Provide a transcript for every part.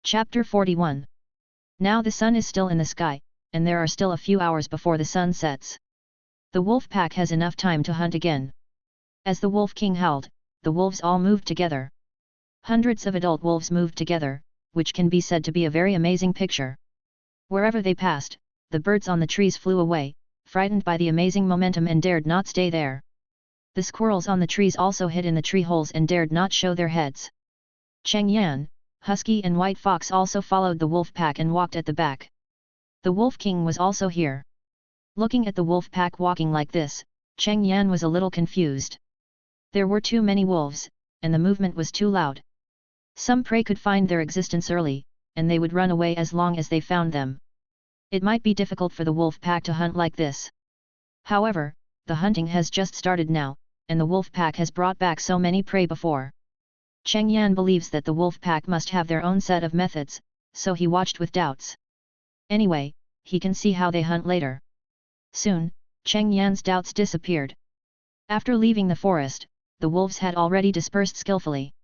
Chapter 41. Now the sun is still in the sky, and there are still a few hours before the sun sets. The wolf pack has enough time to hunt again. As the wolf king howled, the wolves all moved together. Hundreds of adult wolves moved together, which can be said to be a very amazing picture. Wherever they passed, the birds on the trees flew away, frightened by the amazing momentum and dared not stay there. The squirrels on the trees also hid in the tree holes and dared not show their heads. Cheng Yan, Husky and White Fox also followed the wolf pack and walked at the back. The Wolf King was also here. Looking at the wolf pack walking like this, Cheng Yan was a little confused. There were too many wolves, and the movement was too loud. Some prey could find their existence early, and they would run away as long as they found them. It might be difficult for the wolf pack to hunt like this. However, the hunting has just started now, and the wolf pack has brought back so many prey before. Cheng Yan believes that the wolf pack must have their own set of methods, so he watched with doubts. Anyway, he can see how they hunt later. Soon, Cheng Yan's doubts disappeared. After leaving the forest, the wolves had already dispersed skillfully.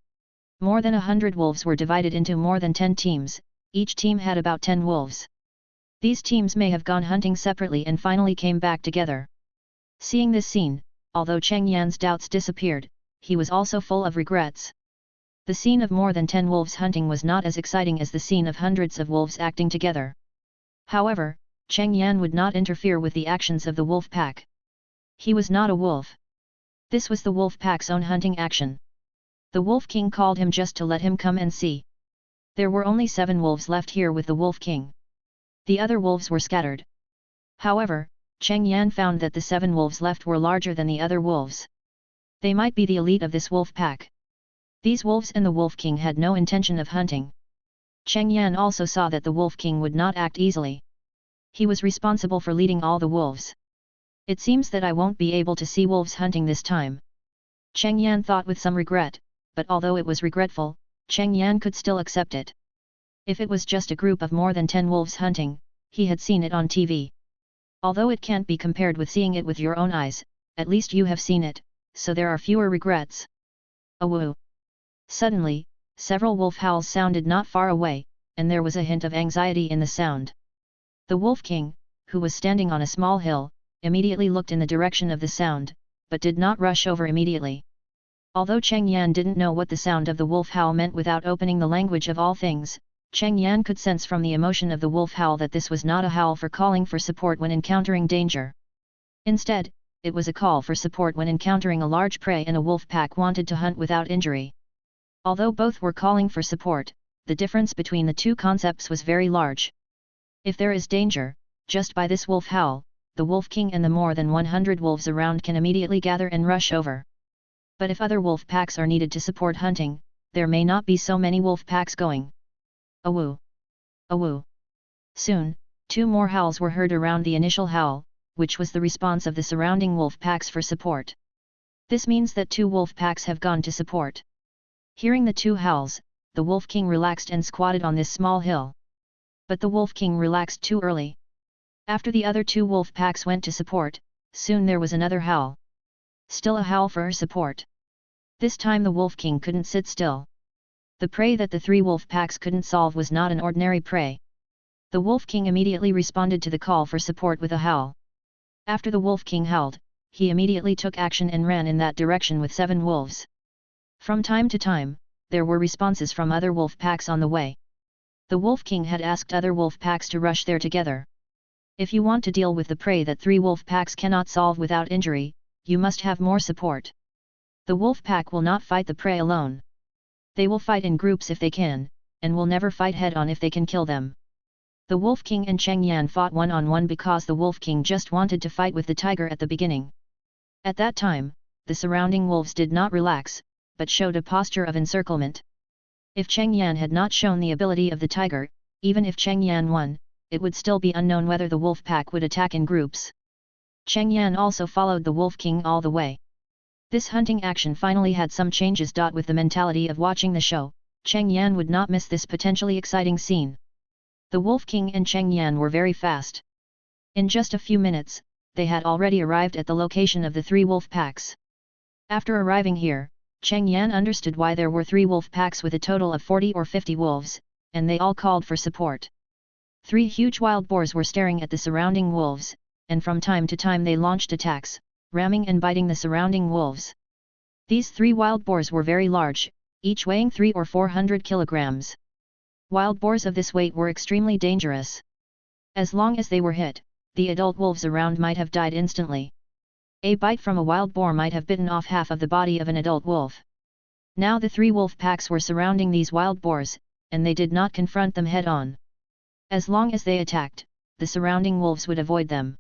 More than 100 wolves were divided into more than 10 teams, each team had about 10 wolves. These teams may have gone hunting separately and finally came back together. Seeing this scene, although Cheng Yan's doubts disappeared, he was also full of regrets. The scene of more than 10 wolves hunting was not as exciting as the scene of hundreds of wolves acting together. However, Cheng Yan would not interfere with the actions of the wolf pack. He was not a wolf. This was the wolf pack's own hunting action. The Wolf King called him just to let him come and see. There were only 7 wolves left here with the Wolf King. The other wolves were scattered. However, Cheng Yan found that the 7 wolves left were larger than the other wolves. They might be the elite of this wolf pack. These wolves and the Wolf King had no intention of hunting. Cheng Yan also saw that the Wolf King would not act easily. He was responsible for leading all the wolves. It seems that I won't be able to see wolves hunting this time. Cheng Yan thought with some regret, but although it was regretful, Cheng Yan could still accept it. If it was just a group of more than 10 wolves hunting, he had seen it on TV. Although it can't be compared with seeing it with your own eyes, at least you have seen it, so there are fewer regrets. Awoo! Suddenly, several wolf howls sounded not far away, and there was a hint of anxiety in the sound. The Wolf King, who was standing on a small hill, immediately looked in the direction of the sound, but did not rush over immediately. Although Cheng Yan didn't know what the sound of the wolf howl meant without opening the language of all things, Cheng Yan could sense from the emotion of the wolf howl that this was not a howl for calling for support when encountering danger. Instead, it was a call for support when encountering a large prey and a wolf pack wanted to hunt without injury. Although both were calling for support, the difference between the two concepts was very large. If there is danger, just by this wolf howl, the Wolf King and the more than 100 wolves around can immediately gather and rush over. But if other wolf packs are needed to support hunting, there may not be so many wolf packs going. Awoo! Awoo! Soon, 2 more howls were heard around the initial howl, which was the response of the surrounding wolf packs for support. This means that 2 wolf packs have gone to support. Hearing the 2 howls, the Wolf King relaxed and squatted on this small hill. But the Wolf King relaxed too early. After the other 2 wolf packs went to support, soon there was another howl. Still a howl for support. This time the Wolf King couldn't sit still. The prey that the 3 wolf packs couldn't solve was not an ordinary prey. The Wolf King immediately responded to the call for support with a howl. After the Wolf King howled, he immediately took action and ran in that direction with 7 wolves. From time to time, there were responses from other wolf packs on the way. The Wolf King had asked other wolf packs to rush there together. If you want to deal with the prey that 3 wolf packs cannot solve without injury, you must have more support. The wolf pack will not fight the prey alone. They will fight in groups if they can, and will never fight head-on if they can kill them. The Wolf King and Cheng Yan fought one-on-one because the Wolf King just wanted to fight with the tiger at the beginning. At that time, the surrounding wolves did not relax, but showed a posture of encirclement. If Cheng Yan had not shown the ability of the tiger, even if Cheng Yan won, it would still be unknown whether the wolf pack would attack in groups. Cheng Yan also followed the Wolf King all the way. This hunting action finally had some changes. With the mentality of watching the show, Cheng Yan would not miss this potentially exciting scene. The Wolf King and Cheng Yan were very fast. In just a few minutes, they had already arrived at the location of the 3 wolf packs. After arriving here, Cheng Yan understood why there were 3 wolf packs with a total of 40 or 50 wolves, and they all called for support. 3 huge wild boars were staring at the surrounding wolves, and from time to time they launched attacks, ramming and biting the surrounding wolves. These 3 wild boars were very large, each weighing 300 or 400 kilograms. Wild boars of this weight were extremely dangerous. As long as they were hit, the adult wolves around might have died instantly. A bite from a wild boar might have bitten off half of the body of an adult wolf. Now the 3 wolf packs were surrounding these wild boars, and they did not confront them head-on. As long as they attacked, the surrounding wolves would avoid them.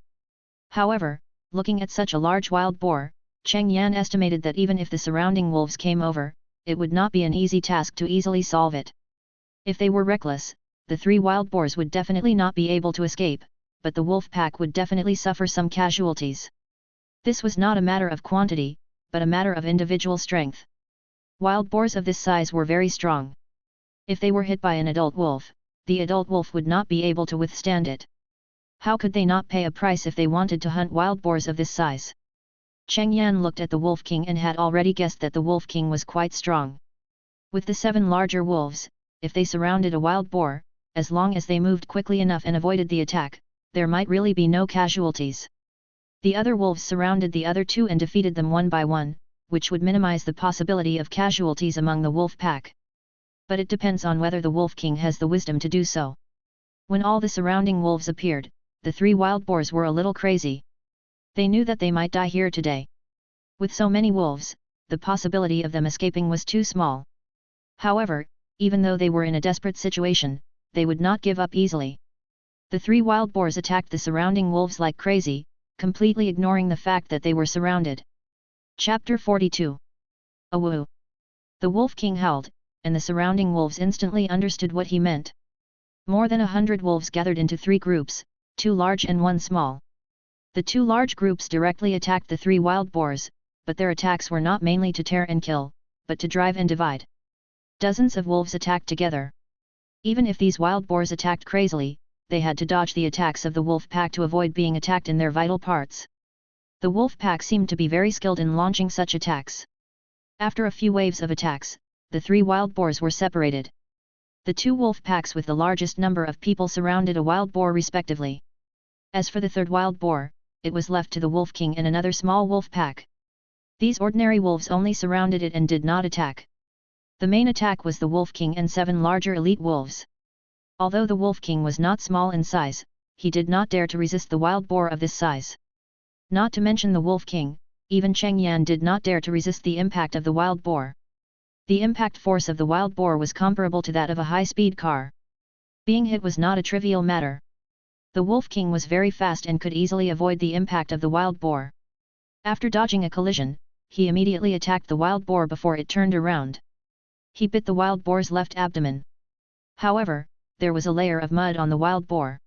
However, looking at such a large wild boar, Cheng Yan estimated that even if the surrounding wolves came over, it would not be an easy task to easily solve it. If they were reckless, the 3 wild boars would definitely not be able to escape, but the wolf pack would definitely suffer some casualties. This was not a matter of quantity, but a matter of individual strength. Wild boars of this size were very strong. If they were hit by an adult wolf, the adult wolf would not be able to withstand it. How could they not pay a price if they wanted to hunt wild boars of this size? Cheng Yan looked at the Wolf King and had already guessed that the Wolf King was quite strong. With the 7 larger wolves, if they surrounded a wild boar, as long as they moved quickly enough and avoided the attack, there might really be no casualties. The other wolves surrounded the other 2 and defeated them one by one, which would minimize the possibility of casualties among the wolf pack. But it depends on whether the Wolf King has the wisdom to do so. When all the surrounding wolves appeared, the 3 wild boars were a little crazy. They knew that they might die here today. With so many wolves, the possibility of them escaping was too small. However, even though they were in a desperate situation, they would not give up easily. The 3 wild boars attacked the surrounding wolves like crazy, completely ignoring the fact that they were surrounded. Chapter 42. Awoo! The Wolf King howled, and the surrounding wolves instantly understood what he meant. More than 100 wolves gathered into 3 groups, 2 large and 1 small. The 2 large groups directly attacked the 3 wild boars, but their attacks were not mainly to tear and kill, but to drive and divide. Dozens of wolves attacked together. Even if these wild boars attacked crazily, they had to dodge the attacks of the wolf pack to avoid being attacked in their vital parts. The wolf pack seemed to be very skilled in launching such attacks. After a few waves of attacks, the 3 wild boars were separated. The 2 wolf packs with the largest number of people surrounded a wild boar respectively. As for the 3rd wild boar, it was left to the Wolf King and another small wolf pack. These ordinary wolves only surrounded it and did not attack. The main attack was the Wolf King and 7 larger elite wolves. Although the Wolf King was not small in size, he did not dare to resist the wild boar of this size. Not to mention the Wolf King, even Cheng Yan did not dare to resist the impact of the wild boar. The impact force of the wild boar was comparable to that of a high-speed car. Being hit was not a trivial matter. The Wolf King was very fast and could easily avoid the impact of the wild boar. After dodging a collision, he immediately attacked the wild boar before it turned around. He bit the wild boar's left abdomen. However, there was a layer of mud on the wild boar.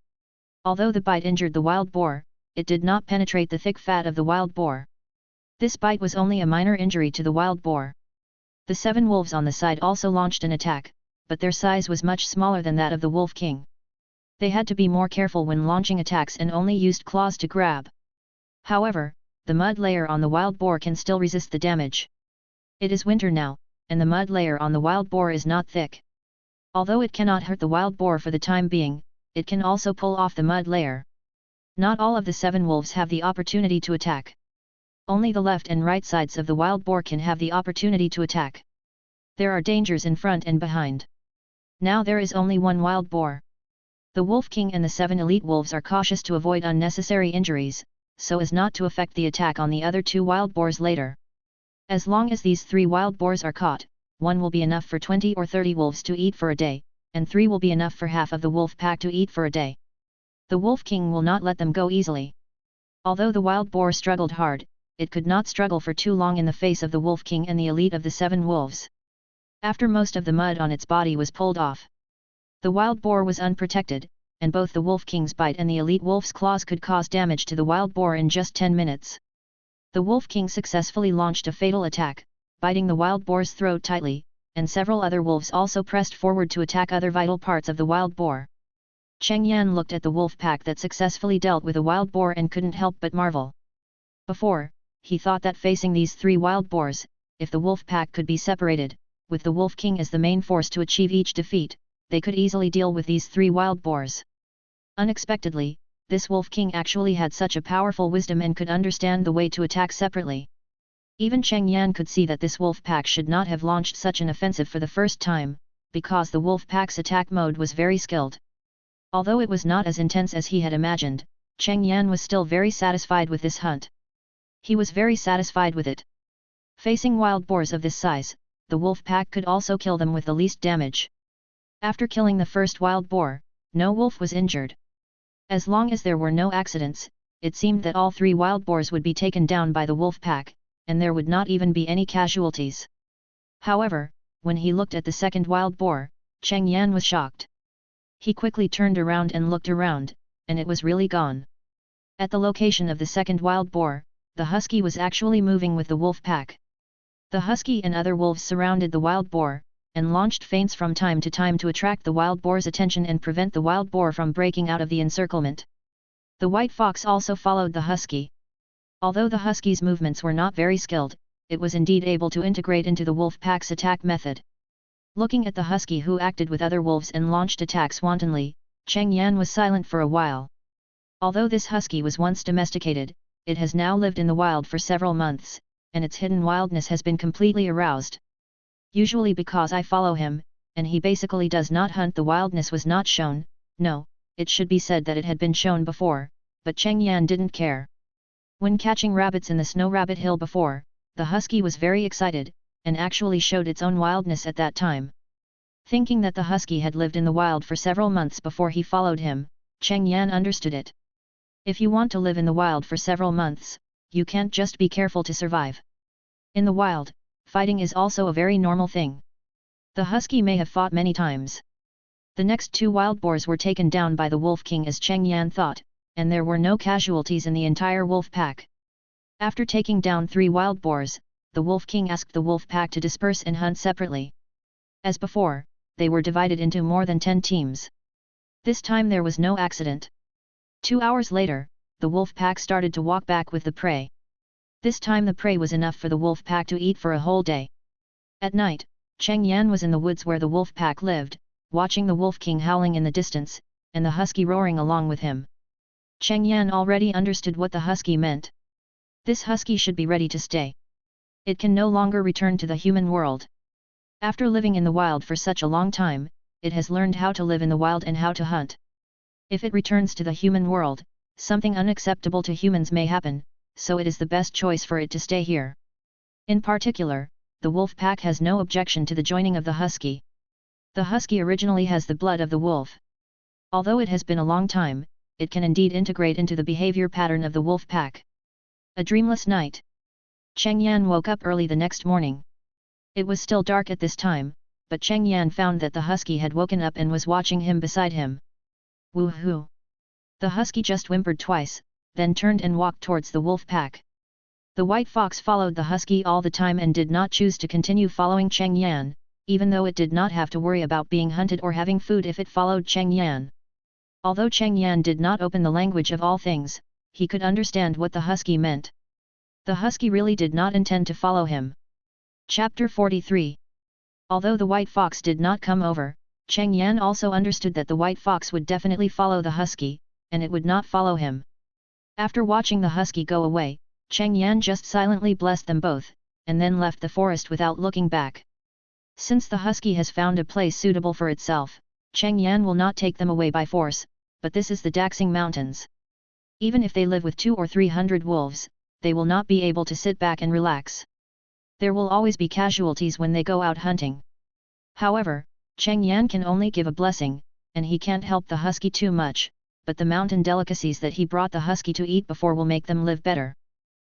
Although the bite injured the wild boar, it did not penetrate the thick fat of the wild boar. This bite was only a minor injury to the wild boar. The 7 wolves on the side also launched an attack, but their size was much smaller than that of the Wolf King. They had to be more careful when launching attacks and only used claws to grab. However, the mud layer on the wild boar can still resist the damage. It is winter now, and the mud layer on the wild boar is not thick. Although it cannot hurt the wild boar for the time being, it can also pull off the mud layer. Not all of the 7 wolves have the opportunity to attack. Only the left and right sides of the wild boar can have the opportunity to attack. There are dangers in front and behind. Now there is only 1 wild boar. The Wolf King and the 7 elite wolves are cautious to avoid unnecessary injuries, so as not to affect the attack on the other 2 wild boars later. As long as these 3 wild boars are caught, 1 will be enough for 20 or 30 wolves to eat for a day, and 3 will be enough for half of the wolf pack to eat for a day. The Wolf King will not let them go easily. Although the wild boar struggled hard, it could not struggle for too long in the face of the Wolf King and the elite of the 7 wolves. After most of the mud on its body was pulled off, the wild boar was unprotected, and both the Wolf King's bite and the elite wolf's claws could cause damage to the wild boar in just 10 minutes. The Wolf King successfully launched a fatal attack, biting the wild boar's throat tightly, and several other wolves also pressed forward to attack other vital parts of the wild boar. Cheng Yan looked at the wolf pack that successfully dealt with a wild boar and couldn't help but marvel. Before, he thought that facing these 3 wild boars, if the wolf pack could be separated, with the Wolf King as the main force to achieve each defeat, they could easily deal with these 3 wild boars. Unexpectedly, this Wolf King actually had such a powerful wisdom and could understand the way to attack separately. Even Cheng Yan could see that this wolf pack should not have launched such an offensive for the first time, because the wolf pack's attack mode was very skilled. Although it was not as intense as he had imagined, Cheng Yan was still very satisfied with this hunt. He was very satisfied with it. Facing wild boars of this size, the wolf pack could also kill them with the least damage. After killing the first wild boar, no wolf was injured. As long as there were no accidents, it seemed that all 3 wild boars would be taken down by the wolf pack, and there would not even be any casualties. However, when he looked at the second wild boar, Cheng Yan was shocked. He quickly turned around and looked around, and it was really gone. At the location of the second wild boar, the husky was actually moving with the wolf pack. The husky and other wolves surrounded the wild boar, and launched feints from time to time to attract the wild boar's attention and prevent the wild boar from breaking out of the encirclement. The white fox also followed the husky. Although the husky's movements were not very skilled, it was indeed able to integrate into the wolf pack's attack method. Looking at the husky who acted with other wolves and launched attacks wantonly, Cheng Yan was silent for a while. Although this husky was once domesticated, it has now lived in the wild for several months, and its hidden wildness has been completely aroused. Usually because I follow him, and he basically does not hunt, the wildness was not shown. No, it should be said that it had been shown before, but Cheng Yan didn't care. When catching rabbits in the Snow Rabbit Hill before, the husky was very excited, and actually showed its own wildness at that time. Thinking that the husky had lived in the wild for several months before he followed him, Cheng Yan understood it. If you want to live in the wild for several months, you can't just be careful to survive. In the wild, fighting is also a very normal thing. The husky may have fought many times. The next 2 wild boars were taken down by the Wolf King as Cheng Yan thought, and there were no casualties in the entire wolf pack. After taking down 3 wild boars, the Wolf King asked the wolf pack to disperse and hunt separately. As before, they were divided into more than 10 teams. This time there was no accident. 2 hours later, the wolf pack started to walk back with the prey. This time the prey was enough for the wolf pack to eat for a whole day. At night, Cheng Yan was in the woods where the wolf pack lived, watching the Wolf King howling in the distance, and the husky roaring along with him. Cheng Yan already understood what the husky meant. This husky should be ready to stay. It can no longer return to the human world. After living in the wild for such a long time, it has learned how to live in the wild and how to hunt. If it returns to the human world, something unacceptable to humans may happen, so it is the best choice for it to stay here. In particular, the wolf pack has no objection to the joining of the husky. The husky originally has the blood of the wolf. Although it has been a long time, it can indeed integrate into the behavior pattern of the wolf pack. A dreamless night. Cheng Yan woke up early the next morning. It was still dark at this time, but Cheng Yan found that the husky had woken up and was watching him beside him. Woohoo! The husky just whimpered twice, then turned and walked towards the wolf pack. The white fox followed the husky all the time and did not choose to continue following Cheng Yan, even though it did not have to worry about being hunted or having food if it followed Cheng Yan. Although Cheng Yan did not open the language of all things, he could understand what the husky meant. The husky really did not intend to follow him. Chapter 43. Although the white fox did not come over, Cheng Yan also understood that the white fox would definitely follow the husky, and it would not follow him. After watching the husky go away, Cheng Yan just silently blessed them both, and then left the forest without looking back. Since the husky has found a place suitable for itself, Cheng Yan will not take them away by force, but this is the Daxing Mountains. Even if they live with 200 or 300 wolves, they will not be able to sit back and relax. There will always be casualties when they go out hunting. However, Cheng Yan can only give a blessing, and he can't help the husky too much, but the mountain delicacies that he brought the husky to eat before will make them live better.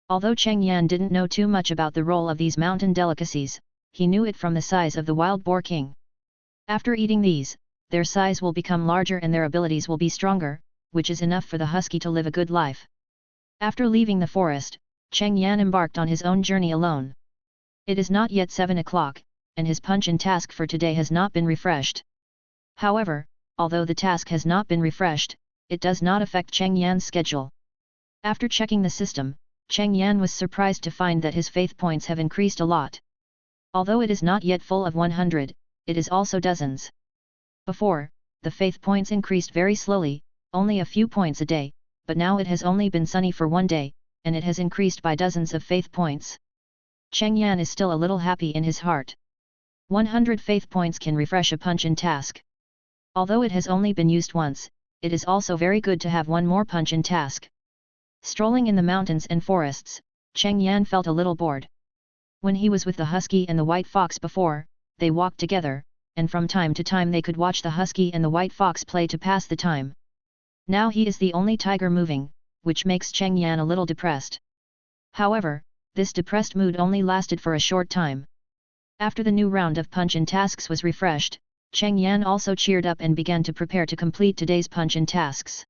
Although Cheng Yan didn't know too much about the role of these mountain delicacies, he knew it from the size of the wild boar king. After eating these, their size will become larger and their abilities will be stronger, which is enough for the husky to live a good life. After leaving the forest, Cheng Yan embarked on his own journey alone. It is not yet 7 o'clock, and his punch-in task for today has not been refreshed. However, although the task has not been refreshed, it does not affect Cheng Yan's schedule. After checking the system, Cheng Yan was surprised to find that his faith points have increased a lot. Although it is not yet full of 100, it is also dozens. Before, the faith points increased very slowly, only a few points a day, but now it has only been sunny for one day, and it has increased by dozens of faith points. Cheng Yan is still a little happy in his heart. 100 faith points can refresh a punch-in task. Although it has only been used once, it is also very good to have one more punch-in task. Strolling in the mountains and forests, Cheng Yan felt a little bored. When he was with the husky and the white fox before, they walked together, and from time to time they could watch the husky and the white fox play to pass the time. Now he is the only tiger moving, which makes Cheng Yan a little depressed. However, this depressed mood only lasted for a short time. After the new round of punch-in tasks was refreshed, Cheng Yan also cheered up and began to prepare to complete today's punch-in tasks.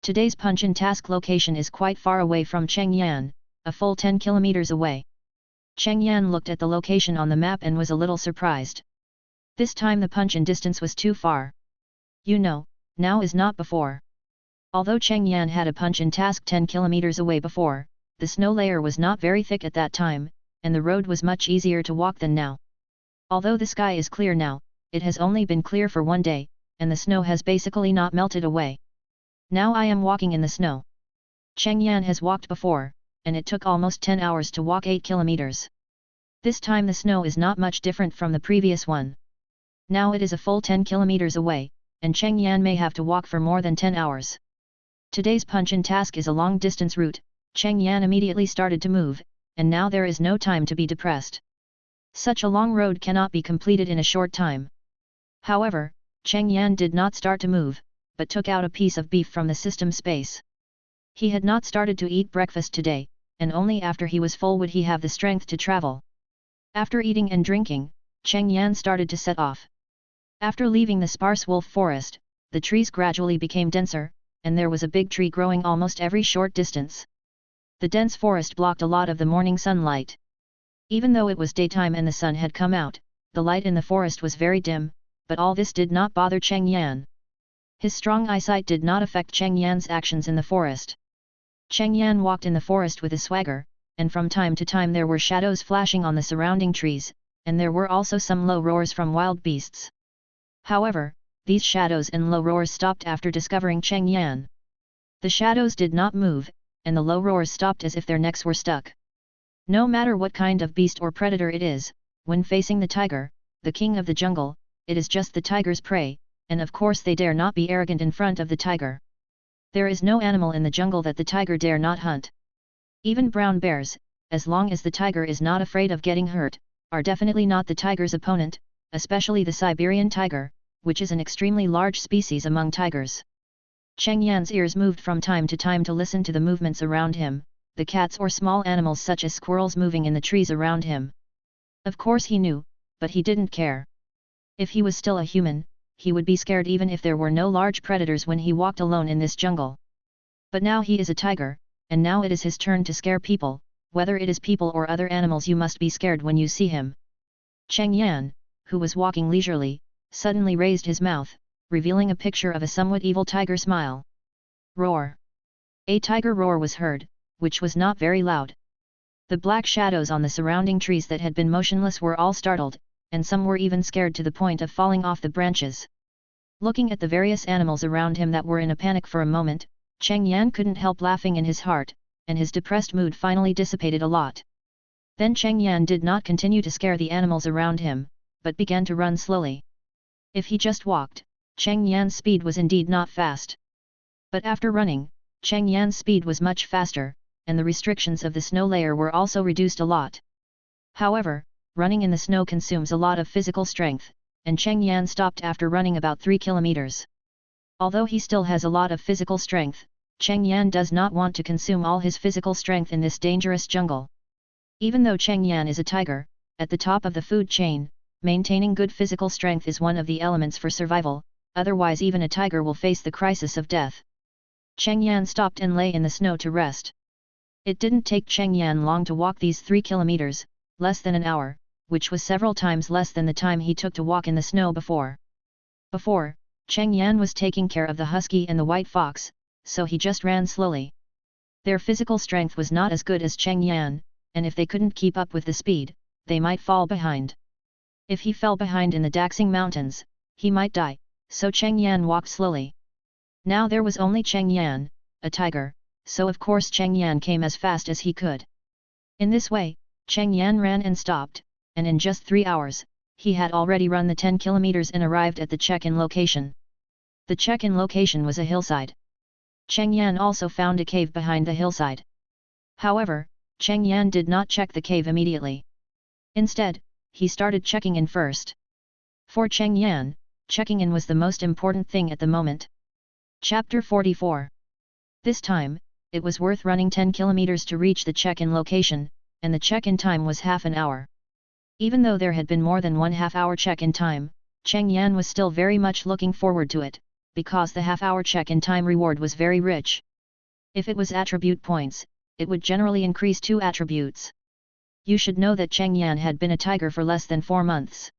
Today's punch-in task location is quite far away from Cheng Yan, a full 10 kilometers away. Cheng Yan looked at the location on the map and was a little surprised. This time the punch-in distance was too far. Now is not before. Although Cheng Yan had a punch-in task 10 kilometers away before, the snow layer was not very thick at that time, and the road was much easier to walk than now. Although the sky is clear now, it has only been clear for one day, and the snow has basically not melted away. Now I am walking in the snow. Cheng Yan has walked before, and it took almost 10 hours to walk 8 kilometers. This time the snow is not much different from the previous one. Now it is a full 10 kilometers away, and Cheng Yan may have to walk for more than 10 hours. Today's punch-in task is a long-distance route. Cheng Yan immediately started to move, and now there is no time to be depressed. Such a long road cannot be completed in a short time. However, Cheng Yan did not start to move, but took out a piece of beef from the system space. He had not started to eat breakfast today, and only after he was full would he have the strength to travel. After eating and drinking, Cheng Yan started to set off. After leaving the sparse wolf forest, the trees gradually became denser, and there was a big tree growing almost every short distance. The dense forest blocked a lot of the morning sunlight. Even though it was daytime and the sun had come out, the light in the forest was very dim, but all this did not bother Cheng Yan. His strong eyesight did not affect Cheng Yan's actions in the forest. Cheng Yan walked in the forest with a swagger, and from time to time there were shadows flashing on the surrounding trees, and there were also some low roars from wild beasts. However, these shadows and low roars stopped after discovering Cheng Yan. The shadows did not move, and the low roars stopped as if their necks were stuck. No matter what kind of beast or predator it is, when facing the tiger, the king of the jungle, it is just the tiger's prey, and of course they dare not be arrogant in front of the tiger. There is no animal in the jungle that the tiger dare not hunt. Even brown bears, as long as the tiger is not afraid of getting hurt, are definitely not the tiger's opponent, especially the Siberian tiger, which is an extremely large species among tigers. Cheng Yan's ears moved from time to time to listen to the movements around him, the cats or small animals such as squirrels moving in the trees around him. Of course he knew, but he didn't care. If he was still a human, he would be scared even if there were no large predators when he walked alone in this jungle. But now he is a tiger, and now it is his turn to scare people. Whether it is people or other animals, you must be scared when you see him. Cheng Yan, who was walking leisurely, suddenly raised his mouth, revealing a picture of a somewhat evil tiger smile. Roar! A tiger roar was heard, which was not very loud. The black shadows on the surrounding trees that had been motionless were all startled, and some were even scared to the point of falling off the branches. Looking at the various animals around him that were in a panic for a moment, Cheng Yan couldn't help laughing in his heart, and his depressed mood finally dissipated a lot. Then Cheng Yan did not continue to scare the animals around him, but began to run slowly. If he just walked, Cheng Yan's speed was indeed not fast. But after running, Cheng Yan's speed was much faster, and the restrictions of the snow layer were also reduced a lot. However, running in the snow consumes a lot of physical strength, and Cheng Yan stopped after running about 3 kilometers. Although he still has a lot of physical strength, Cheng Yan does not want to consume all his physical strength in this dangerous jungle. Even though Cheng Yan is a tiger, at the top of the food chain, maintaining good physical strength is one of the elements for survival, otherwise even a tiger will face the crisis of death. Cheng Yan stopped and lay in the snow to rest. It didn't take Cheng Yan long to walk these 3 kilometers, less than an hour, which was several times less than the time he took to walk in the snow before. Before, Cheng Yan was taking care of the husky and the white fox, so he just ran slowly. Their physical strength was not as good as Cheng Yan, and if they couldn't keep up with the speed, they might fall behind. If he fell behind in the Daxing Mountains, he might die, so Cheng Yan walked slowly. Now there was only Cheng Yan, a tiger, so of course Cheng Yan came as fast as he could. In this way, Cheng Yan ran and stopped, and in just 3 hours, he had already run the 10 kilometers and arrived at the check-in location. The check-in location was a hillside. Cheng Yan also found a cave behind the hillside. However, Cheng Yan did not check the cave immediately. Instead, he started checking in first. For Cheng Yan, checking in was the most important thing at the moment. Chapter 44. This time, it was worth running 10 kilometers to reach the check-in location, and the check-in time was half an hour. Even though there had been more than 1/2 hour check-in time, Cheng Yan was still very much looking forward to it, because the half-hour check-in time reward was very rich. If it was attribute points, it would generally increase 2 attributes. You should know that Cheng Yan had been a tiger for less than 4 months.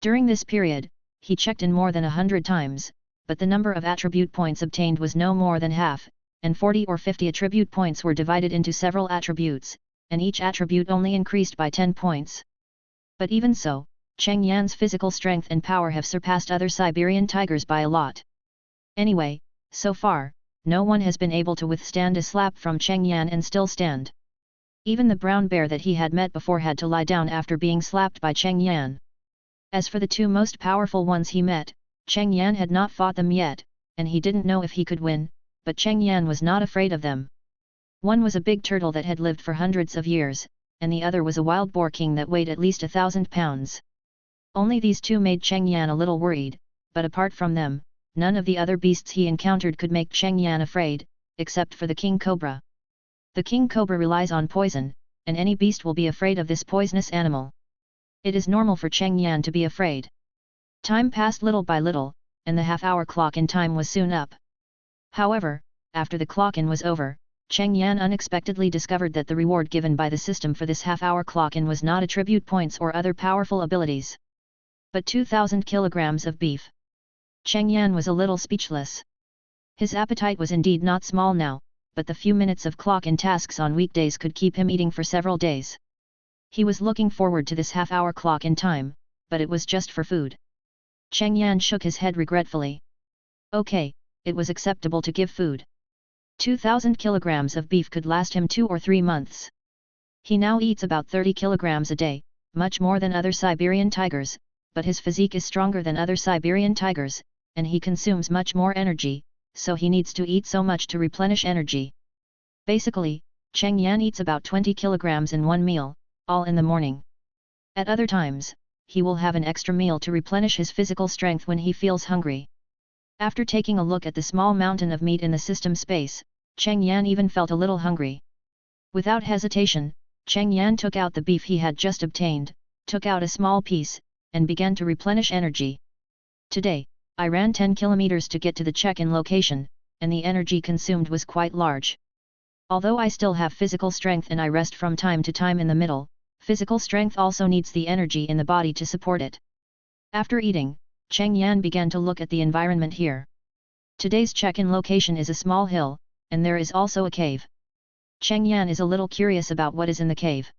During this period, he checked in more than 100 times, but the number of attribute points obtained was no more than half, and 40 or 50 attribute points were divided into several attributes, and each attribute only increased by 10 points. But even so, Cheng Yan's physical strength and power have surpassed other Siberian tigers by a lot. Anyway, so far, no one has been able to withstand a slap from Cheng Yan and still stand. Even the brown bear that he had met before had to lie down after being slapped by Cheng Yan. As for the 2 most powerful ones he met, Cheng Yan had not fought them yet, and he didn't know if he could win, but Cheng Yan was not afraid of them. One was a big turtle that had lived for hundreds of years, and the other was a wild boar king that weighed at least 1,000 pounds. Only these 2 made Cheng Yan a little worried, but apart from them, none of the other beasts he encountered could make Cheng Yan afraid, except for the king cobra. The king cobra relies on poison, and any beast will be afraid of this poisonous animal. It is normal for Cheng Yan to be afraid. Time passed little by little, and the half-hour clock-in time was soon up. However, after the clock-in was over, Cheng Yan unexpectedly discovered that the reward given by the system for this half-hour clock-in was not attribute points or other powerful abilities, but 2,000 kilograms of beef. Cheng Yan was a little speechless. His appetite was indeed not small now, but the few minutes of clock-in tasks on weekdays could keep him eating for several days. He was looking forward to this half-hour clock-in time, but it was just for food. Cheng Yan shook his head regretfully. Okay, it was acceptable to give food. 2,000 kilograms of beef could last him 2 or 3 months. He now eats about 30 kilograms a day, much more than other Siberian tigers, but his physique is stronger than other Siberian tigers, and he consumes much more energy, so he needs to eat so much to replenish energy. Basically, Cheng Yan eats about 20 kilograms in one meal, all in the morning. At other times, he will have an extra meal to replenish his physical strength when he feels hungry. After taking a look at the small mountain of meat in the system space, Cheng Yan even felt a little hungry. Without hesitation, Cheng Yan took out the beef he had just obtained, took out a small piece, and began to replenish energy. Today, I ran 10 kilometers to get to the check-in location, and the energy consumed was quite large. Although I still have physical strength and I rest from time to time in the middle, physical strength also needs the energy in the body to support it. After eating, Cheng Yan began to look at the environment here. Today's check-in location is a small hill, and there is also a cave. Cheng Yan is a little curious about what is in the cave.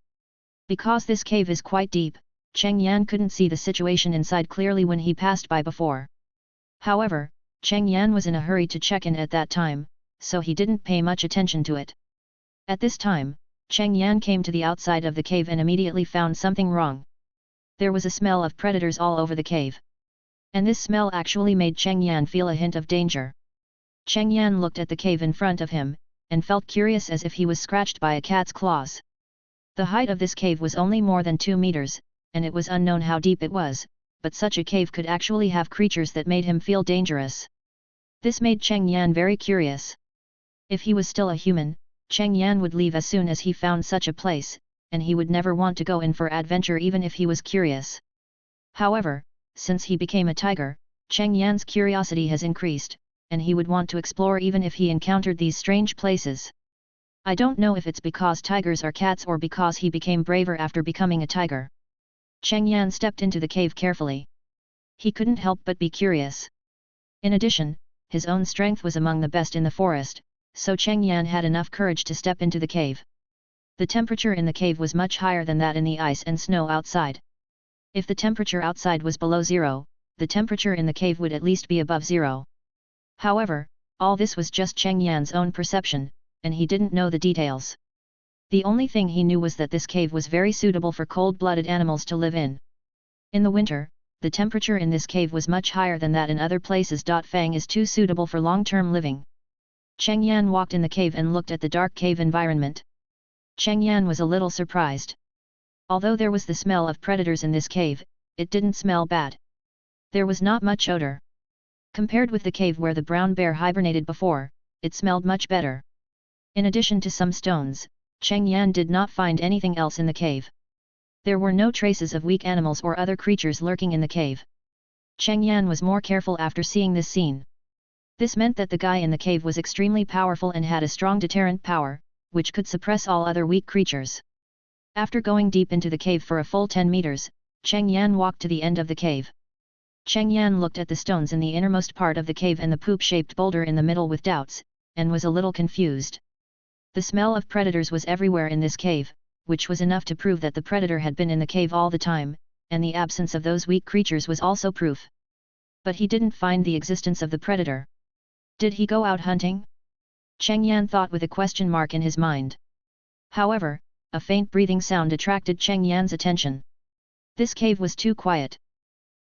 Because this cave is quite deep, Cheng Yan couldn't see the situation inside clearly when he passed by before. However, Cheng Yan was in a hurry to check in at that time, so he didn't pay much attention to it. At this time, Cheng Yan came to the outside of the cave and immediately found something wrong. There was a smell of predators all over the cave. And this smell actually made Cheng Yan feel a hint of danger. Cheng Yan looked at the cave in front of him, and felt curious as if he was scratched by a cat's claws. The height of this cave was only more than 2 meters, and it was unknown how deep it was, but such a cave could actually have creatures that made him feel dangerous. This made Cheng Yan very curious. If he was still a human, Cheng Yan would leave as soon as he found such a place, and he would never want to go in for adventure even if he was curious. However, since he became a tiger, Cheng Yan's curiosity has increased, and he would want to explore even if he encountered these strange places. I don't know if it's because tigers are cats or because he became braver after becoming a tiger. Cheng Yan stepped into the cave carefully. He couldn't help but be curious. In addition, his own strength was among the best in the forest, so Cheng Yan had enough courage to step into the cave. The temperature in the cave was much higher than that in the ice and snow outside. If the temperature outside was below 0, the temperature in the cave would at least be above zero. However, all this was just Cheng Yan's own perception, and he didn't know the details. The only thing he knew was that this cave was very suitable for cold-blooded animals to live in. In the winter, the temperature in this cave was much higher than that in other places. Fang is too suitable for long-term living. Cheng Yan walked in the cave and looked at the dark cave environment. Cheng Yan was a little surprised. Although there was the smell of predators in this cave, it didn't smell bad. There was not much odor. Compared with the cave where the brown bear hibernated before, it smelled much better. In addition to some stones, Cheng Yan did not find anything else in the cave. There were no traces of weak animals or other creatures lurking in the cave. Cheng Yan was more careful after seeing this scene. This meant that the guy in the cave was extremely powerful and had a strong deterrent power, which could suppress all other weak creatures. After going deep into the cave for a full 10 meters, Cheng Yan walked to the end of the cave. Cheng Yan looked at the stones in the innermost part of the cave and the poop-shaped boulder in the middle with doubts, and was a little confused. The smell of predators was everywhere in this cave, which was enough to prove that the predator had been in the cave all the time, and the absence of those weak creatures was also proof. But he didn't find the existence of the predator. Did he go out hunting? Cheng Yan thought with a question mark in his mind. However, a faint breathing sound attracted Cheng Yan's attention. This cave was too quiet.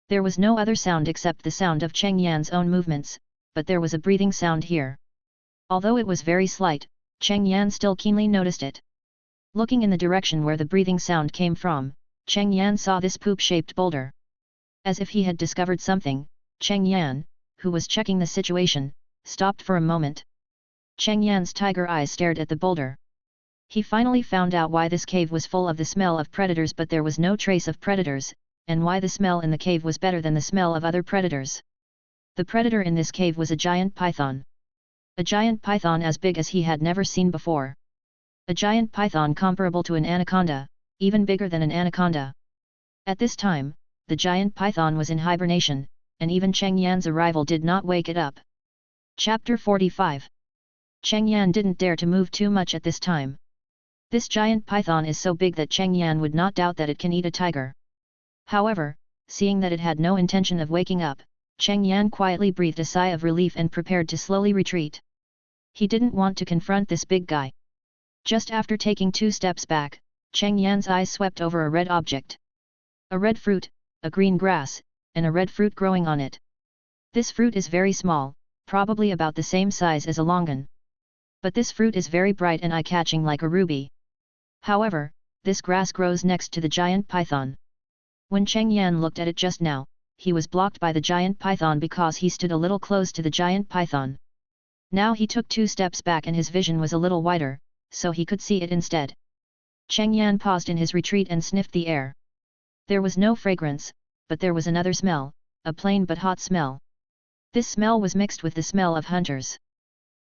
There was no other sound except the sound of Cheng Yan's own movements, but there was a breathing sound here. Although it was very slight, Cheng Yan still keenly noticed it. Looking in the direction where the breathing sound came from, Cheng Yan saw this poop-shaped boulder. As if he had discovered something, Cheng Yan, who was checking the situation, stopped for a moment. Cheng Yan's tiger eyes stared at the boulder. He finally found out why this cave was full of the smell of predators but there was no trace of predators, and why the smell in the cave was better than the smell of other predators. The predator in this cave was a giant python. A giant python as big as he had never seen before. A giant python comparable to an anaconda, even bigger than an anaconda. At this time, the giant python was in hibernation, and even Cheng Yan's arrival did not wake it up. Chapter 45. Cheng Yan didn't dare to move too much at this time. This giant python is so big that Cheng Yan would not doubt that it can eat a tiger. However, seeing that it had no intention of waking up, Cheng Yan quietly breathed a sigh of relief and prepared to slowly retreat. He didn't want to confront this big guy. Just after taking 2 steps back, Cheng Yan's eyes swept over a red object. A red fruit, a green grass, and a red fruit growing on it. This fruit is very small, probably about the same size as a longan. But this fruit is very bright and eye-catching like a ruby. However, this grass grows next to the giant python. When Cheng Yan looked at it just now, he was blocked by the giant python because he stood a little close to the giant python. Now he took 2 steps back and his vision was a little wider, so he could see it instead. Cheng Yan paused in his retreat and sniffed the air. There was no fragrance, but there was another smell, a plain but hot smell. This smell was mixed with the smell of hunters.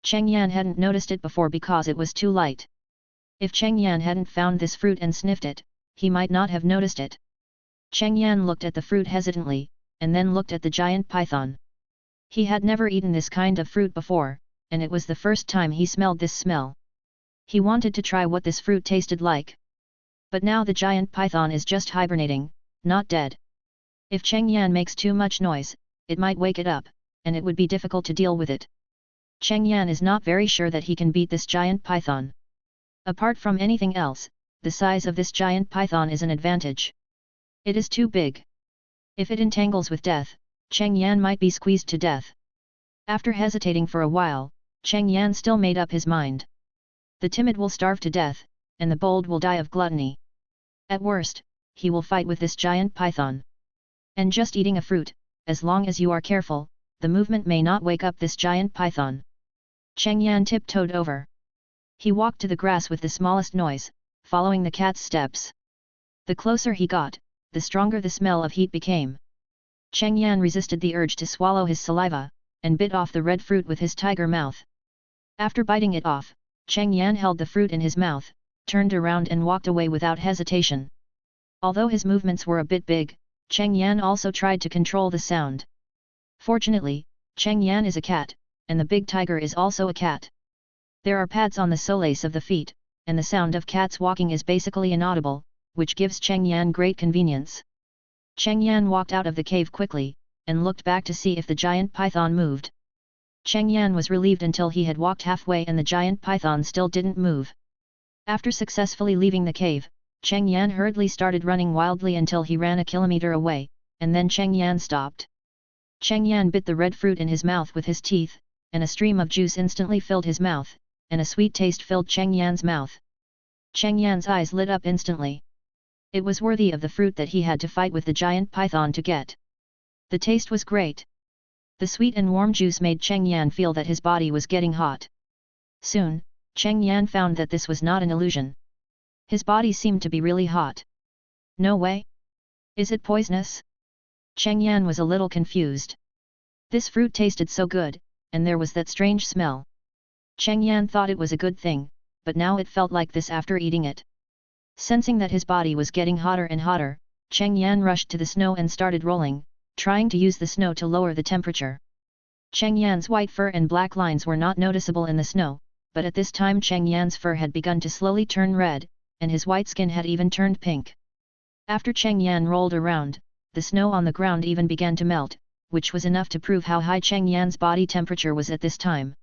Cheng Yan hadn't noticed it before because it was too light. If Cheng Yan hadn't found this fruit and sniffed it, he might not have noticed it. Cheng Yan looked at the fruit hesitantly, and then looked at the giant python. He had never eaten this kind of fruit before, and it was the first time he smelled this smell. He wanted to try what this fruit tasted like. But now the giant python is just hibernating, not dead. If Cheng Yan makes too much noise, it might wake it up, and it would be difficult to deal with it. Cheng Yan is not very sure that he can beat this giant python. Apart from anything else, the size of this giant python is an advantage. It is too big. If it entangles with death, Cheng Yan might be squeezed to death. After hesitating for a while, Cheng Yan still made up his mind. The timid will starve to death, and the bold will die of gluttony. At worst, he will fight with this giant python. And just eating a fruit, as long as you are careful, the movement may not wake up this giant python. Cheng Yan tiptoed over. He walked to the grass with the smallest noise, following the cat's steps. The closer he got, the stronger the smell of heat became. Cheng Yan resisted the urge to swallow his saliva, and bit off the red fruit with his tiger mouth. After biting it off, Cheng Yan held the fruit in his mouth, turned around and walked away without hesitation. Although his movements were a bit big, Cheng Yan also tried to control the sound. Fortunately, Cheng Yan is a cat, and the big tiger is also a cat. There are pads on the soles of the feet, and the sound of cats walking is basically inaudible, which gives Cheng Yan great convenience. Cheng Yan walked out of the cave quickly, and looked back to see if the giant python moved. Cheng Yan was relieved until he had walked halfway and the giant python still didn't move. After successfully leaving the cave, Cheng Yan hurriedly started running wildly until he ran a kilometer away, and then Cheng Yan stopped. Cheng Yan bit the red fruit in his mouth with his teeth, and a stream of juice instantly filled his mouth, and a sweet taste filled Cheng Yan's mouth. Cheng Yan's eyes lit up instantly. It was worthy of the fruit that he had to fight with the giant python to get. The taste was great. The sweet and warm juice made Cheng Yan feel that his body was getting hot. Soon, Cheng Yan found that this was not an illusion. His body seemed to be really hot. No way? Is it poisonous? Cheng Yan was a little confused. This fruit tasted so good, and there was that strange smell. Cheng Yan thought it was a good thing, but now it felt like this after eating it. Sensing that his body was getting hotter and hotter, Cheng Yan rushed to the snow and started rolling, trying to use the snow to lower the temperature. Cheng Yan's white fur and black lines were not noticeable in the snow, but at this time Cheng Yan's fur had begun to slowly turn red, and his white skin had even turned pink. After Cheng Yan rolled around, the snow on the ground even began to melt, which was enough to prove how high Cheng Yan's body temperature was at this time.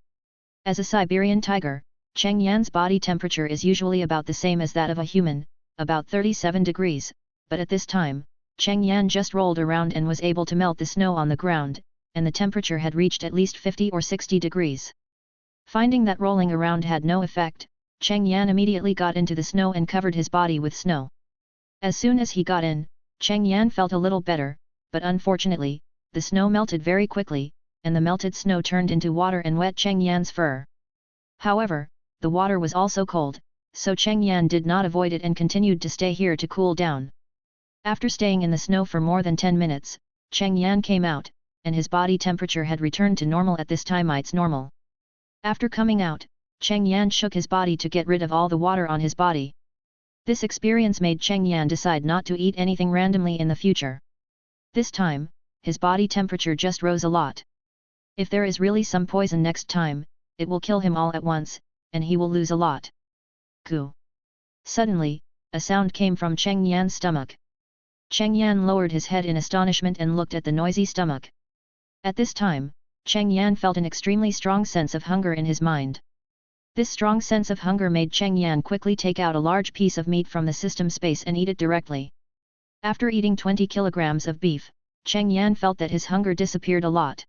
As a Siberian tiger, Cheng Yan's body temperature is usually about the same as that of a human, about 37 degrees, but at this time, Cheng Yan just rolled around and was able to melt the snow on the ground, and the temperature had reached at least 50 or 60 degrees. Finding that rolling around had no effect, Cheng Yan immediately got into the snow and covered his body with snow. As soon as he got in, Cheng Yan felt a little better, but unfortunately, the snow melted very quickly, and the melted snow turned into water and wet Cheng Yan's fur. However, the water was also cold, so Cheng Yan did not avoid it and continued to stay here to cool down. After staying in the snow for more than 10 minutes, Cheng Yan came out, and his body temperature had returned to normal at this time it's normal. After coming out, Cheng Yan shook his body to get rid of all the water on his body. This experience made Cheng Yan decide not to eat anything randomly in the future. This time, his body temperature just rose a lot. If there is really some poison next time, it will kill him all at once, and he will lose a lot. Goo! Suddenly, a sound came from Cheng Yan's stomach. Cheng Yan lowered his head in astonishment and looked at the noisy stomach. At this time, Cheng Yan felt an extremely strong sense of hunger in his mind. This strong sense of hunger made Cheng Yan quickly take out a large piece of meat from the system space and eat it directly. After eating 20 kilograms of beef, Cheng Yan felt that his hunger disappeared a lot.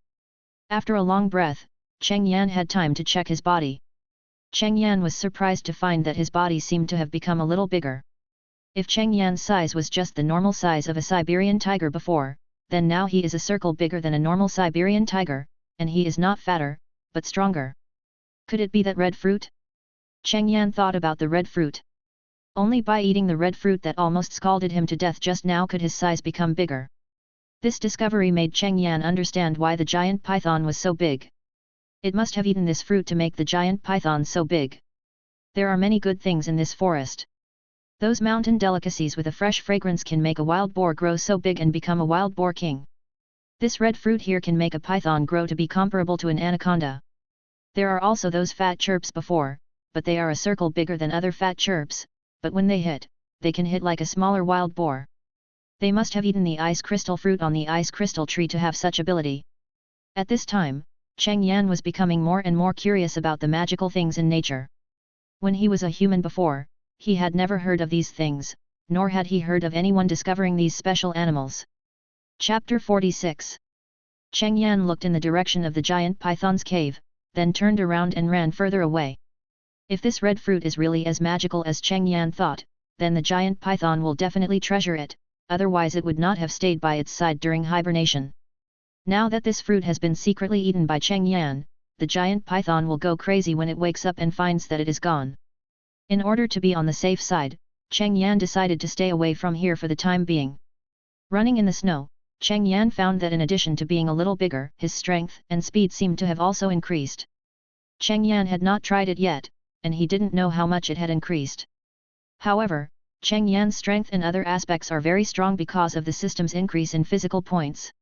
After a long breath, Cheng Yan had time to check his body. Cheng Yan was surprised to find that his body seemed to have become a little bigger. If Cheng Yan's size was just the normal size of a Siberian tiger before, then now he is a circle bigger than a normal Siberian tiger, and he is not fatter, but stronger. Could it be that red fruit? Cheng Yan thought about the red fruit. Only by eating the red fruit that almost scalded him to death just now could his size become bigger. This discovery made Cheng Yan understand why the giant python was so big. It must have eaten this fruit to make the giant python so big. There are many good things in this forest. Those mountain delicacies with a fresh fragrance can make a wild boar grow so big and become a wild boar king. This red fruit here can make a python grow to be comparable to an anaconda. There are also those fat chirps before, but they are a circle bigger than other fat chirps, but when they hit, they can hit like a smaller wild boar. They must have eaten the ice crystal fruit on the ice crystal tree to have such ability. At this time, Cheng Yan was becoming more and more curious about the magical things in nature. When he was a human before, he had never heard of these things, nor had he heard of anyone discovering these special animals. Chapter 46. Cheng Yan looked in the direction of the giant python's cave, then turned around and ran further away. If this red fruit is really as magical as Cheng Yan thought, then the giant python will definitely treasure it, otherwise it would not have stayed by its side during hibernation. Now that this fruit has been secretly eaten by Cheng Yan, the giant python will go crazy when it wakes up and finds that it is gone. In order to be on the safe side, Cheng Yan decided to stay away from here for the time being. Running in the snow, Cheng Yan found that in addition to being a little bigger, his strength and speed seemed to have also increased. Cheng Yan had not tried it yet, and he didn't know how much it had increased. However, Cheng Yan's strength and other aspects are very strong because of the system's increase in physical points.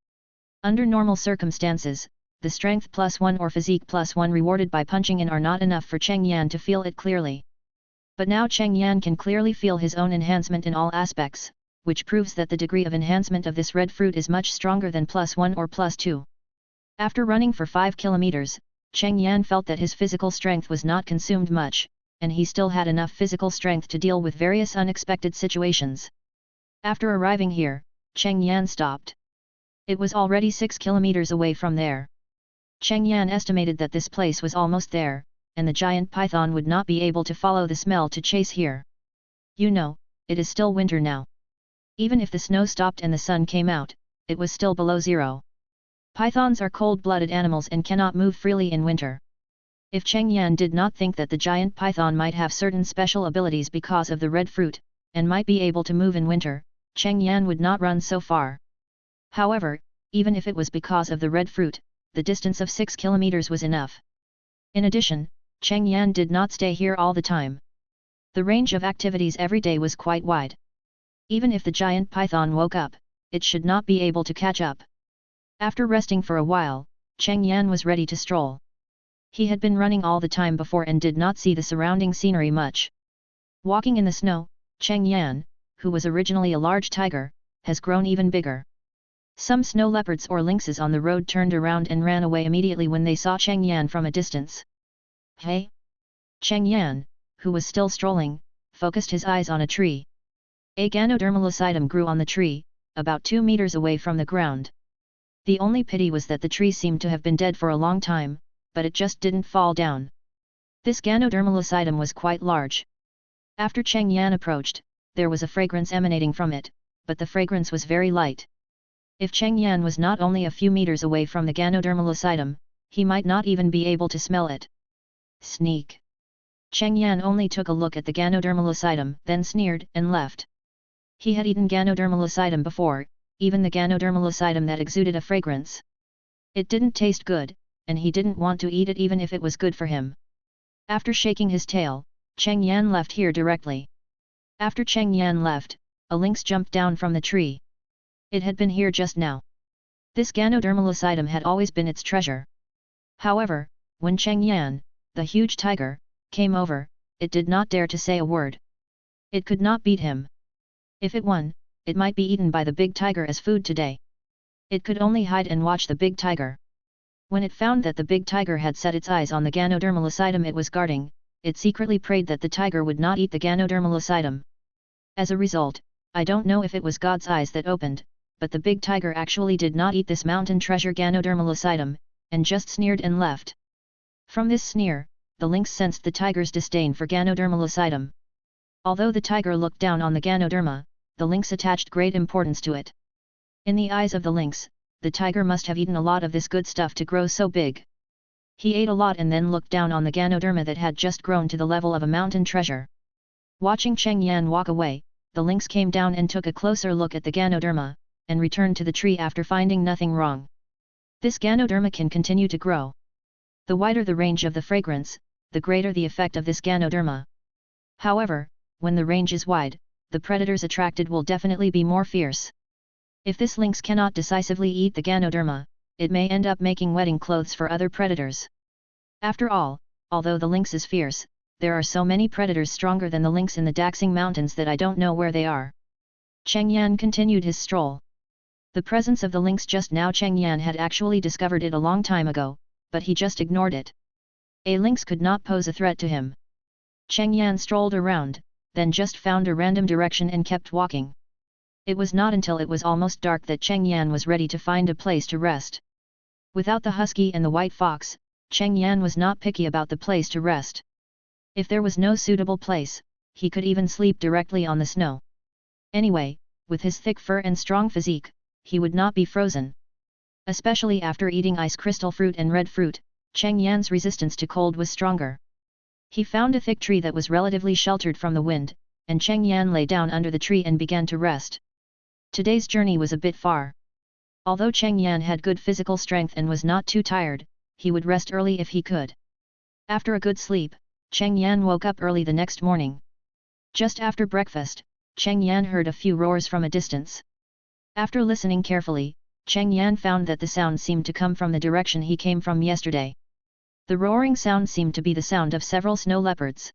Under normal circumstances, the strength +1 or physique +1 rewarded by punching in are not enough for Cheng Yan to feel it clearly. But now Cheng Yan can clearly feel his own enhancement in all aspects, which proves that the degree of enhancement of this red fruit is much stronger than +1 or +2. After running for 5 kilometers, Cheng Yan felt that his physical strength was not consumed much, and he still had enough physical strength to deal with various unexpected situations. After arriving here, Cheng Yan stopped. It was already 6 kilometers away from there. Cheng Yan estimated that this place was almost there, and the giant python would not be able to follow the smell to chase here. You know, it is still winter now. Even if the snow stopped and the sun came out, it was still below zero. Pythons are cold-blooded animals and cannot move freely in winter. If Cheng Yan did not think that the giant python might have certain special abilities because of the red fruit, and might be able to move in winter, Cheng Yan would not run so far. However, even if it was because of the red fruit, the distance of 6 kilometers was enough. In addition, Cheng Yan did not stay here all the time. The range of activities every day was quite wide. Even if the giant python woke up, it should not be able to catch up. After resting for a while, Cheng Yan was ready to stroll. He had been running all the time before and did not see the surrounding scenery much. Walking in the snow, Cheng Yan, who was originally a large tiger, has grown even bigger. Some snow leopards or lynxes on the road turned around and ran away immediately when they saw Cheng Yan from a distance. Hey! Cheng Yan, who was still strolling, focused his eyes on a tree. A Ganoderma lucidum grew on the tree, about 2 meters away from the ground. The only pity was that the tree seemed to have been dead for a long time, but it just didn't fall down. This Ganoderma lucidum was quite large. After Cheng Yan approached, there was a fragrance emanating from it, but the fragrance was very light. If Cheng Yan was not only a few meters away from the Ganoderma lucidum, he might not even be able to smell it. Sneak! Cheng Yan only took a look at the Ganoderma lucidum, then sneered and left. He had eaten Ganoderma lucidum before, even the Ganoderma lucidum that exuded a fragrance. It didn't taste good, and he didn't want to eat it even if it was good for him. After shaking his tail, Cheng Yan left here directly. After Cheng Yan left, a lynx jumped down from the tree. It had been here just now. This Ganoderma lucidum had always been its treasure. However, when Cheng Yan, the huge tiger, came over, it did not dare to say a word. It could not beat him. If it won, it might be eaten by the big tiger as food today. It could only hide and watch the big tiger. When it found that the big tiger had set its eyes on the Ganoderma lucidum it was guarding, it secretly prayed that the tiger would not eat the Ganoderma lucidum. As a result, I don't know if it was God's eyes that opened, but the big tiger actually did not eat this mountain treasure Ganoderma lucidum, and just sneered and left. From this sneer, the lynx sensed the tiger's disdain for Ganoderma lucidum. Although the tiger looked down on the Ganoderma, the lynx attached great importance to it. In the eyes of the lynx, the tiger must have eaten a lot of this good stuff to grow so big. He ate a lot and then looked down on the Ganoderma that had just grown to the level of a mountain treasure. Watching Cheng Yan walk away, the lynx came down and took a closer look at the Ganoderma, and returned to the tree after finding nothing wrong. This Ganoderma can continue to grow. The wider the range of the fragrance, the greater the effect of this Ganoderma. However, when the range is wide, the predators attracted will definitely be more fierce. If this lynx cannot decisively eat the Ganoderma, it may end up making wedding clothes for other predators. After all, although the lynx is fierce, there are so many predators stronger than the lynx in the Daxing Mountains that I don't know where they are. Cheng Yan continued his stroll. The presence of the lynx just now Cheng Yan had actually discovered it a long time ago, but he just ignored it. A lynx could not pose a threat to him. Cheng Yan strolled around, then just found a random direction and kept walking. It was not until it was almost dark that Cheng Yan was ready to find a place to rest. Without the husky and the white fox, Cheng Yan was not picky about the place to rest. If there was no suitable place, he could even sleep directly on the snow. Anyway, with his thick fur and strong physique, he would not be frozen. Especially after eating ice crystal fruit and red fruit, Cheng Yan's resistance to cold was stronger. He found a thick tree that was relatively sheltered from the wind, and Cheng Yan lay down under the tree and began to rest. Today's journey was a bit far. Although Cheng Yan had good physical strength and was not too tired, he would rest early if he could. After a good sleep, Cheng Yan woke up early the next morning. Just after breakfast, Cheng Yan heard a few roars from a distance. After listening carefully, Cheng Yan found that the sound seemed to come from the direction he came from yesterday. The roaring sound seemed to be the sound of several snow leopards.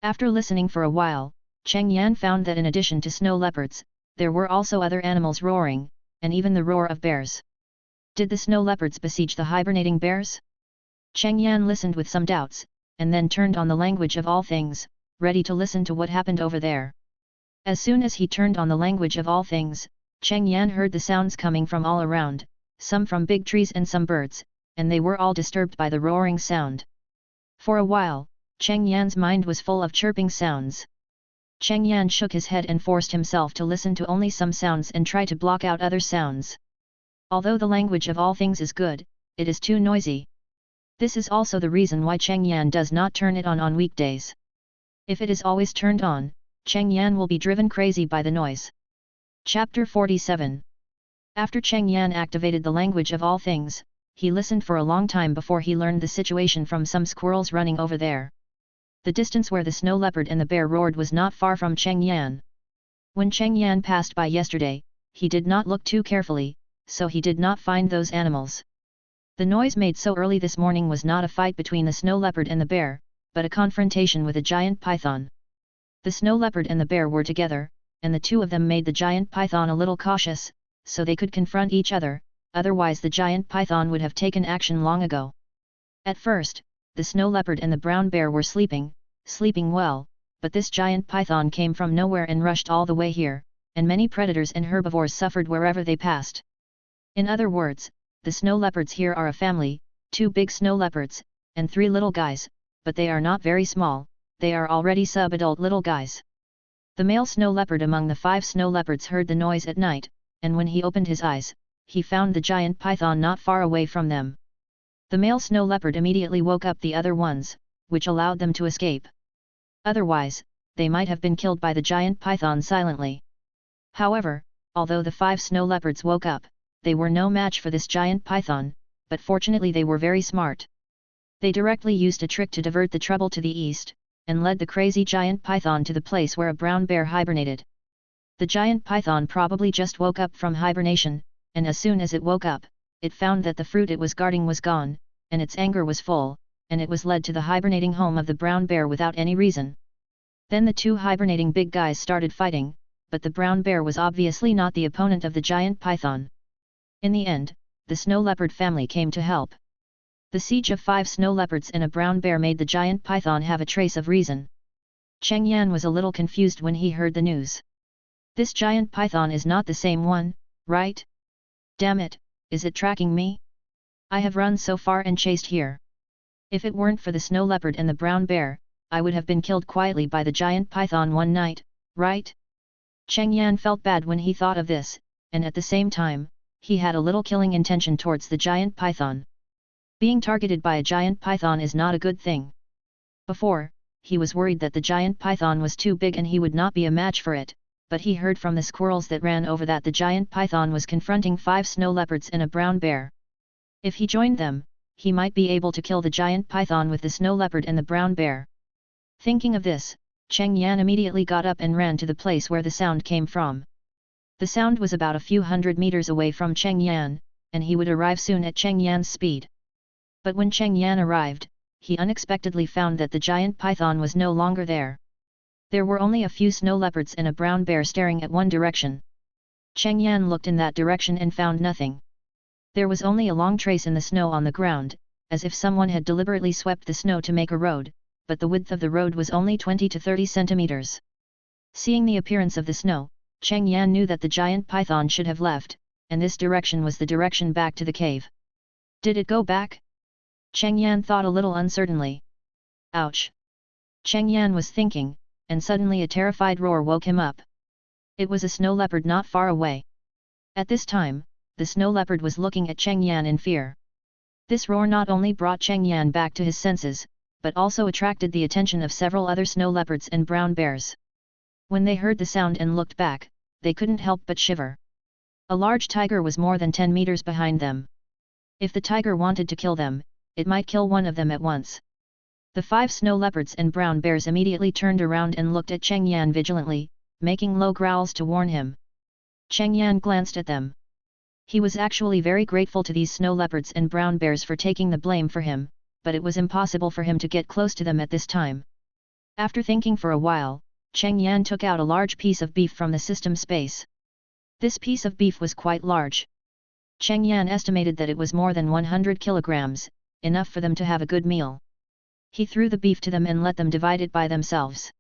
After listening for a while, Cheng Yan found that in addition to snow leopards, there were also other animals roaring, and even the roar of bears. Did the snow leopards besiege the hibernating bears? Cheng Yan listened with some doubts, and then turned on the language of all things, ready to listen to what happened over there. As soon as he turned on the language of all things, Cheng Yan heard the sounds coming from all around, some from big trees and some birds, and they were all disturbed by the roaring sound. For a while, Cheng Yan's mind was full of chirping sounds. Cheng Yan shook his head and forced himself to listen to only some sounds and try to block out other sounds. Although the language of all things is good, it is too noisy. This is also the reason why Cheng Yan does not turn it on weekdays. If it is always turned on, Cheng Yan will be driven crazy by the noise. Chapter 47. After Cheng Yan activated the language of all things, he listened for a long time before he learned the situation from some squirrels running over there. The distance where the snow leopard and the bear roared was not far from Cheng Yan. When Cheng Yan passed by yesterday, he did not look too carefully, so he did not find those animals. The noise made so early this morning was not a fight between the snow leopard and the bear, but a confrontation with a giant python. The snow leopard and the bear were together, and the two of them made the giant python a little cautious, so they could confront each other, otherwise the giant python would have taken action long ago. At first, the snow leopard and the brown bear were sleeping well, but this giant python came from nowhere and rushed all the way here, and many predators and herbivores suffered wherever they passed. In other words, the snow leopards here are a family, 2 big snow leopards, and 3 little guys, but they are not very small, they are already sub-adult little guys. The male snow leopard among the 5 snow leopards heard the noise at night, and when he opened his eyes, he found the giant python not far away from them. The male snow leopard immediately woke up the other ones, which allowed them to escape. Otherwise, they might have been killed by the giant python silently. However, although the 5 snow leopards woke up, they were no match for this giant python, but fortunately they were very smart. They directly used a trick to divert the trouble to the east, and led the crazy giant python to the place where a brown bear hibernated. The giant python probably just woke up from hibernation, and as soon as it woke up, it found that the fruit it was guarding was gone, and its anger was full, and it was led to the hibernating home of the brown bear without any reason. Then the 2 hibernating big guys started fighting, but the brown bear was obviously not the opponent of the giant python. In the end, the snow leopard family came to help. The siege of 5 snow leopards and a brown bear made the giant python have a trace of reason. Cheng Yan was a little confused when he heard the news. This giant python is not the same one, right? Damn it, is it tracking me? I have run so far and chased here. If it weren't for the snow leopard and the brown bear, I would have been killed quietly by the giant python one night, right? Cheng Yan felt bad when he thought of this, and at the same time, he had a little killing intention towards the giant python. Being targeted by a giant python is not a good thing. Before, he was worried that the giant python was too big and he would not be a match for it, but he heard from the squirrels that ran over that the giant python was confronting 5 snow leopards and a brown bear. If he joined them, he might be able to kill the giant python with the snow leopard and the brown bear. Thinking of this, Cheng Yan immediately got up and ran to the place where the sound came from. The sound was about a few hundred meters away from Cheng Yan, and he would arrive soon at Cheng Yan's speed. But when Cheng Yan arrived, he unexpectedly found that the giant python was no longer there. There were only a few snow leopards and a brown bear staring at one direction. Cheng Yan looked in that direction and found nothing. There was only a long trace in the snow on the ground, as if someone had deliberately swept the snow to make a road, but the width of the road was only 20 to 30 centimeters. Seeing the appearance of the snow, Cheng Yan knew that the giant python should have left, and this direction was the direction back to the cave. Did it go back? Cheng Yan thought a little uncertainly. Ouch! Cheng Yan was thinking, and suddenly a terrified roar woke him up. It was a snow leopard not far away. At this time, the snow leopard was looking at Cheng Yan in fear. This roar not only brought Cheng Yan back to his senses, but also attracted the attention of several other snow leopards and brown bears. When they heard the sound and looked back, they couldn't help but shiver. A large tiger was more than 10 meters behind them. If the tiger wanted to kill them, it might kill one of them at once. The 5 snow leopards and brown bears immediately turned around and looked at Cheng Yan vigilantly, making low growls to warn him. Cheng Yan glanced at them. He was actually very grateful to these snow leopards and brown bears for taking the blame for him, but it was impossible for him to get close to them at this time. After thinking for a while, Cheng Yan took out a large piece of beef from the system space. This piece of beef was quite large. Cheng Yan estimated that it was more than 100 kilograms, enough for them to have a good meal. He threw the beef to them and let them divide it by themselves.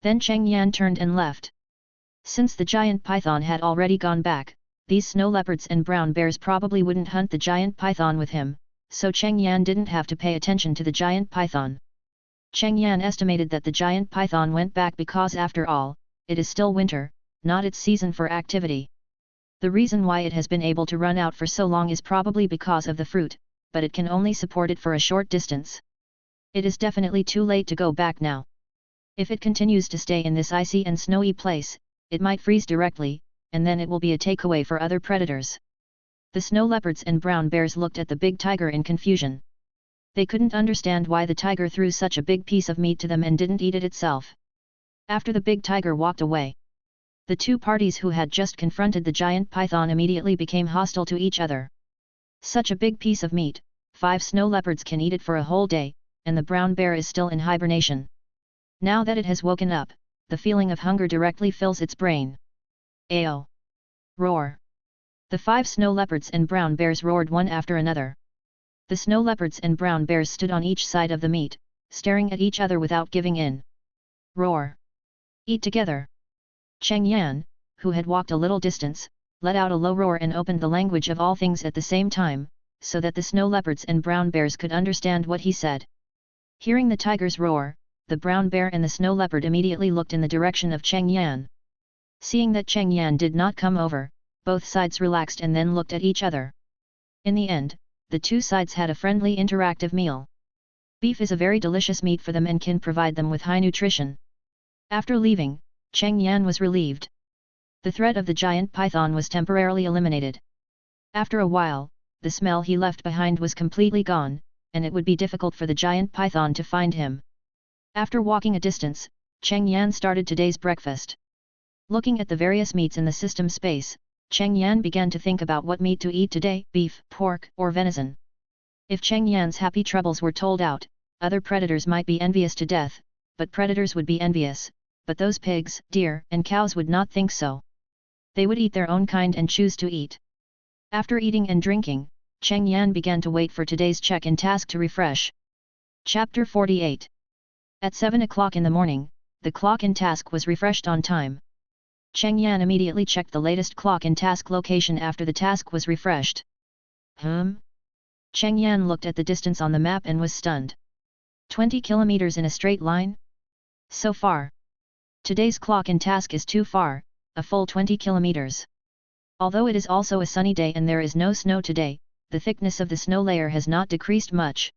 Then Cheng Yan turned and left. Since the giant python had already gone back, these snow leopards and brown bears probably wouldn't hunt the giant python with him, so Cheng Yan didn't have to pay attention to the giant python. Cheng Yan estimated that the giant python went back because after all, it is still winter, not its season for activity. The reason why it has been able to run out for so long is probably because of the fruit, but it can only support it for a short distance. It is definitely too late to go back now. If it continues to stay in this icy and snowy place, it might freeze directly, and then it will be a takeaway for other predators. The snow leopards and brown bears looked at the big tiger in confusion. They couldn't understand why the tiger threw such a big piece of meat to them and didn't eat it itself. After the big tiger walked away, the two parties who had just confronted the giant python immediately became hostile to each other. Such a big piece of meat, 5 snow leopards can eat it for a whole day, and the brown bear is still in hibernation. Now that it has woken up, the feeling of hunger directly fills its brain. Ayo! Roar! The 5 snow leopards and brown bears roared one after another. The snow leopards and brown bears stood on each side of the meat, staring at each other without giving in. Roar! Eat together! Cheng Yan, who had walked a little distance, let out a low roar and opened the language of all things at the same time, so that the snow leopards and brown bears could understand what he said. Hearing the tiger's roar, the brown bear and the snow leopard immediately looked in the direction of Cheng Yan. Seeing that Cheng Yan did not come over, both sides relaxed and then looked at each other. In the end, the two sides had a friendly interactive meal. Beef is a very delicious meat for them and can provide them with high nutrition. After leaving, Cheng Yan was relieved. The threat of the giant python was temporarily eliminated. After a while, the smell he left behind was completely gone, and it would be difficult for the giant python to find him. After walking a distance, Cheng Yan started today's breakfast. Looking at the various meats in the system space, Cheng Yan began to think about what meat to eat today: beef, pork, or venison. If Cheng Yan's happy troubles were told out, other predators might be envious to death, but predators would be envious, but those pigs, deer, and cows would not think so. They would eat their own kind and choose to eat. After eating and drinking, Cheng Yan began to wait for today's check-in task to refresh. Chapter 48. At 7 o'clock in the morning, the clock-in task was refreshed on time. Cheng Yan immediately checked the latest clock-in task location after the task was refreshed. Cheng Yan looked at the distance on the map and was stunned. 20 kilometers in a straight line? So far. Today's clock-in task is too far, a full 20 kilometers. Although it is also a sunny day and there is no snow today, the thickness of the snow layer has not decreased much.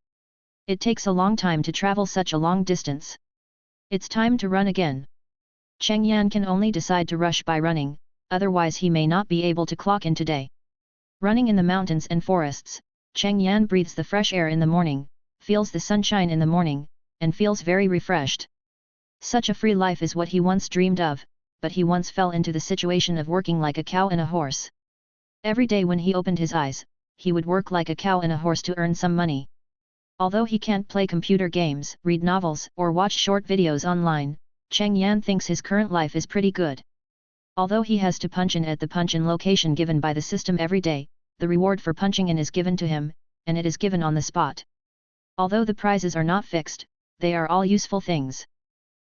It takes a long time to travel such a long distance. It's time to run again. Cheng Yan can only decide to rush by running, otherwise he may not be able to clock in today. Running in the mountains and forests, Cheng Yan breathes the fresh air in the morning, feels the sunshine in the morning, and feels very refreshed. Such a free life is what he once dreamed of, but he once fell into the situation of working like a cow and a horse. Every day when he opened his eyes, he would work like a cow and a horse to earn some money. Although he can't play computer games, read novels, or watch short videos online, Cheng Yan thinks his current life is pretty good. Although he has to punch in at the punch-in location given by the system every day, the reward for punching in is given to him, and it is given on the spot. Although the prizes are not fixed, they are all useful things.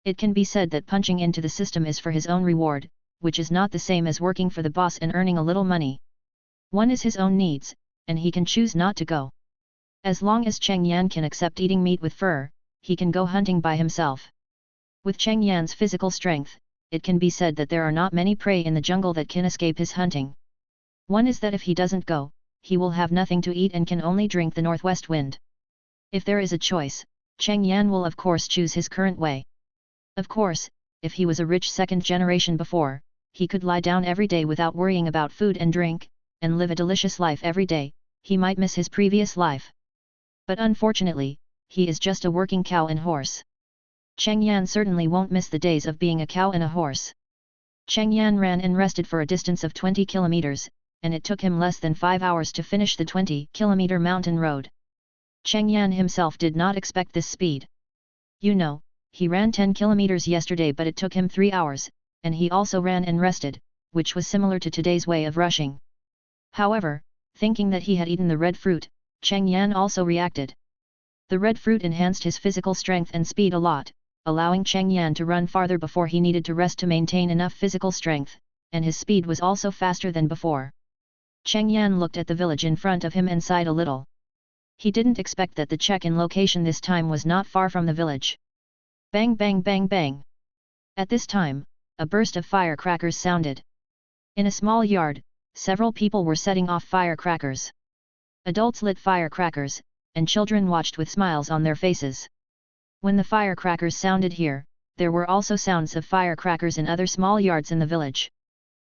It can be said that punching into the system is for his own reward, which is not the same as working for the boss and earning a little money. One is his own needs, and he can choose not to go. As long as Cheng Yan can accept eating meat with fur, he can go hunting by himself. With Cheng Yan's physical strength, it can be said that there are not many prey in the jungle that can escape his hunting. One is that if he doesn't go, he will have nothing to eat and can only drink the northwest wind. If there is a choice, Cheng Yan will of course choose his current way. Of course, if he was a rich second generation before, he could lie down every day without worrying about food and drink, and live a delicious life every day, he might miss his previous life. But unfortunately, he is just a working cow and horse. Cheng Yan certainly won't miss the days of being a cow and a horse. Cheng Yan ran and rested for a distance of 20 kilometers, and it took him less than 5 hours to finish the 20-kilometer mountain road. Cheng Yan himself did not expect this speed. You know, he ran 10 kilometers yesterday but it took him 3 hours, and he also ran and rested, which was similar to today's way of rushing. However, thinking that he had eaten the red fruit, Cheng Yan also reacted. The red fruit enhanced his physical strength and speed a lot, allowing Cheng Yan to run farther before he needed to rest to maintain enough physical strength, and his speed was also faster than before. Cheng Yan looked at the village in front of him and sighed a little. He didn't expect that the check-in location this time was not far from the village. Bang bang bang bang. At this time, a burst of firecrackers sounded. In a small yard, several people were setting off firecrackers. Adults lit firecrackers, and children watched with smiles on their faces. When the firecrackers sounded here, there were also sounds of firecrackers in other small yards in the village.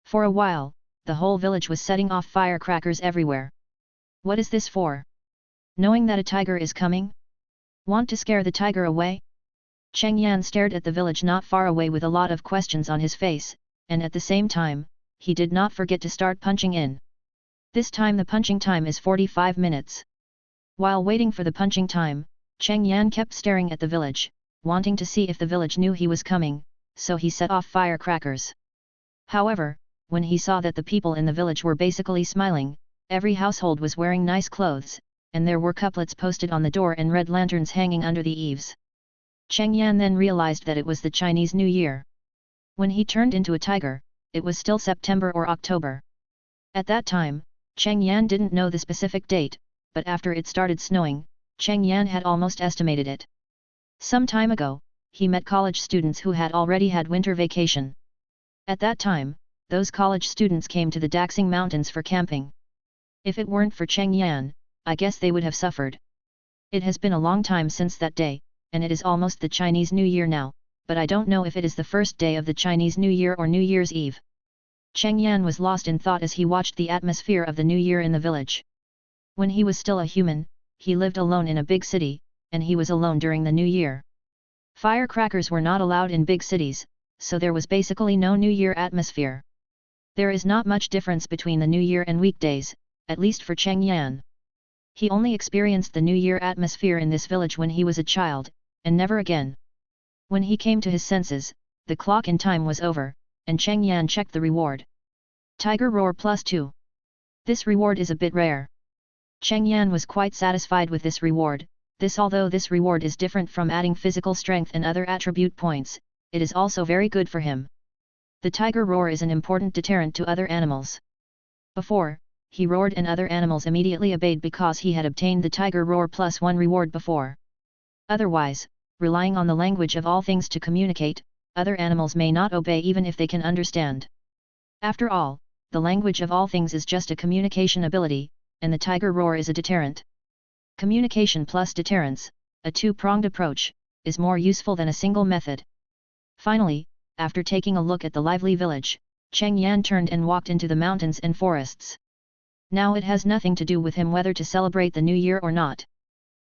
For a while, the whole village was setting off firecrackers everywhere. What is this for? Knowing that a tiger is coming? Want to scare the tiger away? Cheng Yan stared at the village not far away with a lot of questions on his face, and at the same time, he did not forget to start punching in. This time the punching time is 45 minutes. While waiting for the punching time, Cheng Yan kept staring at the village, wanting to see if the village knew he was coming, so he set off firecrackers. However, when he saw that the people in the village were basically smiling, every household was wearing nice clothes, and there were couplets posted on the door and red lanterns hanging under the eaves. Cheng Yan then realized that it was the Chinese New Year. When he turned into a tiger, it was still September or October. At that time, Cheng Yan didn't know the specific date, but after it started snowing, Cheng Yan had almost estimated it. Some time ago, he met college students who had already had winter vacation. At that time, those college students came to the Daxing Mountains for camping. If it weren't for Cheng Yan, I guess they would have suffered. It has been a long time since that day, and it is almost the Chinese New Year now, but I don't know if it is the first day of the Chinese New Year or New Year's Eve. Cheng Yan was lost in thought as he watched the atmosphere of the New Year in the village. When he was still a human, he lived alone in a big city, and he was alone during the New Year. Firecrackers were not allowed in big cities, so there was basically no New Year atmosphere. There is not much difference between the New Year and weekdays, at least for Cheng Yan. He only experienced the New Year atmosphere in this village when he was a child, and never again. When he came to his senses, the clock in time was over, and Cheng Yan checked the reward. Tiger Roar +2. This reward is a bit rare. Cheng Yan was quite satisfied with this reward, although this reward is different from adding physical strength and other attribute points, it is also very good for him. The tiger roar is an important deterrent to other animals. Before, he roared and other animals immediately obeyed because he had obtained the tiger roar +1 reward before. Otherwise, relying on the language of all things to communicate, other animals may not obey even if they can understand. After all, the language of all things is just a communication ability, and the tiger roar is a deterrent. Communication plus deterrence, a two-pronged approach, is more useful than a single method. Finally, after taking a look at the lively village, Cheng Yan turned and walked into the mountains and forests. Now it has nothing to do with him whether to celebrate the New Year or not.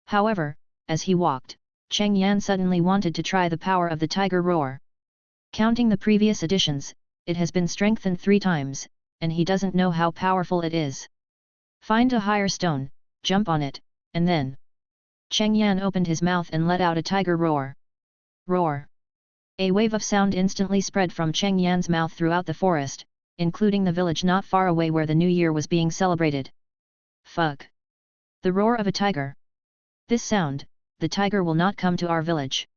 However, as he walked, Cheng Yan suddenly wanted to try the power of the tiger roar. Counting the previous editions, it has been strengthened 3 times, and he doesn't know how powerful it is. Find a higher stone, jump on it, and then... Cheng Yan opened his mouth and let out a tiger roar. Roar! A wave of sound instantly spread from Cheng Yan's mouth throughout the forest, including the village not far away where the New Year was being celebrated. Fuck! The roar of a tiger. This sound, the tiger will not come to our village.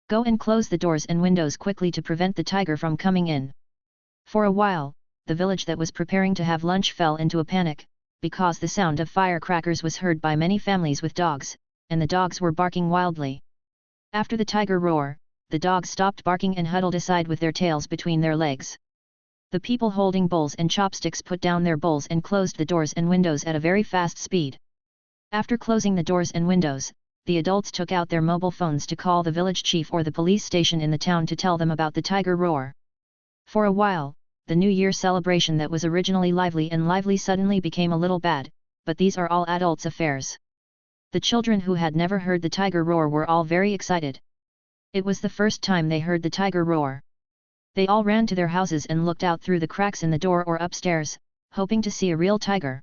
Go and close the doors and windows quickly to prevent the tiger from coming in. For a while, the village that was preparing to have lunch fell into a panic, because the sound of firecrackers was heard by many families with dogs, and the dogs were barking wildly. After the tiger roar, the dogs stopped barking and huddled aside with their tails between their legs. The people holding bowls and chopsticks put down their bowls and closed the doors and windows at a very fast speed. After closing the doors and windows, the adults took out their mobile phones to call the village chief or the police station in the town to tell them about the tiger roar. For a while, the New Year celebration that was originally lively suddenly became a little bad, but these are all adults' affairs. The children who had never heard the tiger roar were all very excited. It was the first time they heard the tiger roar. They all ran to their houses and looked out through the cracks in the door or upstairs, hoping to see a real tiger.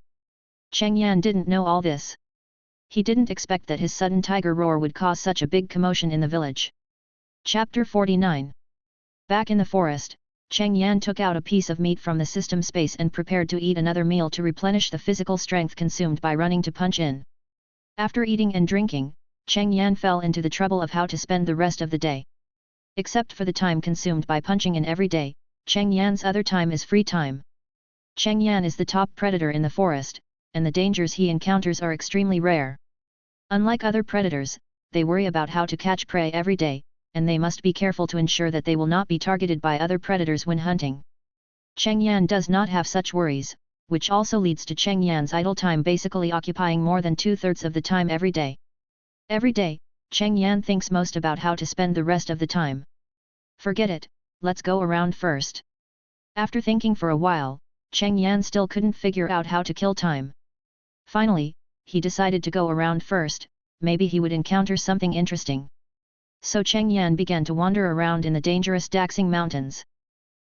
Cheng Yan didn't know all this. He didn't expect that his sudden tiger roar would cause such a big commotion in the village. Chapter 49. Back in the forest, Cheng Yan took out a piece of meat from the system space and prepared to eat another meal to replenish the physical strength consumed by running to punch in. After eating and drinking, Cheng Yan fell into the trouble of how to spend the rest of the day. Except for the time consumed by punching in every day, Cheng Yan's other time is free time. Cheng Yan is the top predator in the forest, and the dangers he encounters are extremely rare. Unlike other predators, they worry about how to catch prey every day, and they must be careful to ensure that they will not be targeted by other predators when hunting. Cheng Yan does not have such worries, which also leads to Cheng Yan's idle time basically occupying more than 2/3 of the time every day. Every day, Cheng Yan thinks most about how to spend the rest of the time. Forget it, let's go around first. After thinking for a while, Cheng Yan still couldn't figure out how to kill time. Finally, he decided to go around first, maybe he would encounter something interesting. So Cheng Yan began to wander around in the dangerous Daxing Mountains.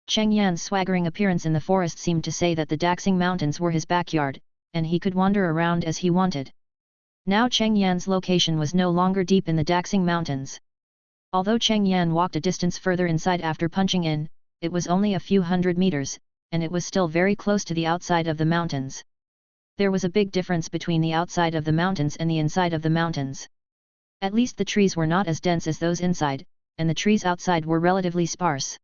Cheng Yan's swaggering appearance in the forest seemed to say that the Daxing Mountains were his backyard, and he could wander around as he wanted. Now Cheng Yan's location was no longer deep in the Daxing Mountains. Although Cheng Yan walked a distance further inside after punching in, it was only a few hundred meters, and it was still very close to the outside of the mountains. There was a big difference between the outside of the mountains and the inside of the mountains. At least the trees were not as dense as those inside, and the trees outside were relatively sparse.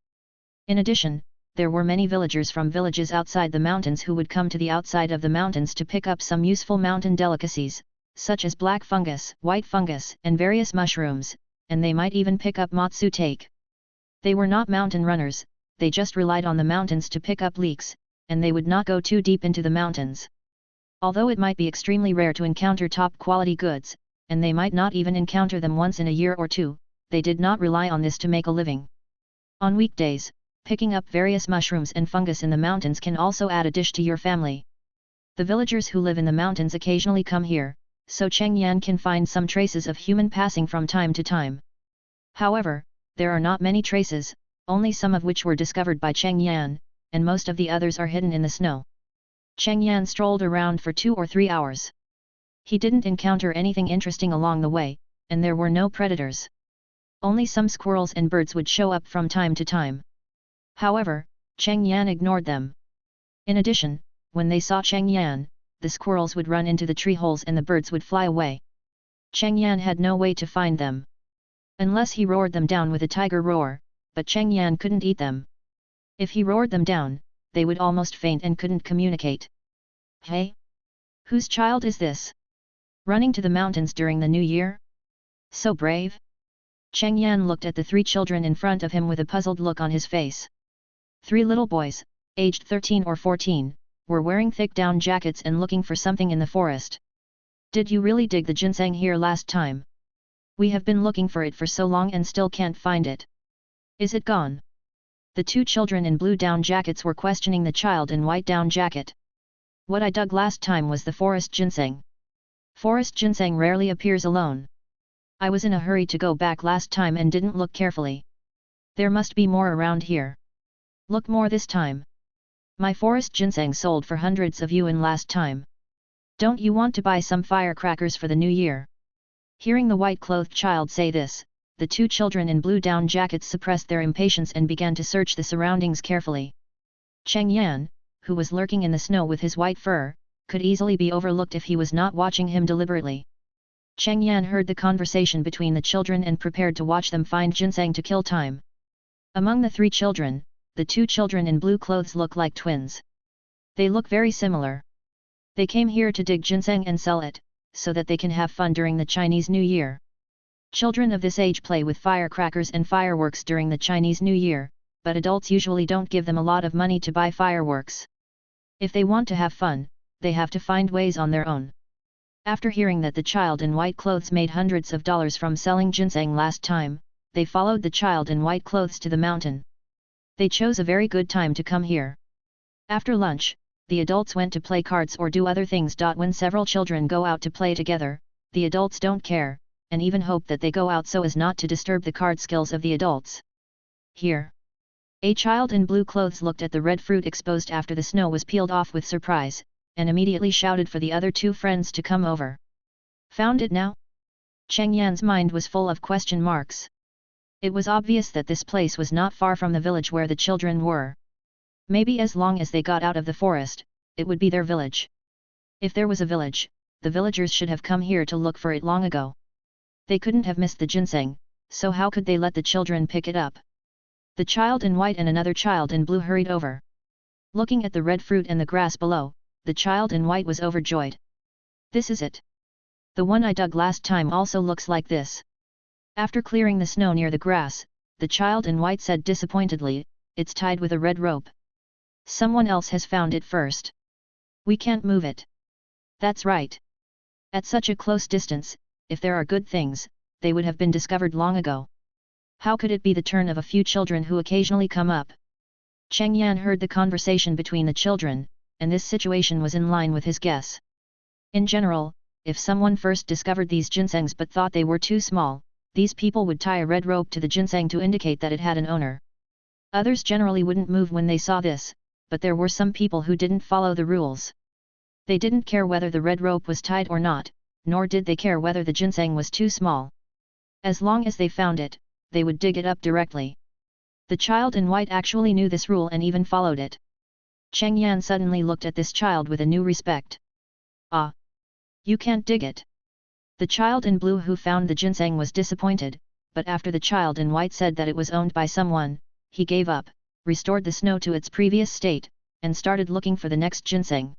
In addition, there were many villagers from villages outside the mountains who would come to the outside of the mountains to pick up some useful mountain delicacies, such as black fungus, white fungus, and various mushrooms, and they might even pick up matsu take. They were not mountain runners, they just relied on the mountains to pick up leeks, and they would not go too deep into the mountains. Although it might be extremely rare to encounter top-quality goods, and they might not even encounter them once in a year or two, they did not rely on this to make a living. On weekdays, picking up various mushrooms and fungus in the mountains can also add a dish to your family. The villagers who live in the mountains occasionally come here, so Cheng Yan can find some traces of human passing from time to time. However, there are not many traces, only some of which were discovered by Cheng Yan, and most of the others are hidden in the snow. Cheng Yan strolled around for 2 or 3 hours. He didn't encounter anything interesting along the way, and there were no predators. Only some squirrels and birds would show up from time to time. However, Cheng Yan ignored them. In addition, when they saw Cheng Yan, the squirrels would run into the tree holes and the birds would fly away. Cheng Yan had no way to find them. Unless he roared them down with a tiger roar, but Cheng Yan couldn't eat them. If he roared them down, they would almost faint and couldn't communicate. Hey? Whose child is this? Running to the mountains during the new year? So brave? Cheng Yan looked at the 3 children in front of him with a puzzled look on his face. 3 little boys, aged 13 or 14, were wearing thick down jackets and looking for something in the forest. Did you really dig the ginseng here last time? We have been looking for it for so long and still can't find it. Is it gone? The 2 children in blue down jackets were questioning the child in white down jacket. What I dug last time was the forest ginseng. Forest ginseng rarely appears alone. I was in a hurry to go back last time and didn't look carefully. There must be more around here. Look more this time. My forest ginseng sold for hundreds of yuan last time. Don't you want to buy some firecrackers for the new year? Hearing the white-clothed child say this, the 2 children in blue down jackets suppressed their impatience and began to search the surroundings carefully. Cheng Yan, who was lurking in the snow with his white fur, could easily be overlooked if he was not watching him deliberately. Cheng Yan heard the conversation between the children and prepared to watch them find ginseng to kill time. Among the 3 children, the 2 children in blue clothes look like twins. They look very similar. They came here to dig ginseng and sell it, so that they can have fun during the Chinese New Year. Children of this age play with firecrackers and fireworks during the Chinese New Year, but adults usually don't give them a lot of money to buy fireworks. If they want to have fun, they have to find ways on their own. After hearing that the child in white clothes made hundreds of dollars from selling ginseng last time, they followed the child in white clothes to the mountain. They chose a very good time to come here. After lunch, the adults went to play cards or do other things. When several children go out to play together, the adults don't care, and even hope that they go out so as not to disturb the card skills of the adults. Here. A child in blue clothes looked at the red fruit exposed after the snow was peeled off with surprise, and immediately shouted for the other 2 friends to come over. Found it now? Cheng Yan's mind was full of question marks. It was obvious that this place was not far from the village where the children were. Maybe as long as they got out of the forest, it would be their village. If there was a village, the villagers should have come here to look for it long ago. They couldn't have missed the ginseng, so how could they let the children pick it up? The child in white and another child in blue hurried over. Looking at the red fruit and the grass below, the child in white was overjoyed. This is it. The one I dug last time also looks like this. After clearing the snow near the grass, the child in white said disappointedly, it's tied with a red rope. Someone else has found it first. We can't move it. That's right. At such a close distance, if there are good things, they would have been discovered long ago. How could it be the turn of a few children who occasionally come up? Cheng Yan heard the conversation between the children, and this situation was in line with his guess. In general, if someone first discovered these ginsengs but thought they were too small, these people would tie a red rope to the ginseng to indicate that it had an owner. Others generally wouldn't move when they saw this, but there were some people who didn't follow the rules. They didn't care whether the red rope was tied or not, nor did they care whether the ginseng was too small. As long as they found it, they would dig it up directly. The child in white actually knew this rule and even followed it. Cheng Yan suddenly looked at this child with a new respect. Ah! You can't dig it. The child in blue who found the ginseng was disappointed, but after the child in white said that it was owned by someone, he gave up, restored the snow to its previous state, and started looking for the next ginseng.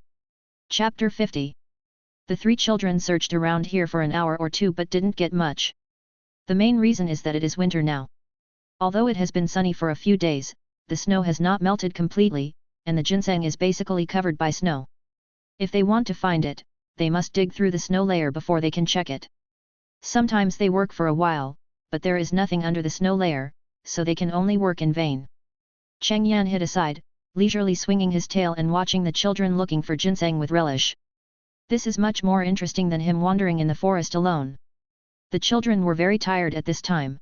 Chapter 50. The three children searched around here for an hour or two but didn't get much. The main reason is that it is winter now. Although it has been sunny for a few days, the snow has not melted completely, and the ginseng is basically covered by snow. If they want to find it, they must dig through the snow layer before they can check it. Sometimes they work for a while, but there is nothing under the snow layer, so they can only work in vain. Cheng Yan hid aside, leisurely swinging his tail and watching the children looking for ginseng with relish. This is much more interesting than him wandering in the forest alone. The children were very tired at this time.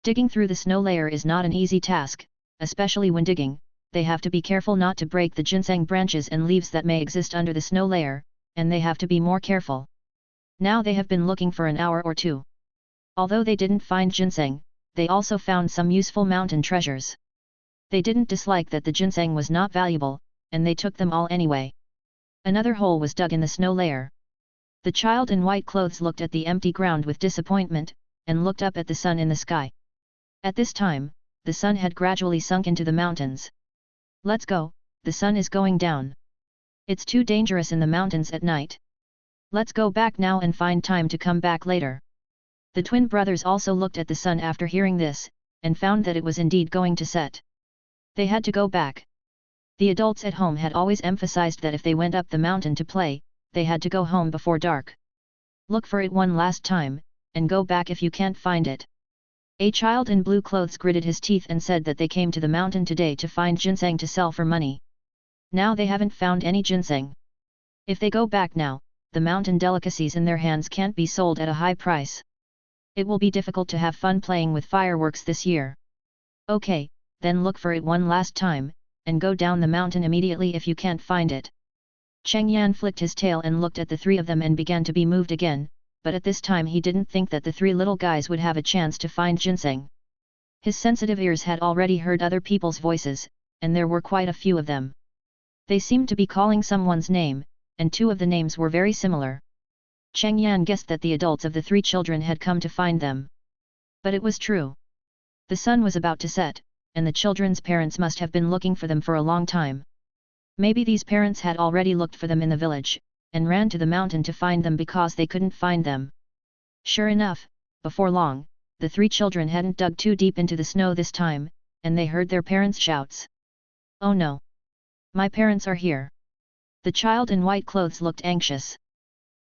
Digging through the snow layer is not an easy task, especially when digging, they have to be careful not to break the ginseng branches and leaves that may exist under the snow layer, and they have to be more careful. Now they have been looking for an hour or two. Although they didn't find ginseng, they also found some useful mountain treasures. They didn't dislike that the ginseng was not valuable, and they took them all anyway. Another hole was dug in the snow layer. The child in white clothes looked at the empty ground with disappointment, and looked up at the sun in the sky. At this time, the sun had gradually sunk into the mountains. Let's go, the sun is going down. It's too dangerous in the mountains at night. Let's go back now and find time to come back later. The twin brothers also looked at the sun after hearing this, and found that it was indeed going to set. They had to go back. The adults at home had always emphasized that if they went up the mountain to play, they had to go home before dark. Look for it one last time, and go back if you can't find it. A child in blue clothes gritted his teeth and said that they came to the mountain today to find ginseng to sell for money. Now they haven't found any ginseng. If they go back now, the mountain delicacies in their hands can't be sold at a high price. It will be difficult to have fun playing with fireworks this year. Okay, then look for it one last time, and go down the mountain immediately if you can't find it. Cheng Yan flicked his tail and looked at the three of them and began to be moved again, but at this time he didn't think that the three little guys would have a chance to find ginseng. His sensitive ears had already heard other people's voices, and there were quite a few of them. They seemed to be calling someone's name, and two of the names were very similar. Cheng Yan guessed that the adults of the three children had come to find them. But it was true. The sun was about to set, and the children's parents must have been looking for them for a long time. Maybe these parents had already looked for them in the village, and ran to the mountain to find them because they couldn't find them. Sure enough, before long, the three children hadn't dug too deep into the snow this time, and they heard their parents' shouts. Oh no! My parents are here! The child in white clothes looked anxious.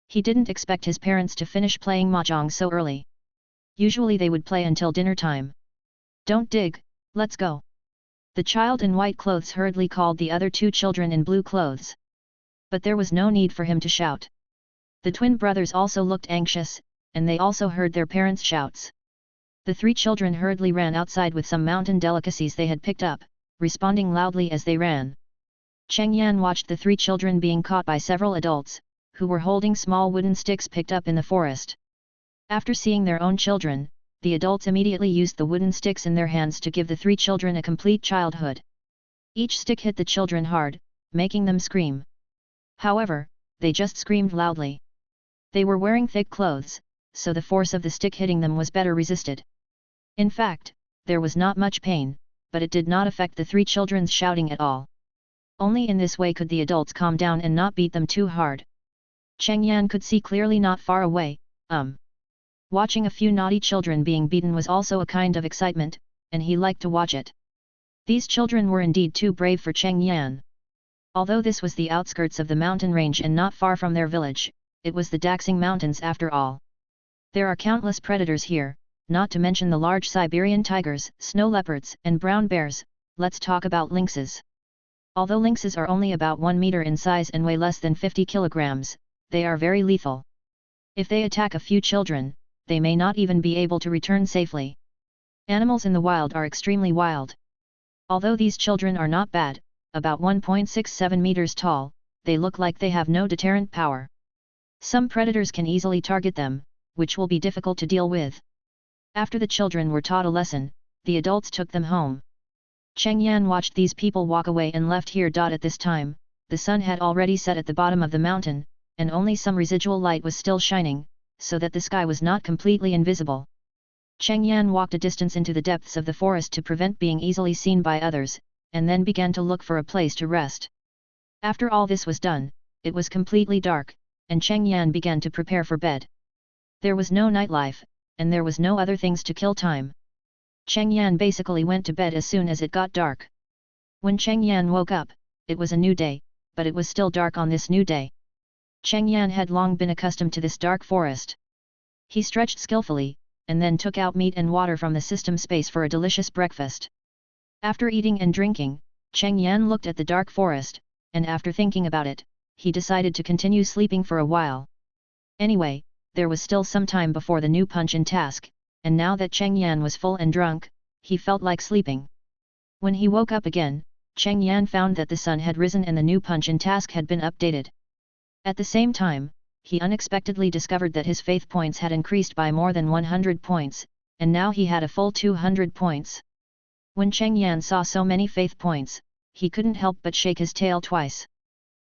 He didn't expect his parents to finish playing mahjong so early. Usually they would play until dinner time. Don't dig, let's go! The child in white clothes hurriedly called the other two children in blue clothes. But there was no need for him to shout. The twin brothers also looked anxious, and they also heard their parents' shouts. The three children hurriedly ran outside with some mountain delicacies they had picked up, responding loudly as they ran. Cheng Yan watched the three children being caught by several adults, who were holding small wooden sticks picked up in the forest. After seeing their own children, the adults immediately used the wooden sticks in their hands to give the 3 children a complete childhood. Each stick hit the children hard, making them scream. However, they just screamed loudly. They were wearing thick clothes, so the force of the stick hitting them was better resisted. In fact, there was not much pain, but it did not affect the 3 children's shouting at all. Only in this way could the adults calm down and not beat them too hard. Cheng Yan could see clearly not far away. Watching a few naughty children being beaten was also a kind of excitement, and he liked to watch it. These children were indeed too brave for Cheng Yan. Although this was the outskirts of the mountain range and not far from their village, it was the Daxing Mountains after all. There are countless predators here, not to mention the large Siberian tigers, snow leopards, and brown bears. Let's talk about lynxes. Although lynxes are only about 1 meter in size and weigh less than 50 kilograms, they are very lethal. If they attack a few children, they may not even be able to return safely. Animals in the wild are extremely wild. Although these children are not bad, about 1.67 meters tall, they look like they have no deterrent power. Some predators can easily target them, which will be difficult to deal with. After the children were taught a lesson, the adults took them home. Cheng Yan watched these people walk away and left here. At this time, the sun had already set at the bottom of the mountain, and only some residual light was still shining, so that the sky was not completely invisible. Cheng Yan walked a distance into the depths of the forest to prevent being easily seen by others, and then began to look for a place to rest. After all this was done, it was completely dark, and Cheng Yan began to prepare for bed. There was no nightlife, and there was no other things to kill time. Cheng Yan basically went to bed as soon as it got dark. When Cheng Yan woke up, it was a new day, but it was still dark on this new day. Cheng Yan had long been accustomed to this dark forest. He stretched skillfully, and then took out meat and water from the system space for a delicious breakfast. After eating and drinking, Cheng Yan looked at the dark forest, and after thinking about it, he decided to continue sleeping for a while. Anyway, there was still some time before the new punch-in task, and now that Cheng Yan was full and drunk, he felt like sleeping. When he woke up again, Cheng Yan found that the sun had risen and the new punch-in task had been updated. At the same time, he unexpectedly discovered that his faith points had increased by more than 100 points, and now he had a full 200 points. When Cheng Yan saw so many faith points, he couldn't help but shake his tail twice.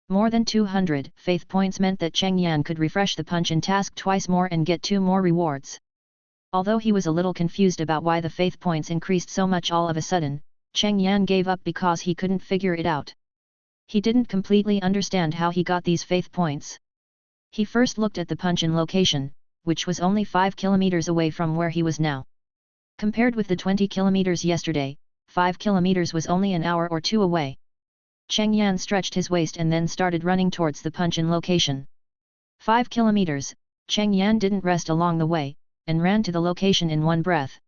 More than 200 faith points meant that Cheng Yan could refresh the punch-in task twice more and get 2 more rewards. Although he was a little confused about why the faith points increased so much all of a sudden, Cheng Yan gave up because he couldn't figure it out. He didn't completely understand how he got these faith points. He first looked at the punch-in location, which was only 5 kilometers away from where he was now. Compared with the 20 kilometers yesterday, 5 kilometers was only an hour or 2 away. Cheng Yan stretched his waist and then started running towards the punch-in location. 5 kilometers, Cheng Yan didn't rest along the way, and ran to the location in one breath.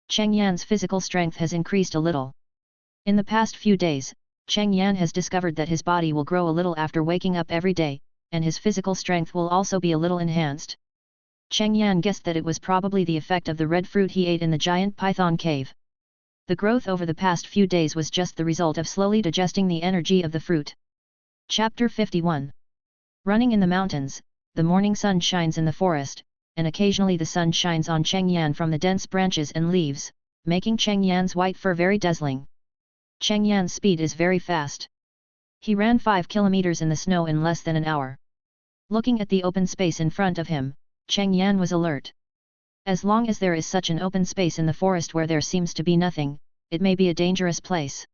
Cheng Yan's physical strength has increased a little. In the past few days, Cheng Yan has discovered that his body will grow a little after waking up every day, and his physical strength will also be a little enhanced. Cheng Yan guessed that it was probably the effect of the red fruit he ate in the giant python cave. The growth over the past few days was just the result of slowly digesting the energy of the fruit. Chapter 51. Running in the mountains, the morning sun shines in the forest, and occasionally the sun shines on Cheng Yan from the dense branches and leaves, making Cheng Yan's white fur very dazzling. Cheng Yan's speed is very fast. He ran 5 kilometers in the snow in less than an hour. Looking at the open space in front of him, Cheng Yan was alert. As long as there is such an open space in the forest where there seems to be nothing, it may be a dangerous place.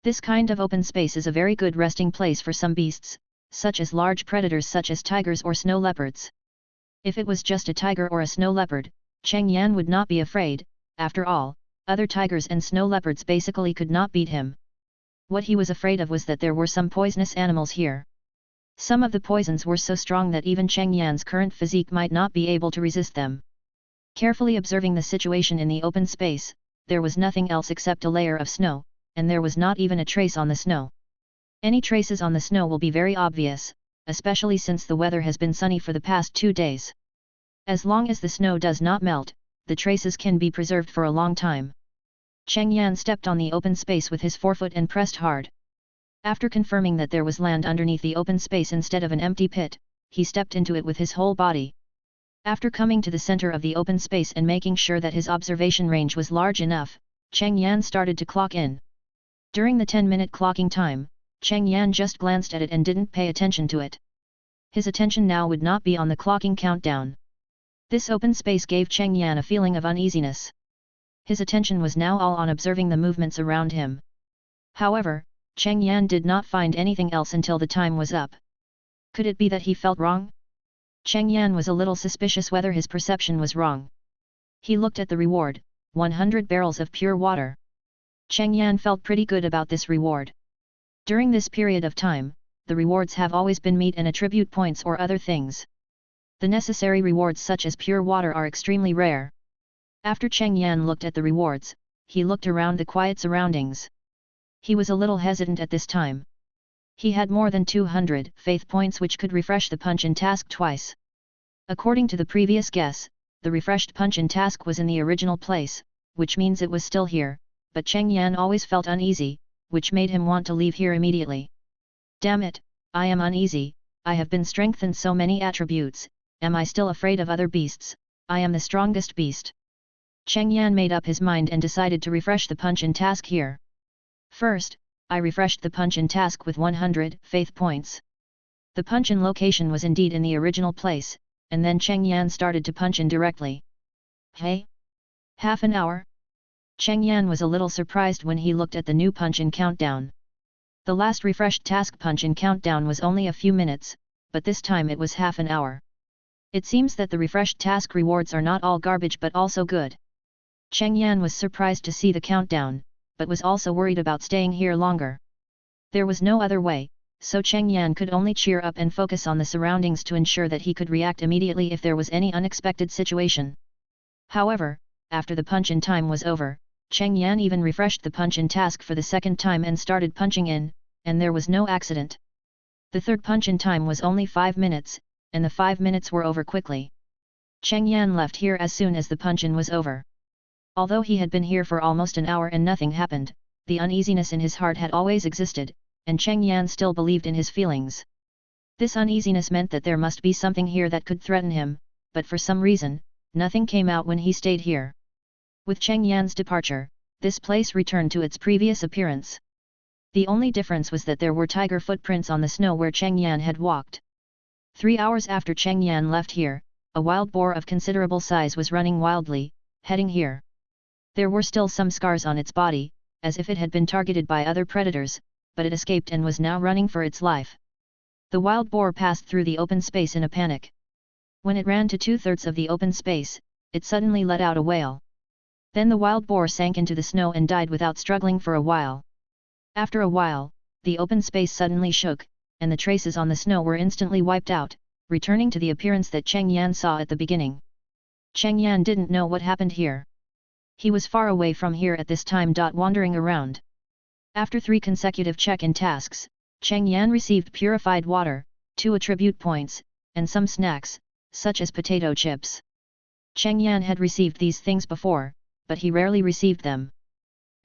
This kind of open space is a very good resting place for some beasts, such as large predators such as tigers or snow leopards. If it was just a tiger or a snow leopard, Cheng Yan would not be afraid. After all, other tigers and snow leopards basically could not beat him. What he was afraid of was that there were some poisonous animals here. Some of the poisons were so strong that even Cheng Yan's current physique might not be able to resist them. Carefully observing the situation in the open space, there was nothing else except a layer of snow, and there was not even a trace on the snow. Any traces on the snow will be very obvious, especially since the weather has been sunny for the past 2 days. As long as the snow does not melt, the traces can be preserved for a long time. Cheng Yan stepped on the open space with his forefoot and pressed hard. After confirming that there was land underneath the open space instead of an empty pit, he stepped into it with his whole body. After coming to the center of the open space and making sure that his observation range was large enough, Cheng Yan started to clock in. During the 10-minute clocking time, Cheng Yan just glanced at it and didn't pay attention to it. His attention now would not be on the clocking countdown. This open space gave Cheng Yan a feeling of uneasiness. His attention was now all on observing the movements around him. However, Cheng Yan did not find anything else until the time was up. Could it be that he felt wrong? Cheng Yan was a little suspicious whether his perception was wrong. He looked at the reward, 100 barrels of pure water. Cheng Yan felt pretty good about this reward. During this period of time, the rewards have always been meat and attribute points or other things. The necessary rewards such as pure water are extremely rare. After Cheng Yan looked at the rewards, he looked around the quiet surroundings. He was a little hesitant at this time. He had more than 200 faith points which could refresh the punch-in task twice. According to the previous guess, the refreshed punch-in task was in the original place, which means it was still here, but Cheng Yan always felt uneasy, which made him want to leave here immediately. Damn it, I am uneasy, I have been strengthened so many attributes, am I still afraid of other beasts? I am the strongest beast. Cheng Yan made up his mind and decided to refresh the punch-in task here. First, I refreshed the punch-in task with 100 faith points. The punch-in location was indeed in the original place, and then Cheng Yan started to punch in directly. Hey? Half an hour? Cheng Yan was a little surprised when he looked at the new punch-in countdown. The last refreshed task punch-in countdown was only a few minutes, but this time it was half an hour. It seems that the refreshed task rewards are not all garbage but also good. Cheng Yan was surprised to see the countdown, but was also worried about staying here longer. There was no other way, so Cheng Yan could only cheer up and focus on the surroundings to ensure that he could react immediately if there was any unexpected situation. However, after the punch-in time was over, Cheng Yan even refreshed the punch-in task for the second time and started punching in, and there was no accident. The third punch-in time was only 5 minutes, and the 5 minutes were over quickly. Cheng Yan left here as soon as the punch-in was over. Although he had been here for almost an hour and nothing happened, the uneasiness in his heart had always existed, and Cheng Yan still believed in his feelings. This uneasiness meant that there must be something here that could threaten him, but for some reason, nothing came out when he stayed here. With Cheng Yan's departure, this place returned to its previous appearance. The only difference was that there were tiger footprints on the snow where Cheng Yan had walked. 3 hours after Cheng Yan left here, a wild boar of considerable size was running wildly, heading here. There were still some scars on its body, as if it had been targeted by other predators, but it escaped and was now running for its life. The wild boar passed through the open space in a panic. When it ran to 2/3 of the open space, it suddenly let out a wail. Then the wild boar sank into the snow and died without struggling for a while. After a while, the open space suddenly shook, and the traces on the snow were instantly wiped out, returning to the appearance that Cheng Yan saw at the beginning. Cheng Yan didn't know what happened here. He was far away from here at this time. Wandering around. After 3 consecutive check-in tasks, Cheng Yan received purified water, 2 attribute points, and some snacks, such as potato chips. Cheng Yan had received these things before, but he rarely received them.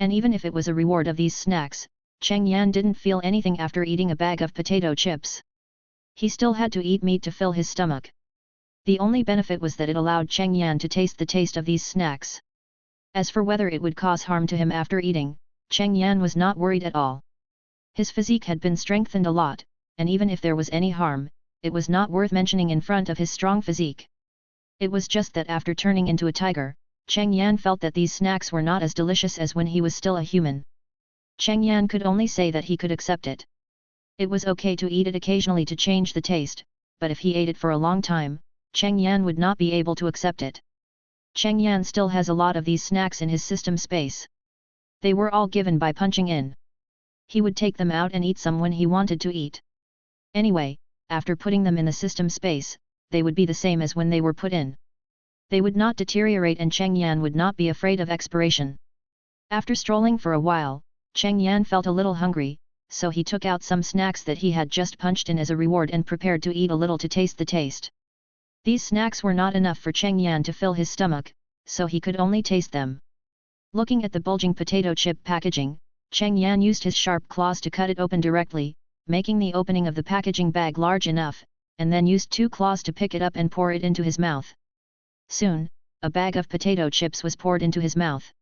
And even if it was a reward of these snacks, Cheng Yan didn't feel anything after eating a bag of potato chips. He still had to eat meat to fill his stomach. The only benefit was that it allowed Cheng Yan to taste the taste of these snacks. As for whether it would cause harm to him after eating, Cheng Yan was not worried at all. His physique had been strengthened a lot, and even if there was any harm, it was not worth mentioning in front of his strong physique. It was just that after turning into a tiger, Cheng Yan felt that these snacks were not as delicious as when he was still a human. Cheng Yan could only say that he could accept it. It was okay to eat it occasionally to change the taste, but if he ate it for a long time, Cheng Yan would not be able to accept it. Cheng Yan still has a lot of these snacks in his system space. They were all given by punching in. He would take them out and eat some when he wanted to eat. Anyway, after putting them in the system space, they would be the same as when they were put in. They would not deteriorate and Cheng Yan would not be afraid of expiration. After strolling for a while, Cheng Yan felt a little hungry, so he took out some snacks that he had just punched in as a reward and prepared to eat a little to taste the taste. These snacks were not enough for Cheng Yan to fill his stomach, so he could only taste them. Looking at the bulging potato chip packaging, Cheng Yan used his sharp claws to cut it open directly, making the opening of the packaging bag large enough, and then used 2 claws to pick it up and pour it into his mouth. Soon, a bag of potato chips was poured into his mouth.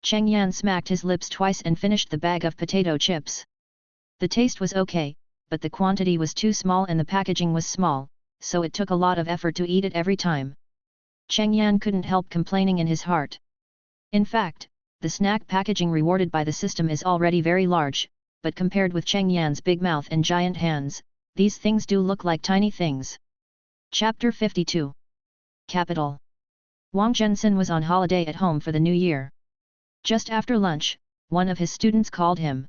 Cheng Yan smacked his lips twice and finished the bag of potato chips. The taste was okay, but the quantity was too small and the packaging was small, so it took a lot of effort to eat it every time. Cheng Yan couldn't help complaining in his heart. In fact, the snack packaging rewarded by the system is already very large, but compared with Cheng Yan's big mouth and giant hands, these things do look like tiny things. Chapter 52. Capital. Wang Zhensin was on holiday at home for the new year. Just after lunch, one of his students called him.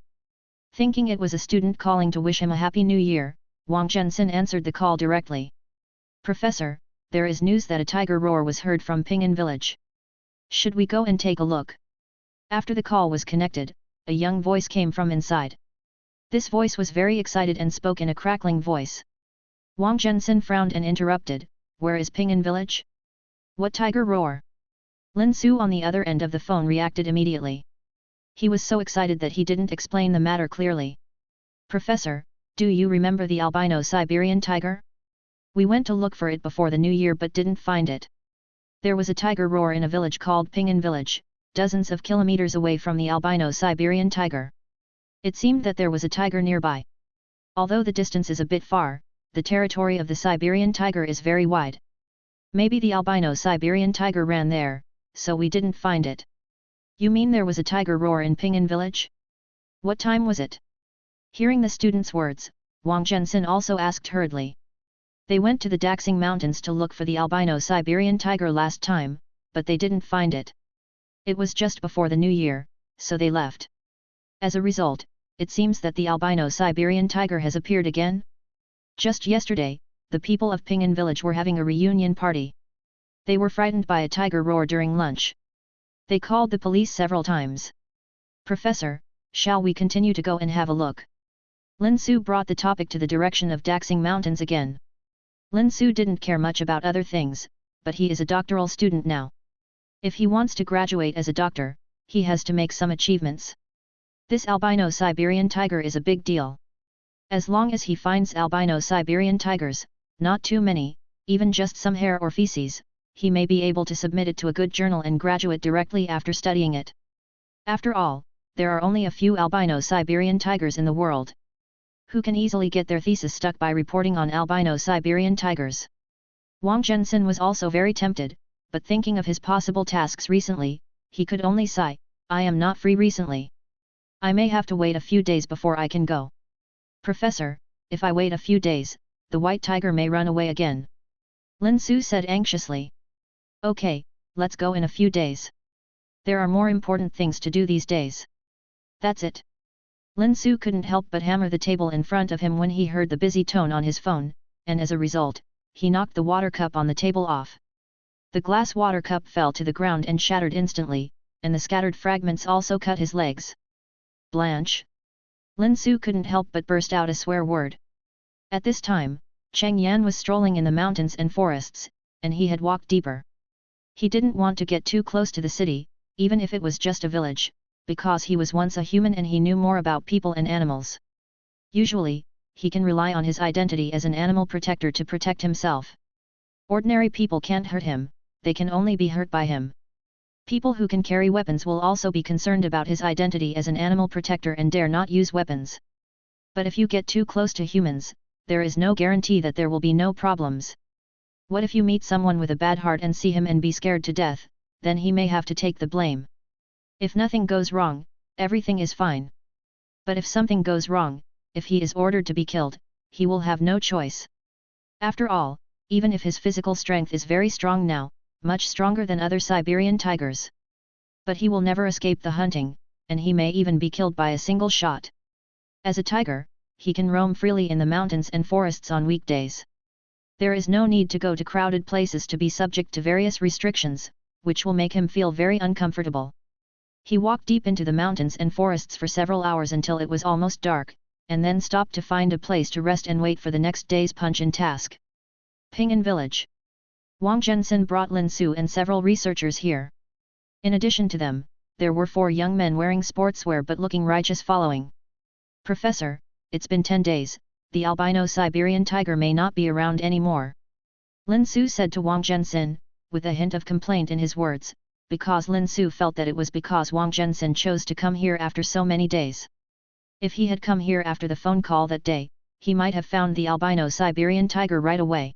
Thinking it was a student calling to wish him a happy new year, Wang Zhensin answered the call directly. Professor, there is news that a tiger roar was heard from Pingan village. Should we go and take a look? After the call was connected, a young voice came from inside. This voice was very excited and spoke in a crackling voice. Wang Zhensin frowned and interrupted, where is Pingan village? What tiger roar? Lin Su on the other end of the phone reacted immediately. He was so excited that he didn't explain the matter clearly. Professor, do you remember the albino Siberian tiger? We went to look for it before the new year but didn't find it. There was a tiger roar in a village called Pingan village, dozens of kilometers away from the albino Siberian tiger. It seemed that there was a tiger nearby. Although the distance is a bit far, the territory of the Siberian tiger is very wide. Maybe the albino Siberian tiger ran there, so we didn't find it. You mean there was a tiger roar in Pingan village? What time was it? Hearing the student's words, Wang Zhensin also asked hurriedly. They went to the Daxing Mountains to look for the albino Siberian tiger last time, but they didn't find it. It was just before the new year, so they left. As a result, it seems that the albino Siberian tiger has appeared again? Just yesterday, the people of Pingan village were having a reunion party. They were frightened by a tiger roar during lunch. They called the police several times. Professor, shall we continue to go and have a look? Lin Su brought the topic to the direction of Daxing Mountains again. Lin Su didn't care much about other things, but he is a doctoral student now. If he wants to graduate as a doctor, he has to make some achievements. This albino Siberian tiger is a big deal. As long as he finds albino Siberian tigers, not too many, even just some hair or feces, he may be able to submit it to a good journal and graduate directly after studying it. After all, there are only a few albino Siberian tigers in the world. Who can easily get their thesis stuck by reporting on albino Siberian tigers? Wang Zhensin was also very tempted, but thinking of his possible tasks recently, he could only sigh, I am not free recently. I may have to wait a few days before I can go. Professor, if I wait a few days, the white tiger may run away again. Lin Su said anxiously. Okay, let's go in a few days. There are more important things to do these days. That's it. Lin Su couldn't help but hammer the table in front of him when he heard the busy tone on his phone, and as a result, he knocked the water cup on the table off. The glass water cup fell to the ground and shattered instantly, and the scattered fragments also cut his legs. Blanche! Lin Su couldn't help but burst out a swear word. At this time, Cheng Yan was strolling in the mountains and forests, and he had walked deeper. He didn't want to get too close to the city, even if it was just a village, because he was once a human and he knew more about people and animals. Usually, he can rely on his identity as an animal protector to protect himself. Ordinary people can't hurt him, they can only be hurt by him. People who can carry weapons will also be concerned about his identity as an animal protector and dare not use weapons. But if you get too close to humans, there is no guarantee that there will be no problems. What if you meet someone with a bad heart and see him and be scared to death, then he may have to take the blame. If nothing goes wrong, everything is fine. But if something goes wrong, if he is ordered to be killed, he will have no choice. After all, even if his physical strength is very strong now, much stronger than other Siberian tigers. But he will never escape the hunting, and he may even be killed by a single shot. As a tiger, he can roam freely in the mountains and forests on weekdays. There is no need to go to crowded places to be subject to various restrictions, which will make him feel very uncomfortable. He walked deep into the mountains and forests for several hours until it was almost dark, and then stopped to find a place to rest and wait for the next day's punch-in task. Pingan village. Wang Zhensin brought Lin Su and several researchers here. In addition to them, there were 4 young men wearing sportswear but looking righteous following. Professor, it's been 10 days, the albino Siberian tiger may not be around anymore. Lin Su said to Wang Zhensin, with a hint of complaint in his words, because Lin Su felt that it was because Wang Zhensin chose to come here after so many days. If he had come here after the phone call that day, he might have found the albino Siberian tiger right away.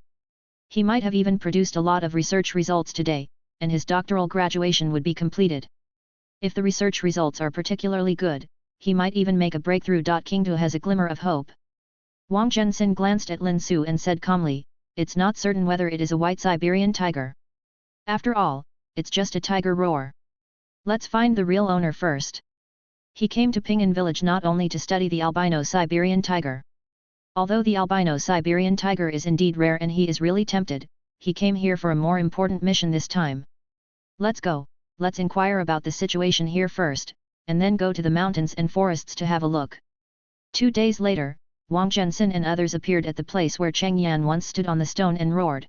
He might have even produced a lot of research results today, and his doctoral graduation would be completed. If the research results are particularly good, he might even make a breakthrough. King Du has a glimmer of hope. Wang Zhensin glanced at Lin Su and said calmly, "It's not certain whether it is a white Siberian tiger. After all, it's just a tiger roar. Let's find the real owner first." He came to Pingan village not only to study the albino Siberian tiger. Although the albino Siberian tiger is indeed rare and he is really tempted, he came here for a more important mission this time. Let's go, let's inquire about the situation here first, and then go to the mountains and forests to have a look. 2 days later, Wang Zhensin and others appeared at the place where Cheng Yan once stood on the stone and roared.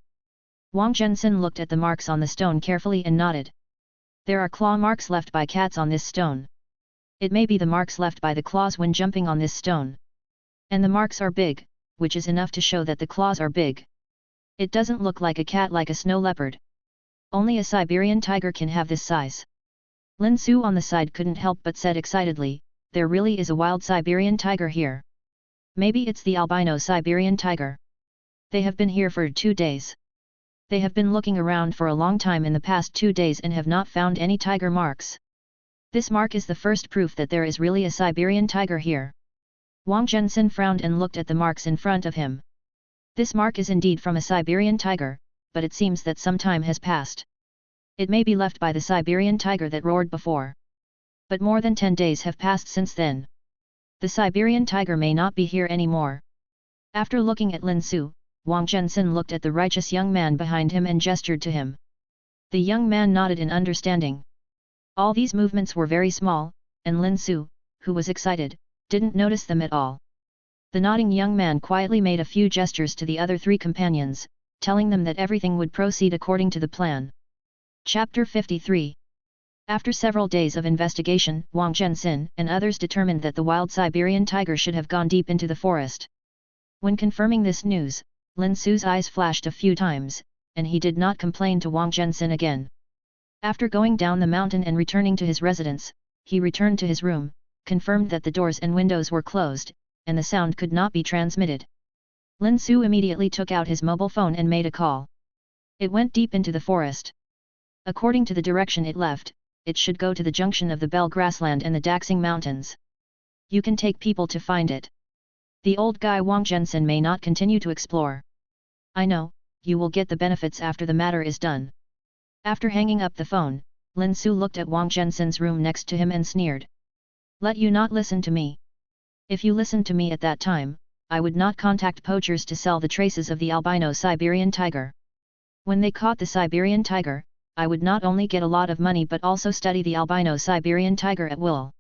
Wang Zhensin looked at the marks on the stone carefully and nodded. There are claw marks left by cats on this stone. It may be the marks left by the claws when jumping on this stone. And the marks are big, which is enough to show that the claws are big. It doesn't look like a cat like a snow leopard. Only a Siberian tiger can have this size. Lin Su on the side couldn't help but said excitedly, "There really is a wild Siberian tiger here. Maybe it's the albino Siberian tiger. They have been here for 2 days. They have been looking around for a long time in the past 2 days and have not found any tiger marks. This mark is the first proof that there is really a Siberian tiger here." Wang Zhensin frowned and looked at the marks in front of him. This mark is indeed from a Siberian tiger, but it seems that some time has passed. It may be left by the Siberian tiger that roared before. But more than 10 days have passed since then. The Siberian tiger may not be here anymore. After looking at Lin Su, Wang Zhensin looked at the righteous young man behind him and gestured to him. The young man nodded in understanding. All these movements were very small, and Lin Su, who was excited, didn't notice them at all. The nodding young man quietly made a few gestures to the other 3 companions, telling them that everything would proceed according to the plan. Chapter 53. After several days of investigation, Wang Zhensin and others determined that the wild Siberian tiger should have gone deep into the forest. When confirming this news, Lin Su's eyes flashed a few times, and he did not complain to Wang Zhensin again. After going down the mountain and returning to his residence, he returned to his room, confirmed that the doors and windows were closed, and the sound could not be transmitted. Lin Su immediately took out his mobile phone and made a call. It went deep into the forest. According to the direction it left, it should go to the junction of the Bell Grassland and the Daxing Mountains. You can take people to find it. The old guy Wang Zhensin may not continue to explore. I know, you will get the benefits after the matter is done. After hanging up the phone, Lin Su looked at Wang Zhensin's room next to him and sneered. Let you not listen to me. If you listened to me at that time, I would not contact poachers to sell the traces of the albino Siberian tiger. When they caught the Siberian tiger, I would not only get a lot of money but also study the albino Siberian tiger at will.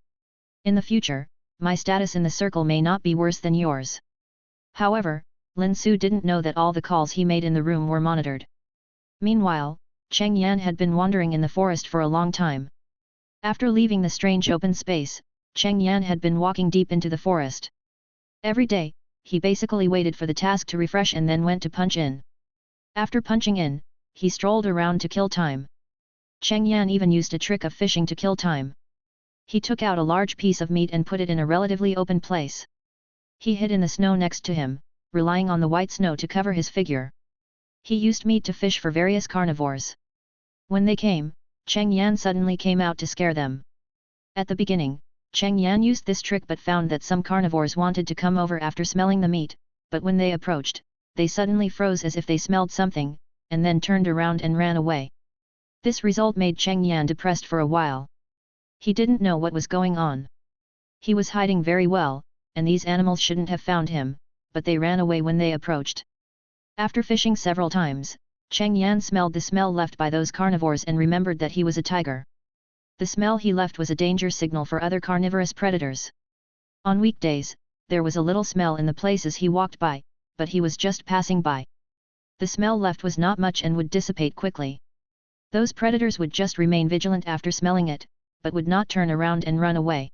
In the future, my status in the circle may not be worse than yours. However, Lin Su didn't know that all the calls he made in the room were monitored. Meanwhile, Cheng Yan had been wandering in the forest for a long time. After leaving the strange open space, Cheng Yan had been walking deep into the forest. Every day, he basically waited for the task to refresh and then went to punch in. After punching in, he strolled around to kill time. Cheng Yan even used a trick of fishing to kill time. He took out a large piece of meat and put it in a relatively open place. He hid in the snow next to him, relying on the white snow to cover his figure. He used meat to fish for various carnivores. When they came, Cheng Yan suddenly came out to scare them. At the beginning, Cheng Yan used this trick but found that some carnivores wanted to come over after smelling the meat, but when they approached, they suddenly froze as if they smelled something, and then turned around and ran away. This result made Cheng Yan depressed for a while. He didn't know what was going on. He was hiding very well, and these animals shouldn't have found him, but they ran away when they approached. After fishing several times, Cheng Yan smelled the smell left by those carnivores and remembered that he was a tiger. The smell he left was a danger signal for other carnivorous predators. On weekdays, there was a little smell in the places he walked by, but he was just passing by. The smell left was not much and would dissipate quickly. Those predators would just remain vigilant after smelling it, but would not turn around and run away.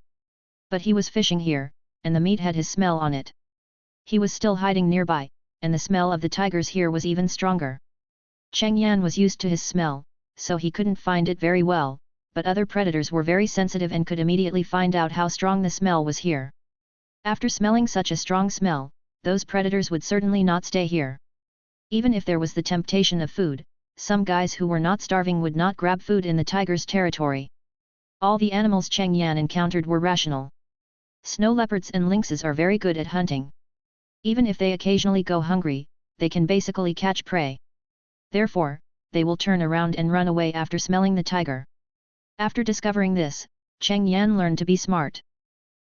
But he was fishing here, and the meat had his smell on it. He was still hiding nearby, and the smell of the tigers here was even stronger. Cheng Yan was used to his smell, so he couldn't find it very well, but other predators were very sensitive and could immediately find out how strong the smell was here. After smelling such a strong smell, those predators would certainly not stay here. Even if there was the temptation of food, some guys who were not starving would not grab food in the tiger's territory. All the animals Cheng Yan encountered were rational. Snow leopards and lynxes are very good at hunting. Even if they occasionally go hungry, they can basically catch prey. Therefore, they will turn around and run away after smelling the tiger. After discovering this, Cheng Yan learned to be smart.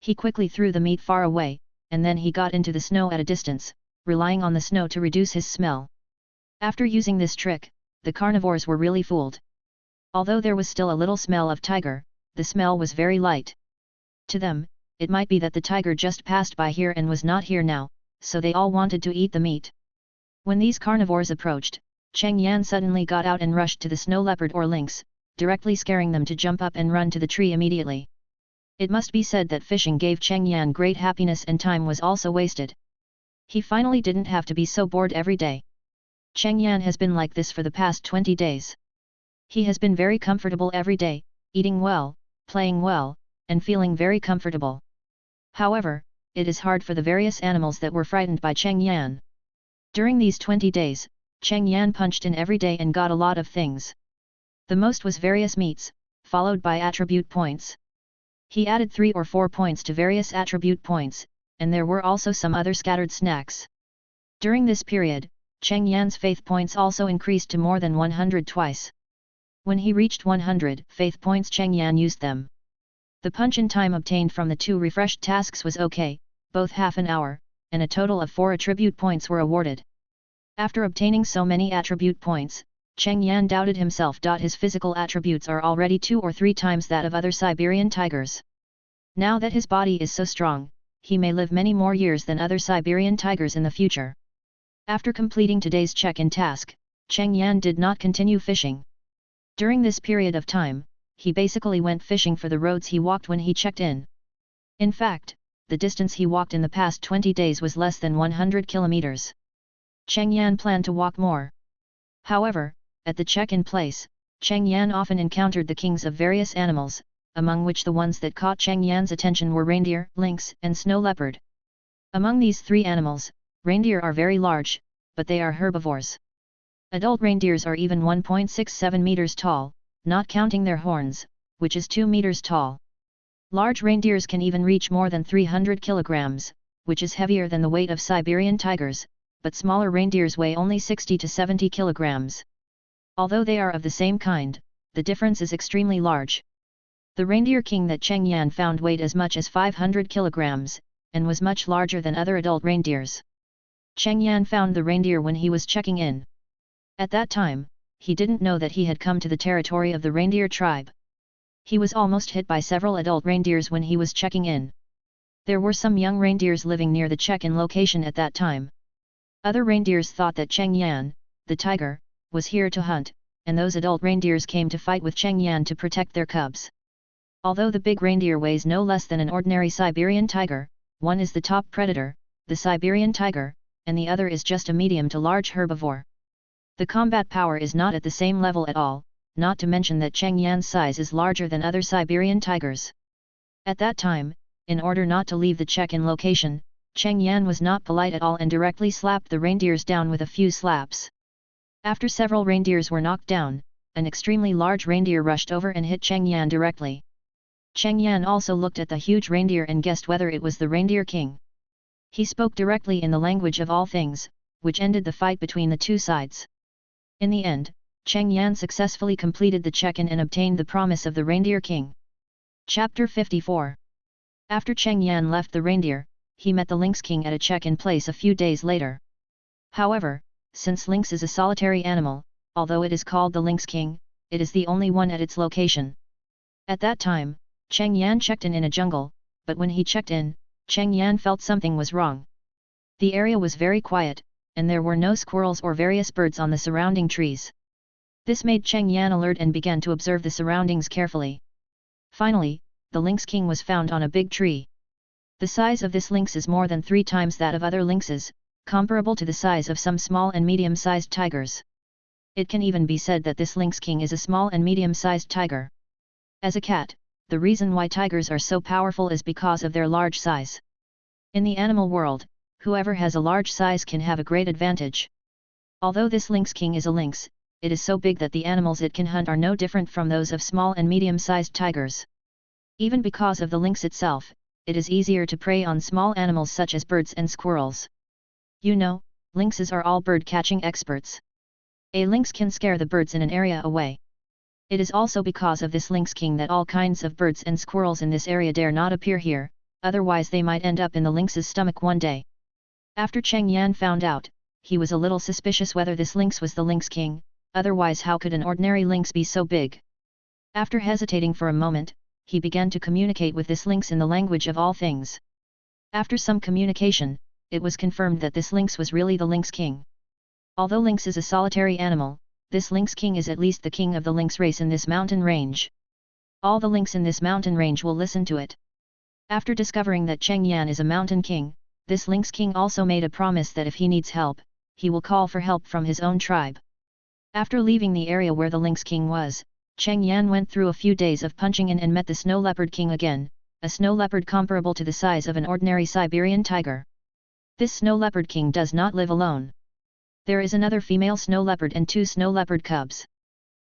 He quickly threw the meat far away, and then he got into the snow at a distance, relying on the snow to reduce his smell. After using this trick, the carnivores were really fooled. Although there was still a little smell of tiger, the smell was very light. To them, it might be that the tiger just passed by here and was not here now, so they all wanted to eat the meat. When these carnivores approached, Cheng Yan suddenly got out and rushed to the snow leopard or lynx, directly scaring them to jump up and run to the tree immediately. It must be said that fishing gave Cheng Yan great happiness and time was also wasted. He finally didn't have to be so bored every day. Cheng Yan has been like this for the past 20 days. He has been very comfortable every day, eating well, playing well, and feeling very comfortable. However, it is hard for the various animals that were frightened by Cheng Yan. During these 20 days, Cheng Yan punched in every day and got a lot of things. The most was various meats, followed by attribute points. He added 3 or 4 points to various attribute points, and there were also some other scattered snacks. During this period, Cheng Yan's faith points also increased to more than 100 twice. When he reached 100 faith points, Cheng Yan used them. The punch-in time obtained from the 2 refreshed tasks was okay, both half an hour, and a total of 4 attribute points were awarded. After obtaining so many attribute points, Cheng Yan doubted himself. His physical attributes are already 2 or 3 times that of other Siberian tigers. Now that his body is so strong, he may live many more years than other Siberian tigers in the future. After completing today's check-in task, Cheng Yan did not continue fishing. During this period of time, he basically went fishing for the roads he walked when he checked in. In fact, the distance he walked in the past 20 days was less than 100 kilometers. Cheng Yan planned to walk more. However, at the check-in place, Cheng Yan often encountered the kings of various animals, among which the ones that caught Cheng Yan's attention were reindeer, lynx, and snow leopard. Among these 3 animals, reindeer are very large, but they are herbivores. Adult reindeers are even 1.67 meters tall, not counting their horns, which is 2 meters tall. Large reindeers can even reach more than 300 kilograms, which is heavier than the weight of Siberian tigers, but smaller reindeers weigh only 60 to 70 kilograms. Although they are of the same kind, the difference is extremely large. The reindeer king that Cheng Yan found weighed as much as 500 kilograms, and was much larger than other adult reindeers. Cheng Yan found the reindeer when he was checking in. At that time, he didn't know that he had come to the territory of the reindeer tribe. He was almost hit by several adult reindeers when he was checking in. There were some young reindeers living near the check-in location at that time. Other reindeers thought that Cheng Yan, the tiger, was here to hunt, and those adult reindeers came to fight with Cheng Yan to protect their cubs. Although the big reindeer weighs no less than an ordinary Siberian tiger, one is the top predator, the Siberian tiger, and the other is just a medium to large herbivore. The combat power is not at the same level at all, not to mention that Cheng Yan's size is larger than other Siberian tigers. At that time, in order not to leave the check-in location, Cheng Yan was not polite at all and directly slapped the reindeers down with a few slaps. After several reindeers were knocked down, an extremely large reindeer rushed over and hit Cheng Yan directly. Cheng Yan also looked at the huge reindeer and guessed whether it was the reindeer king. He spoke directly in the language of all things, which ended the fight between the 2 sides. In the end, Cheng Yan successfully completed the check-in and obtained the promise of the reindeer king. Chapter 54. After Cheng Yan left the reindeer, he met the lynx king at a check-in place a few days later. However, since lynx is a solitary animal, although it is called the lynx king, it is the only one at its location. At that time, Cheng Yan checked in a jungle, but when he checked in, Cheng Yan felt something was wrong. The area was very quiet, and there were no squirrels or various birds on the surrounding trees. This made Cheng Yan alert and began to observe the surroundings carefully. Finally, the lynx king was found on a big tree. The size of this lynx is more than 3 times that of other lynxes, comparable to the size of some small and medium-sized tigers. It can even be said that this lynx king is a small and medium-sized tiger. As a cat, the reason why tigers are so powerful is because of their large size. In the animal world, whoever has a large size can have a great advantage. Although this lynx king is a lynx, it is so big that the animals it can hunt are no different from those of small and medium-sized tigers. Even because of the lynx itself, it is easier to prey on small animals such as birds and squirrels. You know, lynxes are all bird-catching experts. A lynx can scare the birds in an area away. It is also because of this lynx king that all kinds of birds and squirrels in this area dare not appear here, otherwise they might end up in the lynx's stomach one day. After Cheng Yan found out, he was a little suspicious whether this lynx was the lynx king, otherwise how could an ordinary lynx be so big? After hesitating for a moment, he began to communicate with this lynx in the language of all things. After some communication, it was confirmed that this lynx was really the lynx king. Although lynx is a solitary animal, this lynx king is at least the king of the lynx race in this mountain range. All the lynx in this mountain range will listen to it. After discovering that Cheng Yan is a mountain king, this lynx king also made a promise that if he needs help, he will call for help from his own tribe. After leaving the area where the lynx king was, Cheng Yan went through a few days of punching in and met the snow leopard king again, a snow leopard comparable to the size of an ordinary Siberian tiger. This snow leopard king does not live alone. There is another female snow leopard and 2 snow leopard cubs.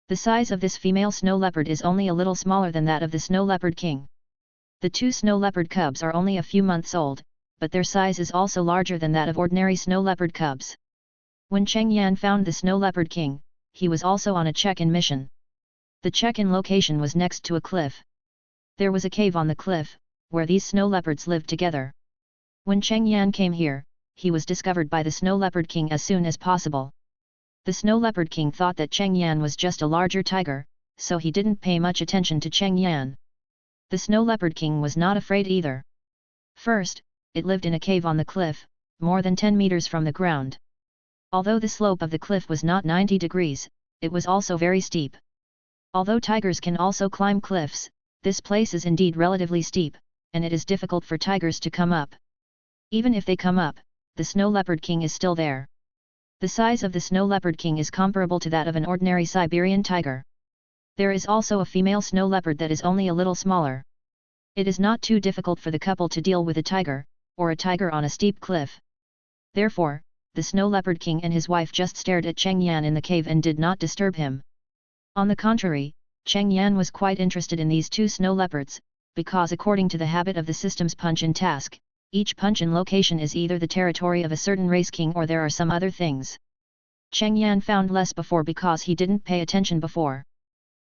The size of this female snow leopard is only a little smaller than that of the snow leopard king. The 2 snow leopard cubs are only a few months old, but their size is also larger than that of ordinary snow leopard cubs. When Cheng Yan found the snow leopard king, he was also on a check-in mission. The check-in location was next to a cliff. There was a cave on the cliff, where these snow leopards lived together. When Cheng Yan came here, he was discovered by the snow leopard king as soon as possible. The snow leopard king thought that Cheng Yan was just a larger tiger, so he didn't pay much attention to Cheng Yan. The snow leopard king was not afraid either. First, it lived in a cave on the cliff, more than 10 meters from the ground. Although the slope of the cliff was not 90 degrees, it was also very steep. Although tigers can also climb cliffs, this place is indeed relatively steep, and it is difficult for tigers to come up. Even if they come up, the snow leopard king is still there. The size of the snow leopard king is comparable to that of an ordinary Siberian tiger. There is also a female snow leopard that is only a little smaller. It is not too difficult for the couple to deal with a tiger, or a tiger on a steep cliff. Therefore, the snow leopard king and his wife just stared at Cheng Yan in the cave and did not disturb him. On the contrary, Cheng Yan was quite interested in these 2 snow leopards, because according to the habit of the system's punch-in task, each punch-in location is either the territory of a certain race king or there are some other things. Cheng Yan found less before because he didn't pay attention before.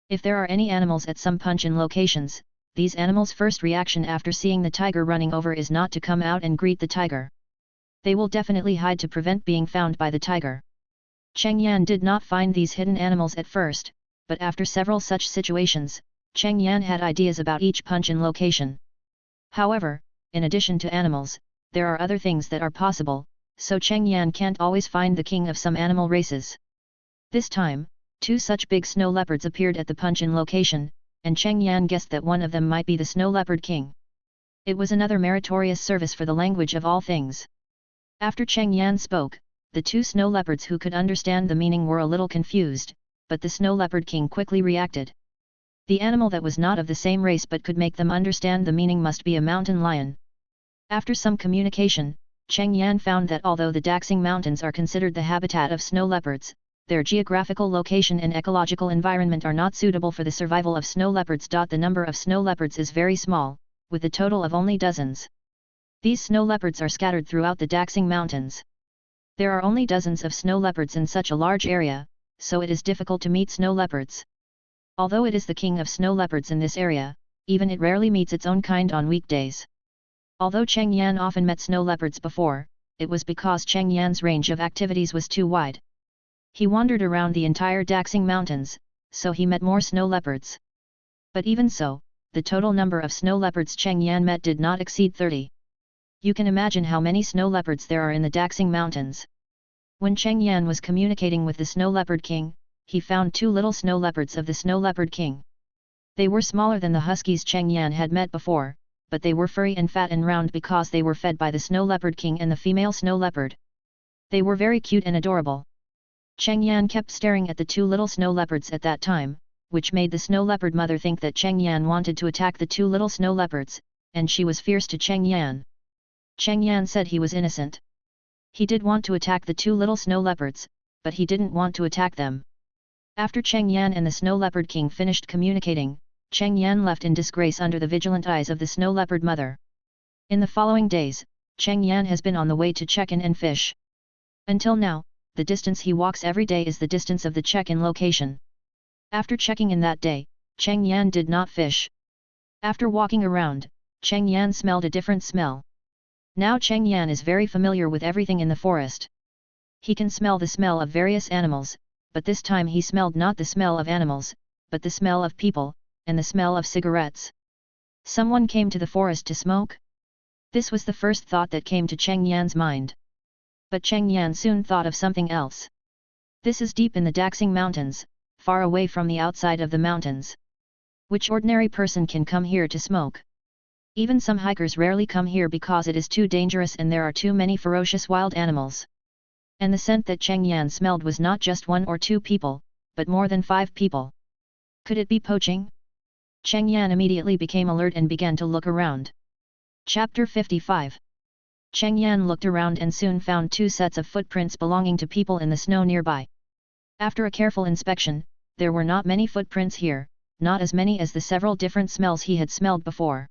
If there are any animals at some punch-in locations, these animals' first reaction after seeing the tiger running over is not to come out and greet the tiger. They will definitely hide to prevent being found by the tiger. Cheng Yan did not find these hidden animals at first, but after several such situations, Cheng Yan had ideas about each punch-in location. However, in addition to animals, there are other things that are possible, so Cheng Yan can't always find the king of some animal races. This time, 2 such big snow leopards appeared at the punch-in location, and Cheng Yan guessed that one of them might be the snow leopard king. It was another meritorious service for the language of all things. After Cheng Yan spoke, the 2 snow leopards who could understand the meaning were a little confused, but the snow leopard king quickly reacted. The animal that was not of the same race but could make them understand the meaning must be a mountain lion. After some communication, Cheng Yan found that although the Daxing Mountains are considered the habitat of snow leopards, their geographical location and ecological environment are not suitable for the survival of snow leopards. The number of snow leopards is very small, with a total of only dozens. These snow leopards are scattered throughout the Daxing Mountains. There are only dozens of snow leopards in such a large area, so it is difficult to meet snow leopards. Although it is the king of snow leopards in this area, even it rarely meets its own kind on weekdays. Although Cheng Yan often met snow leopards before, it was because Cheng Yan's range of activities was too wide. He wandered around the entire Daxing Mountains, so he met more snow leopards. But even so, the total number of snow leopards Cheng Yan met did not exceed 30. You can imagine how many snow leopards there are in the Daxing Mountains. When Cheng Yan was communicating with the snow leopard king, he found 2 little snow leopards of the snow leopard king. They were smaller than the huskies Cheng Yan had met before, but they were furry and fat and round because they were fed by the snow leopard king and the female snow leopard. They were very cute and adorable. Cheng Yan kept staring at the two little snow leopards at that time, which made the snow leopard mother think that Cheng Yan wanted to attack the two little snow leopards, and she was fierce to Cheng Yan. Cheng Yan said he was innocent. He did want to attack the two little snow leopards, but he didn't want to attack them. After Cheng Yan and the Snow Leopard King finished communicating, Cheng Yan left in disgrace under the vigilant eyes of the Snow Leopard Mother. In the following days, Cheng Yan has been on the way to check-in and fish. Until now, the distance he walks every day is the distance of the check-in location. After checking in that day, Cheng Yan did not fish. After walking around, Cheng Yan smelled a different smell. Now Cheng Yan is very familiar with everything in the forest. He can smell the smell of various animals, but this time he smelled not the smell of animals, but the smell of people, and the smell of cigarettes. Someone came to the forest to smoke? This was the first thought that came to Cheng Yan's mind. But Cheng Yan soon thought of something else. This is deep in the Daxing Mountains, far away from the outside of the mountains. Which ordinary person can come here to smoke? Even some hikers rarely come here because it is too dangerous and there are too many ferocious wild animals. And the scent that Cheng Yan smelled was not just 1 or 2 people, but more than 5 people. Could it be poaching? Cheng Yan immediately became alert and began to look around. Chapter 55. Cheng Yan looked around and soon found 2 sets of footprints belonging to people in the snow nearby. After a careful inspection, there were not many footprints here, not as many as the several different smells he had smelled before.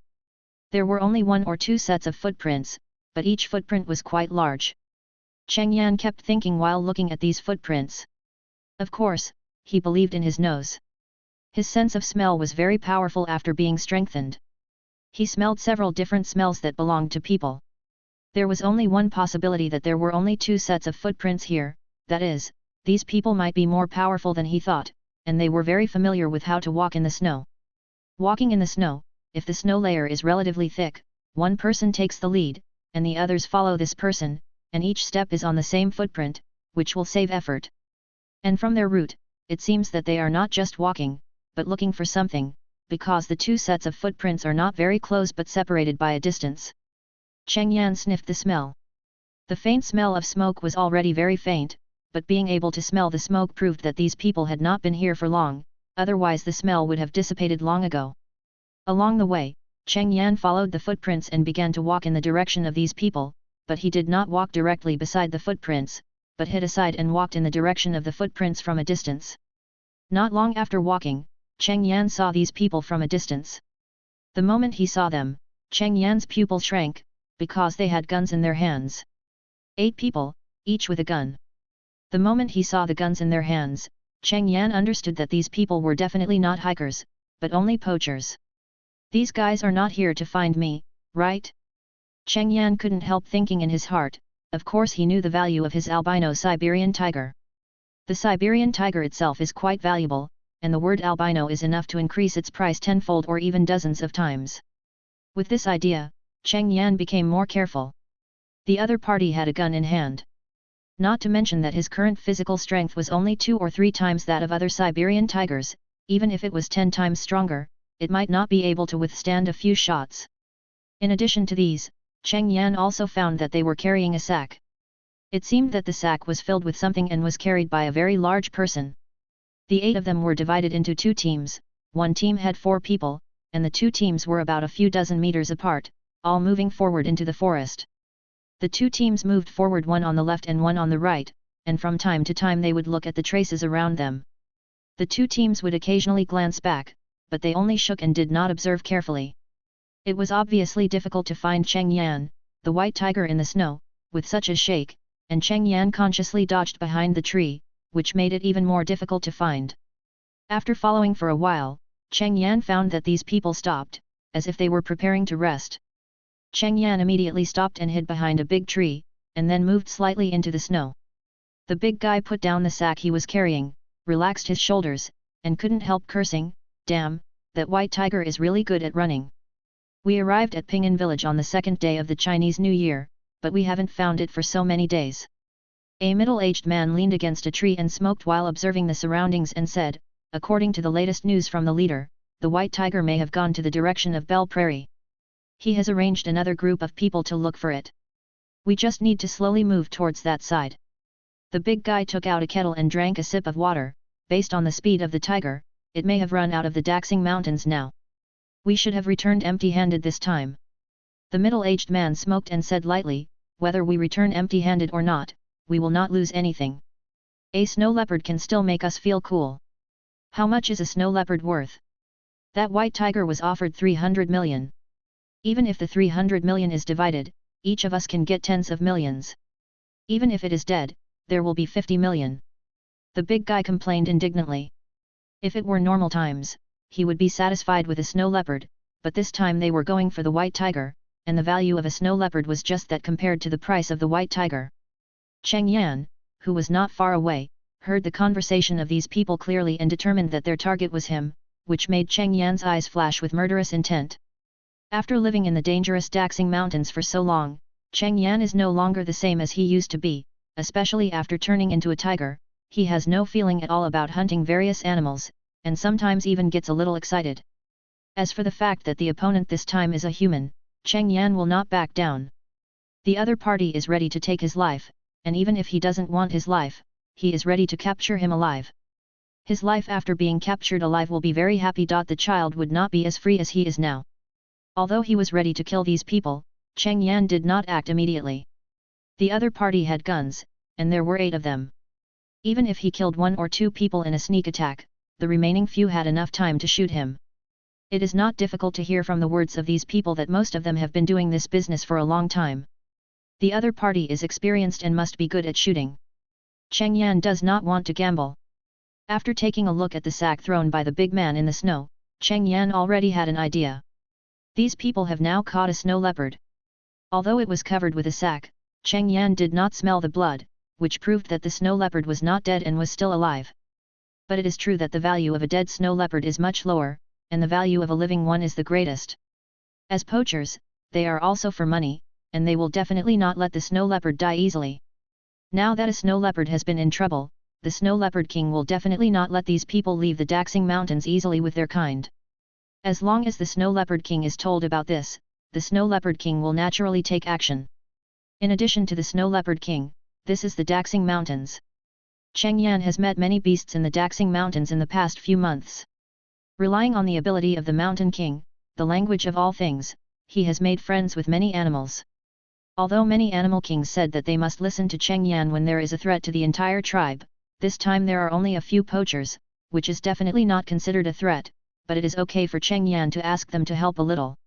There were only 1 or 2 sets of footprints, but each footprint was quite large. Cheng Yan kept thinking while looking at these footprints. Of course, he believed in his nose. His sense of smell was very powerful after being strengthened. He smelled several different smells that belonged to people. There was only one possibility that there were only 2 sets of footprints here, that is, these people might be more powerful than he thought, and they were very familiar with how to walk in the snow. Walking in the snow, if the snow layer is relatively thick, one person takes the lead, and the others follow this person, and each step is on the same footprint, which will save effort. And from their route, it seems that they are not just walking, but looking for something, because the 2 sets of footprints are not very close but separated by a distance. Cheng Yan sniffed the smell. The faint smell of smoke was already very faint, but being able to smell the smoke proved that these people had not been here for long, otherwise the smell would have dissipated long ago. Along the way, Cheng Yan followed the footprints and began to walk in the direction of these people, but he did not walk directly beside the footprints, but hid aside and walked in the direction of the footprints from a distance. Not long after walking, Cheng Yan saw these people from a distance. The moment he saw them, Cheng Yan's pupil shrank, because they had guns in their hands. 8 people, each with a gun. The moment he saw the guns in their hands, Cheng Yan understood that these people were definitely not hikers, but only poachers. These guys are not here to find me, right? Cheng Yan couldn't help thinking in his heart. Of course he knew the value of his albino Siberian tiger. The Siberian tiger itself is quite valuable, and the word albino is enough to increase its price tenfold or even dozens of times. With this idea, Cheng Yan became more careful. The other party had a gun in hand. Not to mention that his current physical strength was only 2 or 3 times that of other Siberian tigers, even if it was 10 times stronger, it might not be able to withstand a few shots. In addition to these, Cheng Yan also found that they were carrying a sack. It seemed that the sack was filled with something and was carried by a very large person. The 8 of them were divided into 2 teams, one team had 4 people, and the 2 teams were about a few dozen meters apart, all moving forward into the forest. The 2 teams moved forward, one on the left and one on the right, and from time to time they would look at the traces around them. The 2 teams would occasionally glance back, but they only shook and did not observe carefully. It was obviously difficult to find Cheng Yan, the white tiger in the snow, with such a shake, and Cheng Yan consciously dodged behind the tree, which made it even more difficult to find. After following for a while, Cheng Yan found that these people stopped, as if they were preparing to rest. Cheng Yan immediately stopped and hid behind a big tree, and then moved slightly into the snow. The big guy put down the sack he was carrying, relaxed his shoulders, and couldn't help cursing, "Damn, that white tiger is really good at running. We arrived at Pingan village on the 2nd day of the Chinese New Year, but we haven't found it for so many days." A middle-aged man leaned against a tree and smoked while observing the surroundings and said, "According to the latest news from the leader, the white tiger may have gone to the direction of Bell Prairie. He has arranged another group of people to look for it. We just need to slowly move towards that side." The big guy took out a kettle and drank a sip of water. Based on the speed of the tiger, it may have run out of the Daxing Mountains now. We should have returned empty-handed this time. The middle-aged man smoked and said lightly, whether we return empty-handed or not, we will not lose anything. A snow leopard can still make us feel cool. How much is a snow leopard worth? That white tiger was offered 300 million. Even if the 300 million is divided, each of us can get tens of millions. Even if it is dead, there will be 50 million. The big guy complained indignantly. If it were normal times, he would be satisfied with a snow leopard, but this time they were going for the white tiger, and the value of a snow leopard was just that compared to the price of the white tiger. Cheng Yan, who was not far away, heard the conversation of these people clearly and determined that their target was him, which made Cheng Yan's eyes flash with murderous intent. After living in the dangerous Daxing Mountains for so long, Cheng Yan is no longer the same as he used to be, especially after turning into a tiger. He has no feeling at all about hunting various animals, and sometimes even gets a little excited. As for the fact that the opponent this time is a human, Cheng Yan will not back down. The other party is ready to take his life, and even if he doesn't want his life, he is ready to capture him alive. His life after being captured alive will be very happy. The child would not be as free as he is now. Although he was ready to kill these people, Cheng Yan did not act immediately. The other party had guns, and there were 8 of them. Even if he killed 1 or 2 people in a sneak attack, the remaining few had enough time to shoot him. It is not difficult to hear from the words of these people that most of them have been doing this business for a long time. The other party is experienced and must be good at shooting. Cheng Yan does not want to gamble. After taking a look at the sack thrown by the big man in the snow, Cheng Yan already had an idea. These people have now caught a snow leopard. Although it was covered with a sack, Cheng Yan did not smell the blood, which proved that the snow leopard was not dead and was still alive. But it is true that the value of a dead snow leopard is much lower, and the value of a living one is the greatest. As poachers, they are also for money, and they will definitely not let the snow leopard die easily. Now that a snow leopard has been in trouble, the snow leopard king will definitely not let these people leave the Daxing Mountains easily with their kind. As long as the snow leopard king is told about this, the snow leopard king will naturally take action. In addition to the snow leopard king, this is the Daxing Mountains. Cheng Yan has met many beasts in the Daxing Mountains in the past few months. Relying on the ability of the Mountain King, the language of all things, he has made friends with many animals. Although many animal kings said that they must listen to Cheng Yan when there is a threat to the entire tribe, this time there are only a few poachers, which is definitely not considered a threat, but it is okay for Cheng Yan to ask them to help a little.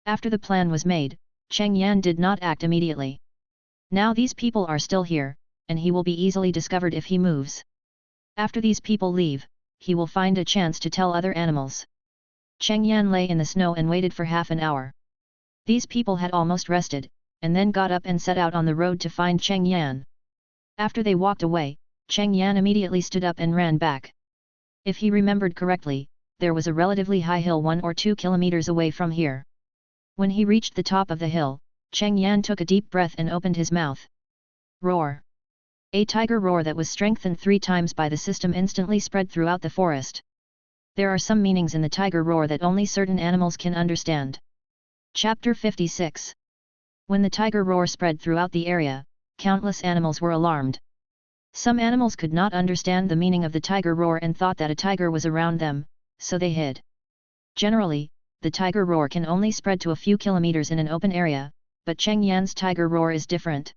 After the plan was made, Cheng Yan did not act immediately. Now these people are still here, and he will be easily discovered if he moves. After these people leave, he will find a chance to tell other animals. Cheng Yan lay in the snow and waited for half an hour. These people had almost rested, and then got up and set out on the road to find Cheng Yan. After they walked away, Cheng Yan immediately stood up and ran back. If he remembered correctly, there was a relatively high hill 1 or 2 kilometers away from here. When he reached the top of the hill, Cheng Yan took a deep breath and opened his mouth. Roar! A tiger roar that was strengthened 3 times by the system instantly spread throughout the forest. There are some meanings in the tiger roar that only certain animals can understand. Chapter 56. When the tiger roar spread throughout the area, countless animals were alarmed. Some animals could not understand the meaning of the tiger roar and thought that a tiger was around them, so they hid. Generally, the tiger roar can only spread to a few kilometers in an open area, but Cheng Yan's tiger roar is different.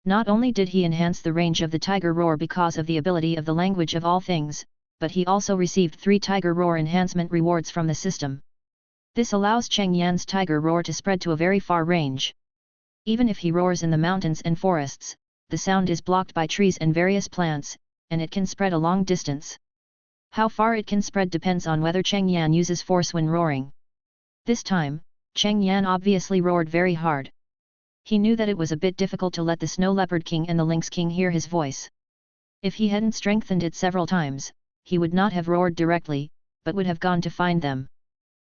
Not only did he enhance the range of the tiger roar because of the ability of the language of all things, but he also received 3 tiger roar enhancement rewards from the system. This allows Cheng Yan's tiger roar to spread to a very far range. Even if he roars in the mountains and forests, the sound is blocked by trees and various plants, and it can spread a long distance. How far it can spread depends on whether Cheng Yan uses force when roaring. This time, Cheng Yan obviously roared very hard. He knew that it was a bit difficult to let the Snow Leopard King and the Lynx King hear his voice. If he hadn't strengthened it several times, he would not have roared directly, but would have gone to find them.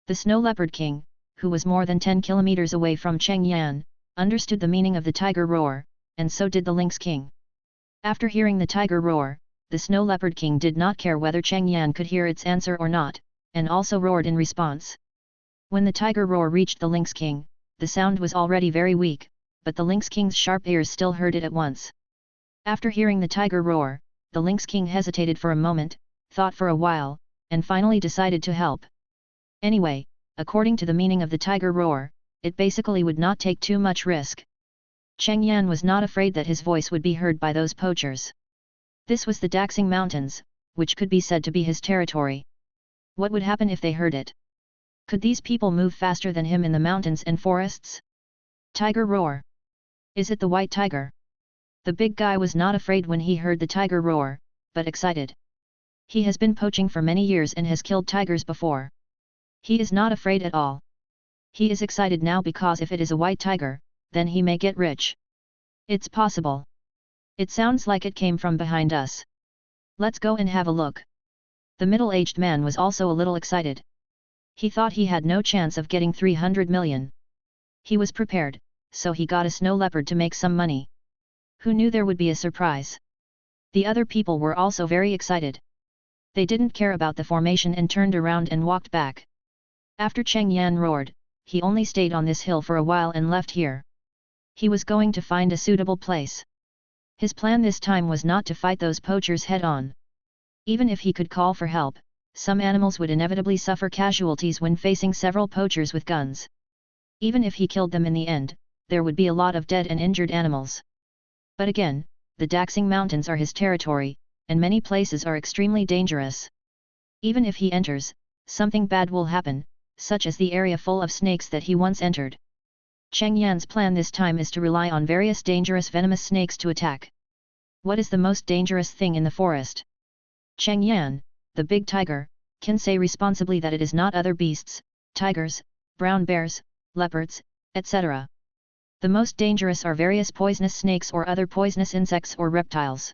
The Snow Leopard King, who was more than 10 kilometers away from Cheng Yan, understood the meaning of the tiger roar, and so did the Lynx King. After hearing the tiger roar, the Snow Leopard King did not care whether Cheng Yan could hear its answer or not, and also roared in response. When the tiger roar reached the Lynx King, the sound was already very weak, but the Lynx King's sharp ears still heard it at once. After hearing the tiger roar, the Lynx King hesitated for a moment, thought for a while, and finally decided to help. Anyway, according to the meaning of the tiger roar, it basically would not take too much risk. Cheng Yan was not afraid that his voice would be heard by those poachers. This was the Daxing Mountains, which could be said to be his territory. What would happen if they heard it? Could these people move faster than him in the mountains and forests? Tiger roar. Is it the white tiger? The big guy was not afraid when he heard the tiger roar, but excited. He has been poaching for many years and has killed tigers before. He is not afraid at all. He is excited now because if it is a white tiger, then he may get rich. It's possible. It sounds like it came from behind us. Let's go and have a look. The middle-aged man was also a little excited. He thought he had no chance of getting 300 million. He was prepared, so he got a snow leopard to make some money. Who knew there would be a surprise? The other people were also very excited. They didn't care about the formation and turned around and walked back. After Cheng Yan roared, he only stayed on this hill for a while and left here. He was going to find a suitable place. His plan this time was not to fight those poachers head-on. Even if he could call for help, some animals would inevitably suffer casualties when facing several poachers with guns. Even if he killed them in the end, there would be a lot of dead and injured animals. But again, the Daxing Mountains are his territory, and many places are extremely dangerous. Even if he enters, something bad will happen, such as the area full of snakes that he once entered. Cheng Yan's plan this time is to rely on various dangerous venomous snakes to attack. What is the most dangerous thing in the forest? Cheng Yan, the big tiger, can say responsibly that it is not other beasts, tigers, brown bears, leopards, etc. The most dangerous are various poisonous snakes or other poisonous insects or reptiles.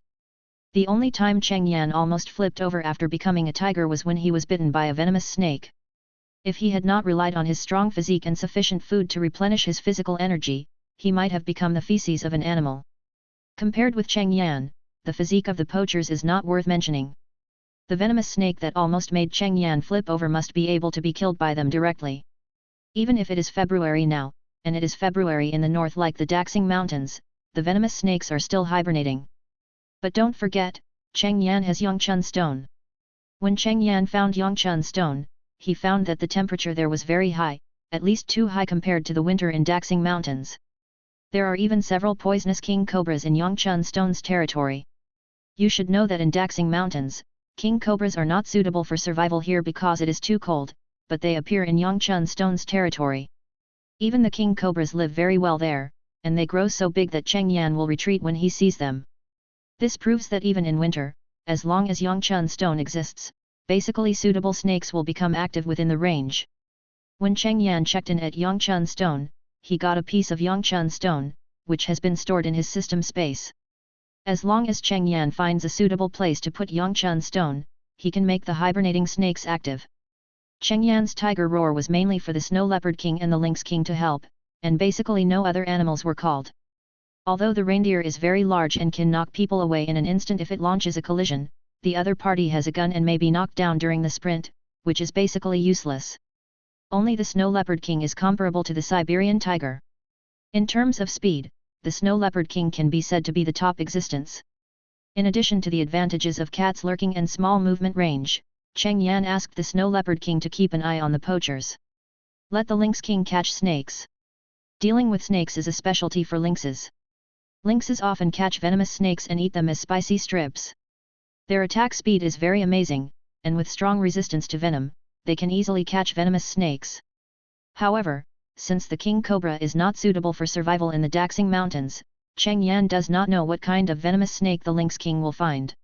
The only time Cheng Yan almost flipped over after becoming a tiger was when he was bitten by a venomous snake. If he had not relied on his strong physique and sufficient food to replenish his physical energy, he might have become the feces of an animal. Compared with Cheng Yan, the physique of the poachers is not worth mentioning. The venomous snake that almost made Cheng Yan flip over must be able to be killed by them directly. Even if it is February now, and it is February in the north like the Daxing Mountains, the venomous snakes are still hibernating. But don't forget, Cheng Yan has Yongchun Stone. When Cheng Yan found Yongchun Stone, he found that the temperature there was very high, at least too high compared to the winter in Daxing Mountains. There are even several poisonous king cobras in Yongchun Stone's territory. You should know that in Daxing Mountains, king cobras are not suitable for survival here because it is too cold, but they appear in Yongchun Stone's territory. Even the king cobras live very well there, and they grow so big that Cheng Yan will retreat when he sees them. This proves that even in winter, as long as Yongchun Stone exists, basically suitable snakes will become active within the range. When Cheng Yan checked in at Yongchun Stone, he got a piece of Yongchun Stone, which has been stored in his system space. As long as Cheng Yan finds a suitable place to put Yongchun Stone, he can make the hibernating snakes active. Cheng Yan's tiger roar was mainly for the Snow Leopard King and the Lynx King to help, and basically no other animals were called. Although the reindeer is very large and can knock people away in an instant if it launches a collision, the other party has a gun and may be knocked down during the sprint, which is basically useless. Only the Snow Leopard King is comparable to the Siberian tiger. In terms of speed, the Snow Leopard King can be said to be the top existence. In addition to the advantages of cats lurking and small movement range, Cheng Yan asked the Snow Leopard King to keep an eye on the poachers. Let the Lynx King catch snakes. Dealing with snakes is a specialty for lynxes. Lynxes often catch venomous snakes and eat them as spicy strips. Their attack speed is very amazing, and with strong resistance to venom, they can easily catch venomous snakes. However, since the king cobra is not suitable for survival in the Daxing Mountains, Cheng Yan does not know what kind of venomous snake the Lynx King will find.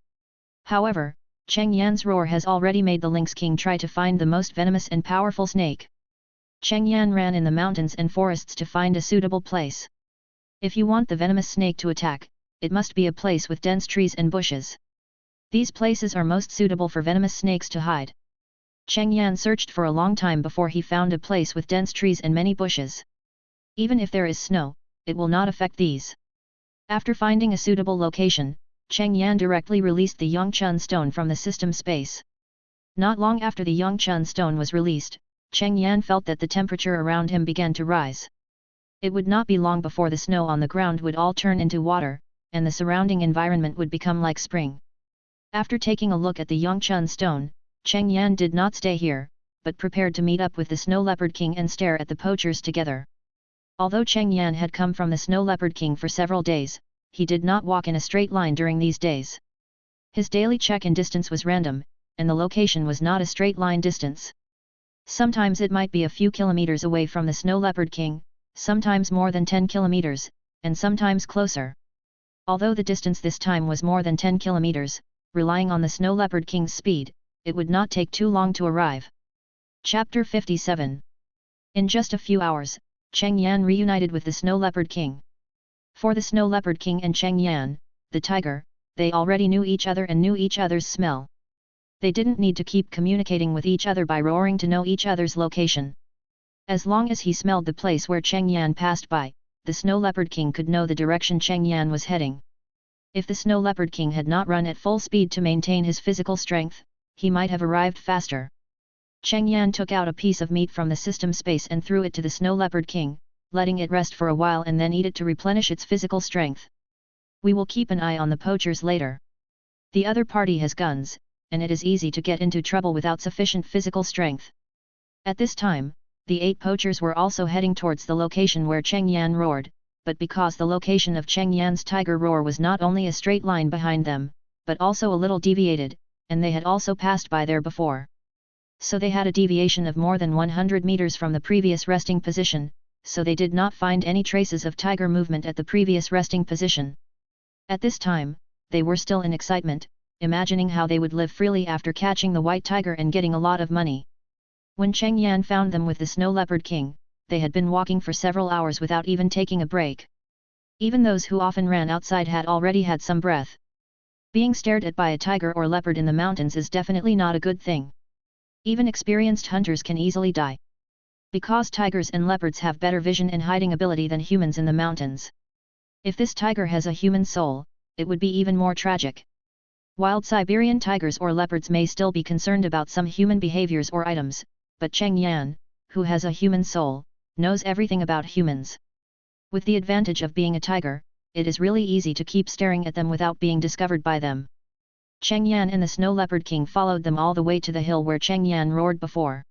However, Cheng Yan's roar has already made the Lynx King try to find the most venomous and powerful snake. Cheng Yan ran in the mountains and forests to find a suitable place. If you want the venomous snake to attack, it must be a place with dense trees and bushes. These places are most suitable for venomous snakes to hide. Cheng Yan searched for a long time before he found a place with dense trees and many bushes. Even if there is snow, it will not affect these. After finding a suitable location, Cheng Yan directly released the Yongchun Stone from the system space. Not long after the Yongchun Stone was released, Cheng Yan felt that the temperature around him began to rise. It would not be long before the snow on the ground would all turn into water, and the surrounding environment would become like spring. After taking a look at the Yongchun stone, Cheng Yan did not stay here, but prepared to meet up with the Snow Leopard King and stare at the poachers together. Although Cheng Yan had come from the Snow Leopard King for several days, he did not walk in a straight line during these days. His daily check-in distance was random, and the location was not a straight line distance. Sometimes it might be a few kilometers away from the Snow Leopard King, sometimes more than 10 kilometers, and sometimes closer. Although the distance this time was more than 10 kilometers, relying on the Snow Leopard King's speed, it would not take too long to arrive. Chapter 57. In just a few hours, Cheng Yan reunited with the Snow Leopard King. For the Snow Leopard King and Cheng Yan, the tiger, they already knew each other and knew each other's smell. They didn't need to keep communicating with each other by roaring to know each other's location. As long as he smelled the place where Cheng Yan passed by, the Snow Leopard King could know the direction Cheng Yan was heading. If the Snow Leopard King had not run at full speed to maintain his physical strength, he might have arrived faster. Cheng Yan took out a piece of meat from the system space and threw it to the Snow Leopard King, letting it rest for a while and then eat it to replenish its physical strength. We will keep an eye on the poachers later. The other party has guns, and it is easy to get into trouble without sufficient physical strength. At this time, the 8 poachers were also heading towards the location where Cheng Yan roared, but because the location of Cheng Yan's tiger roar was not only a straight line behind them, but also a little deviated, and they had also passed by there before. So they had a deviation of more than 100 meters from the previous resting position, so they did not find any traces of tiger movement at the previous resting position. At this time, they were still in excitement, imagining how they would live freely after catching the white tiger and getting a lot of money. When Cheng Yan found them with the Snow Leopard King, they had been walking for several hours without even taking a break. Even those who often ran outside had already had some breath. Being stared at by a tiger or leopard in the mountains is definitely not a good thing. Even experienced hunters can easily die. Because tigers and leopards have better vision and hiding ability than humans in the mountains. If this tiger has a human soul, it would be even more tragic. Wild Siberian tigers or leopards may still be concerned about some human behaviors or items, but Cheng Yan, who has a human soul, knows everything about humans. With the advantage of being a tiger, it is really easy to keep staring at them without being discovered by them. Cheng Yan and the Snow Leopard King followed them all the way to the hill where Cheng Yan roared before.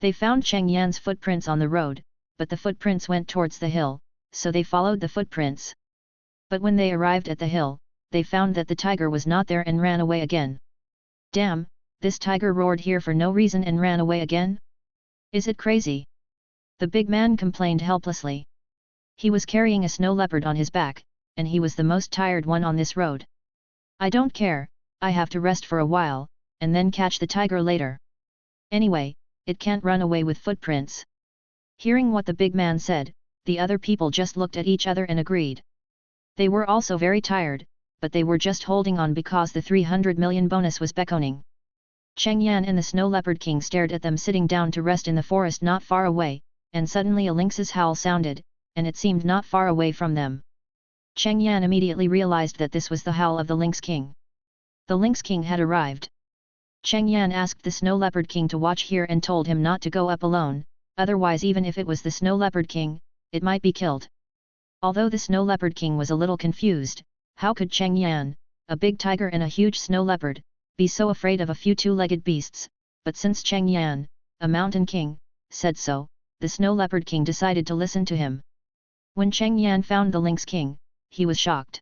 They found Cheng Yan's footprints on the road, but the footprints went towards the hill, so they followed the footprints. But when they arrived at the hill, they found that the tiger was not there and ran away again. Damn, this tiger roared here for no reason and ran away again? Is it crazy? The big man complained helplessly. He was carrying a snow leopard on his back, and he was the most tired one on this road. I don't care, I have to rest for a while, and then catch the tiger later. Anyway, it can't run away with footprints. Hearing what the big man said, the other people just looked at each other and agreed. They were also very tired, but they were just holding on because the 300 million bonus was beckoning. Cheng Yan and the Snow Leopard King stared at them sitting down to rest in the forest not far away, and suddenly a lynx's howl sounded, and it seemed not far away from them. Cheng Yan immediately realized that this was the howl of the Lynx King. The Lynx King had arrived. Cheng Yan asked the Snow Leopard King to watch here and told him not to go up alone, otherwise even if it was the Snow Leopard King, it might be killed. Although the Snow Leopard King was a little confused, how could Cheng Yan, a big tiger and a huge snow leopard, be so afraid of a few two-legged beasts, but since Cheng Yan, a mountain king, said so, the Snow Leopard King decided to listen to him. When Cheng Yan found the Lynx King, he was shocked.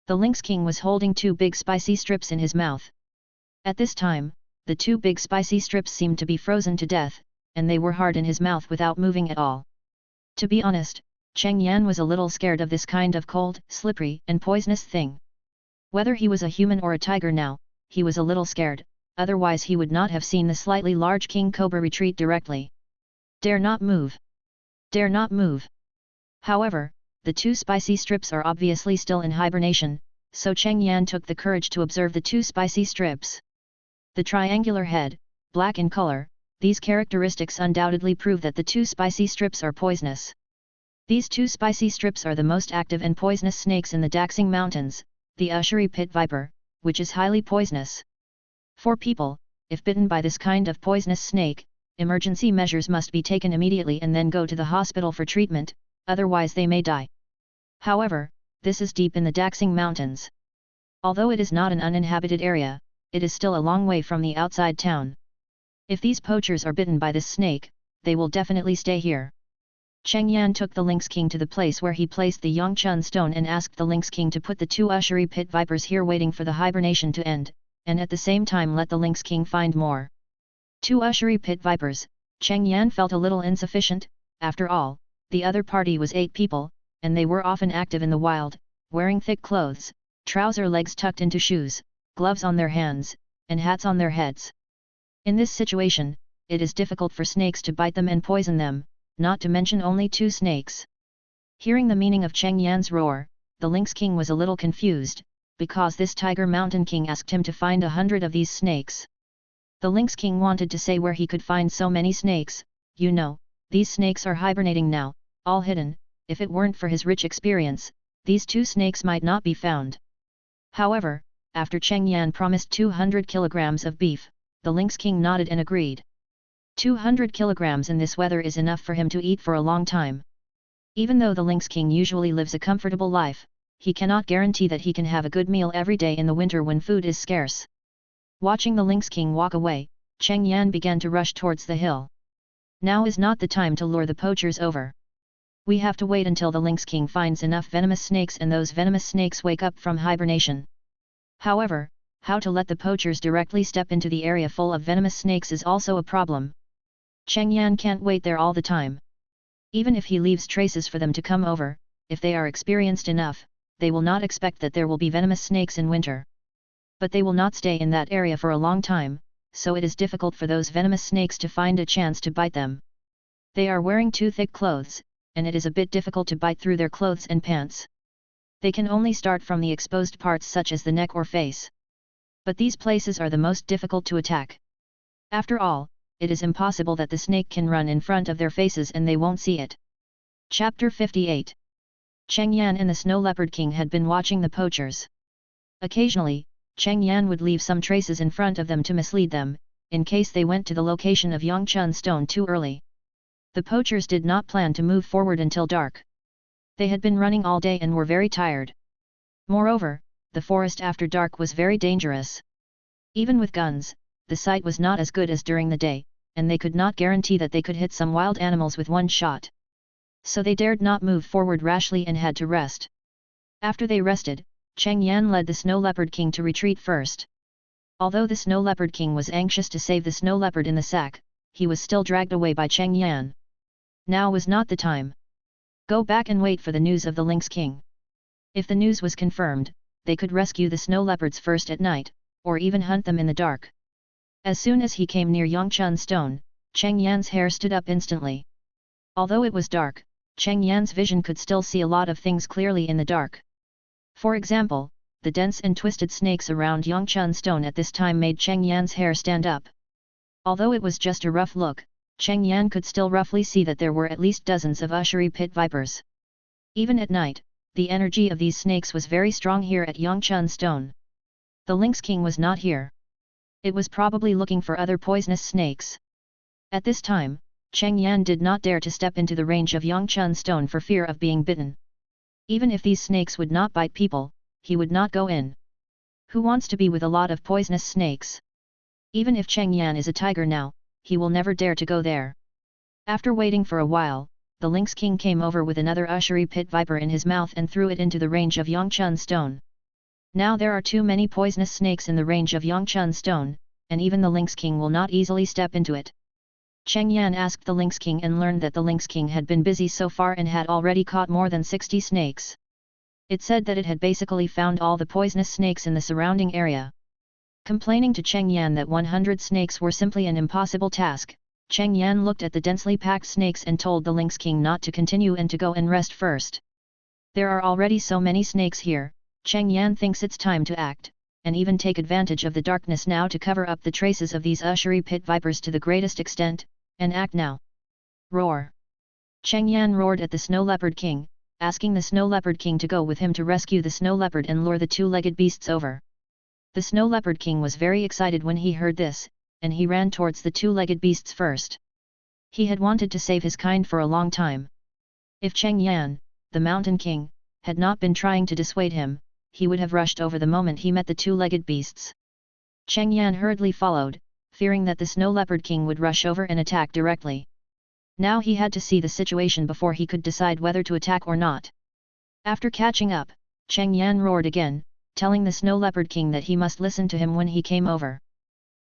The Lynx King was holding 2 big spicy strips in his mouth. At this time, the 2 big spicy strips seemed to be frozen to death, and they were hard in his mouth without moving at all. To be honest, Cheng Yan was a little scared of this kind of cold, slippery, and poisonous thing. Whether he was a human or a tiger now, he was a little scared, otherwise he would not have seen the slightly large king cobra retreat directly. Dare not move! Dare not move! However, the 2 spicy strips are obviously still in hibernation, so Cheng Yan took the courage to observe the 2 spicy strips. The triangular head, black in color, these characteristics undoubtedly prove that the 2 spicy strips are poisonous. These 2 spicy strips are the most active and poisonous snakes in the Daxing Mountains, the Ushiri pit viper, which is highly poisonous. For people, if bitten by this kind of poisonous snake, emergency measures must be taken immediately and then go to the hospital for treatment, otherwise they may die. However, This is deep in the Daxing Mountains. Although it is not an uninhabited area, it is still a long way from the outside town. If these poachers are bitten by this snake, they will definitely stay here. Cheng Yan took the Lynx King to the place where he placed the Yongchun stone and asked the Lynx King to put the 2 ushery pit vipers here waiting for the hibernation to end, and at the same time let the Lynx King find more. 2 ushery pit vipers. Cheng Yan felt a little insufficient. After all, the other party was 8 people, and they were often active in the wild, wearing thick clothes, trouser legs tucked into shoes, gloves on their hands, and hats on their heads. In this situation, it is difficult for snakes to bite them and poison them, not to mention only 2 snakes. Hearing the meaning of Cheng Yan's roar, the Lynx King was a little confused, because this Tiger Mountain King asked him to find 100 of these snakes. The Lynx King wanted to say where he could find so many snakes. You know, these snakes are hibernating now, all hidden. If it weren't for his rich experience, these 2 snakes might not be found. However, after Cheng Yan promised 200 kilograms of beef, the Lynx King nodded and agreed. 200 kilograms in this weather is enough for him to eat for a long time. Even though the Lynx King usually lives a comfortable life, he cannot guarantee that he can have a good meal every day in the winter when food is scarce. Watching the Lynx King walk away, Cheng Yan began to rush towards the hill. Now is not the time to lure the poachers over. We have to wait until the Lynx King finds enough venomous snakes and those venomous snakes wake up from hibernation. However, how to let the poachers directly step into the area full of venomous snakes is also a problem. Cheng Yan can't wait there all the time. Even if he leaves traces for them to come over, if they are experienced enough, they will not expect that there will be venomous snakes in winter. But they will not stay in that area for a long time, so it is difficult for those venomous snakes to find a chance to bite them. They are wearing 2 thick clothes, and it is a bit difficult to bite through their clothes and pants. They can only start from the exposed parts such as the neck or face. But these places are the most difficult to attack. After all, it is impossible that the snake can run in front of their faces and they won't see it. Chapter 58. Cheng Yan and the Snow Leopard King had been watching the poachers. Occasionally, Cheng Yan would leave some traces in front of them to mislead them, in case they went to the location of Yongchun stone too early. The poachers did not plan to move forward until dark. They had been running all day and were very tired. Moreover, the forest after dark was very dangerous. Even with guns, the sight was not as good as during the day, and they could not guarantee that they could hit some wild animals with one shot. So they dared not move forward rashly and had to rest. After they rested, Cheng Yan led the Snow Leopard King to retreat first. Although the Snow Leopard King was anxious to save the snow leopard in the sack, he was still dragged away by Cheng Yan. Now was not the time. Go back and wait for the news of the Lynx King. If the news was confirmed, they could rescue the snow leopards first at night, or even hunt them in the dark. As soon as he came near Yongchun stone, Cheng Yan's hair stood up instantly. Although it was dark, Cheng Yan's vision could still see a lot of things clearly in the dark. For example, the dense and twisted snakes around Yongchun stone at this time made Cheng Yan's hair stand up. Although it was just a rough look, Cheng Yan could still roughly see that there were at least dozens of ushery pit vipers. Even at night, the energy of these snakes was very strong here at Yongchun stone. The Lynx King was not here. It was probably looking for other poisonous snakes. At this time, Cheng Yan did not dare to step into the range of Yongchun stone for fear of being bitten. Even if these snakes would not bite people, he would not go in. Who wants to be with a lot of poisonous snakes? Even if Cheng Yan is a tiger now, he will never dare to go there. After waiting for a while, the Lynx King came over with another ushery pit viper in his mouth and threw it into the range of Yongchun stone. Now there are too many poisonous snakes in the range of Yongchun stone, and even the Lynx King will not easily step into it. Cheng Yan asked the Lynx King and learned that the Lynx King had been busy so far and had already caught more than 60 snakes. It said that it had basically found all the poisonous snakes in the surrounding area. Complaining to Cheng Yan that 100 snakes were simply an impossible task, Cheng Yan looked at the densely packed snakes and told the Lynx King not to continue and to go and rest first. There are already so many snakes here, Cheng Yan thinks it's time to act, and even take advantage of the darkness now to cover up the traces of these ushery pit vipers to the greatest extent, and act now. Roar! Cheng Yan roared at the Snow Leopard King, asking the Snow Leopard King to go with him to rescue the snow leopard and lure the 2-legged beasts over. The Snow Leopard King was very excited when he heard this, and he ran towards the 2-legged beasts first. He had wanted to save his kind for a long time. If Cheng Yan, the Mountain King, had not been trying to dissuade him, he would have rushed over the moment he met the two-legged beasts. Cheng Yan hurriedly followed, fearing that the Snow Leopard King would rush over and attack directly. Now he had to see the situation before he could decide whether to attack or not. After catching up, Cheng Yan roared again, telling the Snow Leopard King that he must listen to him when he came over.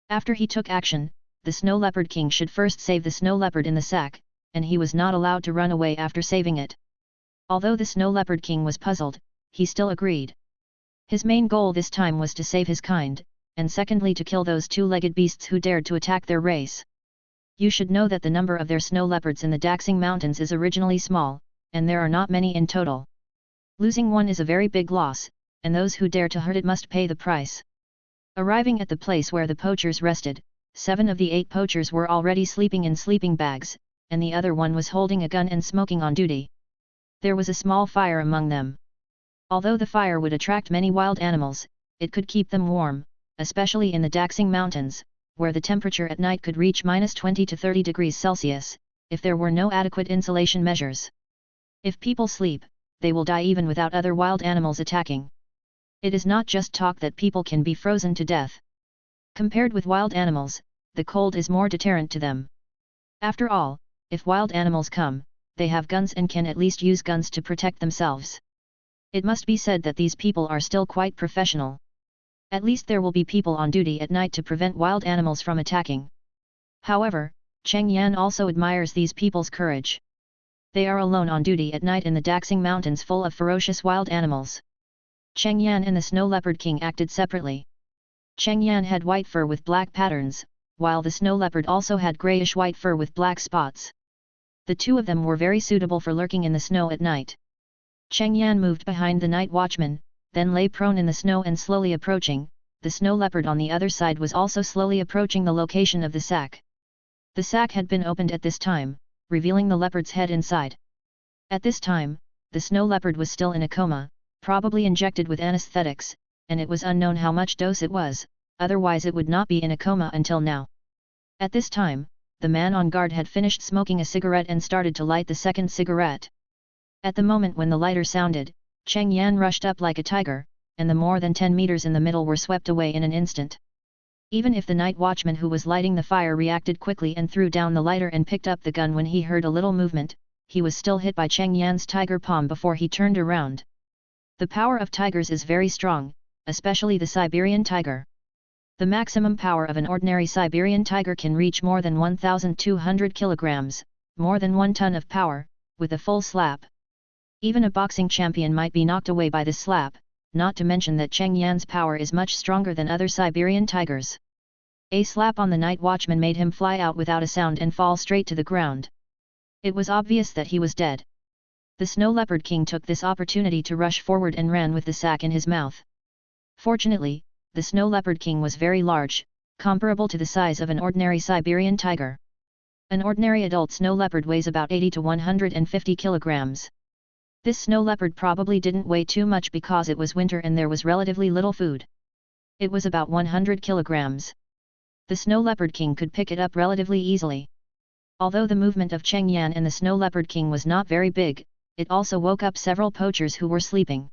After he took action, the Snow Leopard King should first save the snow leopard in the sack, and he was not allowed to run away after saving it. Although the Snow Leopard King was puzzled, he still agreed. His main goal this time was to save his kind, and secondly to kill those two-legged beasts who dared to attack their race. You should know that the number of their snow leopards in the Daxing Mountains is originally small, and there are not many in total. Losing one is a very big loss, and those who dare to hurt it must pay the price. Arriving at the place where the poachers rested, 7 of the 8 poachers were already sleeping in sleeping bags, and the other one was holding a gun and smoking on duty. There was a small fire among them. Although the fire would attract many wild animals, it could keep them warm, especially in the Daxing Mountains, where the temperature at night could reach -20 to 30 degrees Celsius, if there were no adequate insulation measures. If people sleep, they will die even without other wild animals attacking. It is not just talk that people can be frozen to death. Compared with wild animals, the cold is more deterrent to them. After all, if wild animals come, they have guns and can at least use guns to protect themselves. It must be said that these people are still quite professional. At least there will be people on duty at night to prevent wild animals from attacking. However, Cheng Yan also admires these people's courage. They are alone on duty at night in the Daxing Mountains full of ferocious wild animals. Cheng Yan and the Snow Leopard King acted separately. Cheng Yan had white fur with black patterns, while the snow leopard also had grayish-white fur with black spots. The two of them were very suitable for lurking in the snow at night. Cheng Yan moved behind the night watchman, then lay prone in the snow and slowly approaching. The snow leopard on the other side was also slowly approaching the location of the sack. The sack had been opened at this time, revealing the leopard's head inside. At this time, the snow leopard was still in a coma, probably injected with anesthetics, and it was unknown how much dose it was, otherwise it would not be in a coma until now. At this time, the man on guard had finished smoking a cigarette and started to light the second cigarette. At the moment when the lighter sounded, Cheng Yan rushed up like a tiger, and the more than 10 meters in the middle were swept away in an instant. Even if the night watchman who was lighting the fire reacted quickly and threw down the lighter and picked up the gun when he heard a little movement, he was still hit by Cheng Yan's tiger palm before he turned around. The power of tigers is very strong, especially the Siberian tiger. The maximum power of an ordinary Siberian tiger can reach more than 1,200 kilograms, more than 1 ton of power, with a full slap. Even a boxing champion might be knocked away by this slap, not to mention that Cheng Yan's power is much stronger than other Siberian tigers. A slap on the night watchman made him fly out without a sound and fall straight to the ground. It was obvious that he was dead. The Snow Leopard King took this opportunity to rush forward and ran with the sack in his mouth. Fortunately, the Snow Leopard King was very large, comparable to the size of an ordinary Siberian tiger. An ordinary adult snow leopard weighs about 80 to 150 kilograms. This snow leopard probably didn't weigh too much because it was winter and there was relatively little food. It was about 100 kilograms. The Snow Leopard King could pick it up relatively easily. Although the movement of Cheng Yan and the Snow Leopard King was not very big, it also woke up several poachers who were sleeping.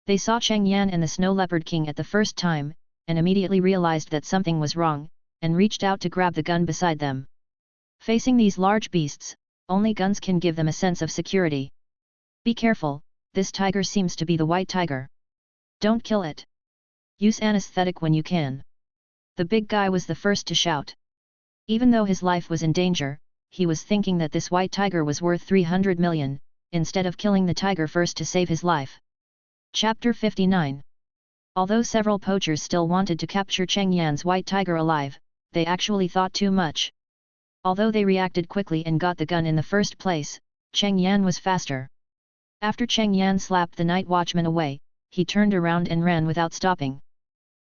They saw Cheng Yan and the Snow Leopard King at the first time, and immediately realized that something was wrong, and reached out to grab the gun beside them. Facing these large beasts, only guns can give them a sense of security. Be careful, this tiger seems to be the white tiger. Don't kill it. Use anesthetic when you can. The big guy was the first to shout. Even though his life was in danger, he was thinking that this white tiger was worth 300 million, instead of killing the tiger first to save his life. Chapter 59. Although several poachers still wanted to capture Cheng Yan's white tiger alive, they actually thought too much. Although they reacted quickly and got the gun in the first place, Cheng Yan was faster. After Cheng Yan slapped the night watchman away, he turned around and ran without stopping.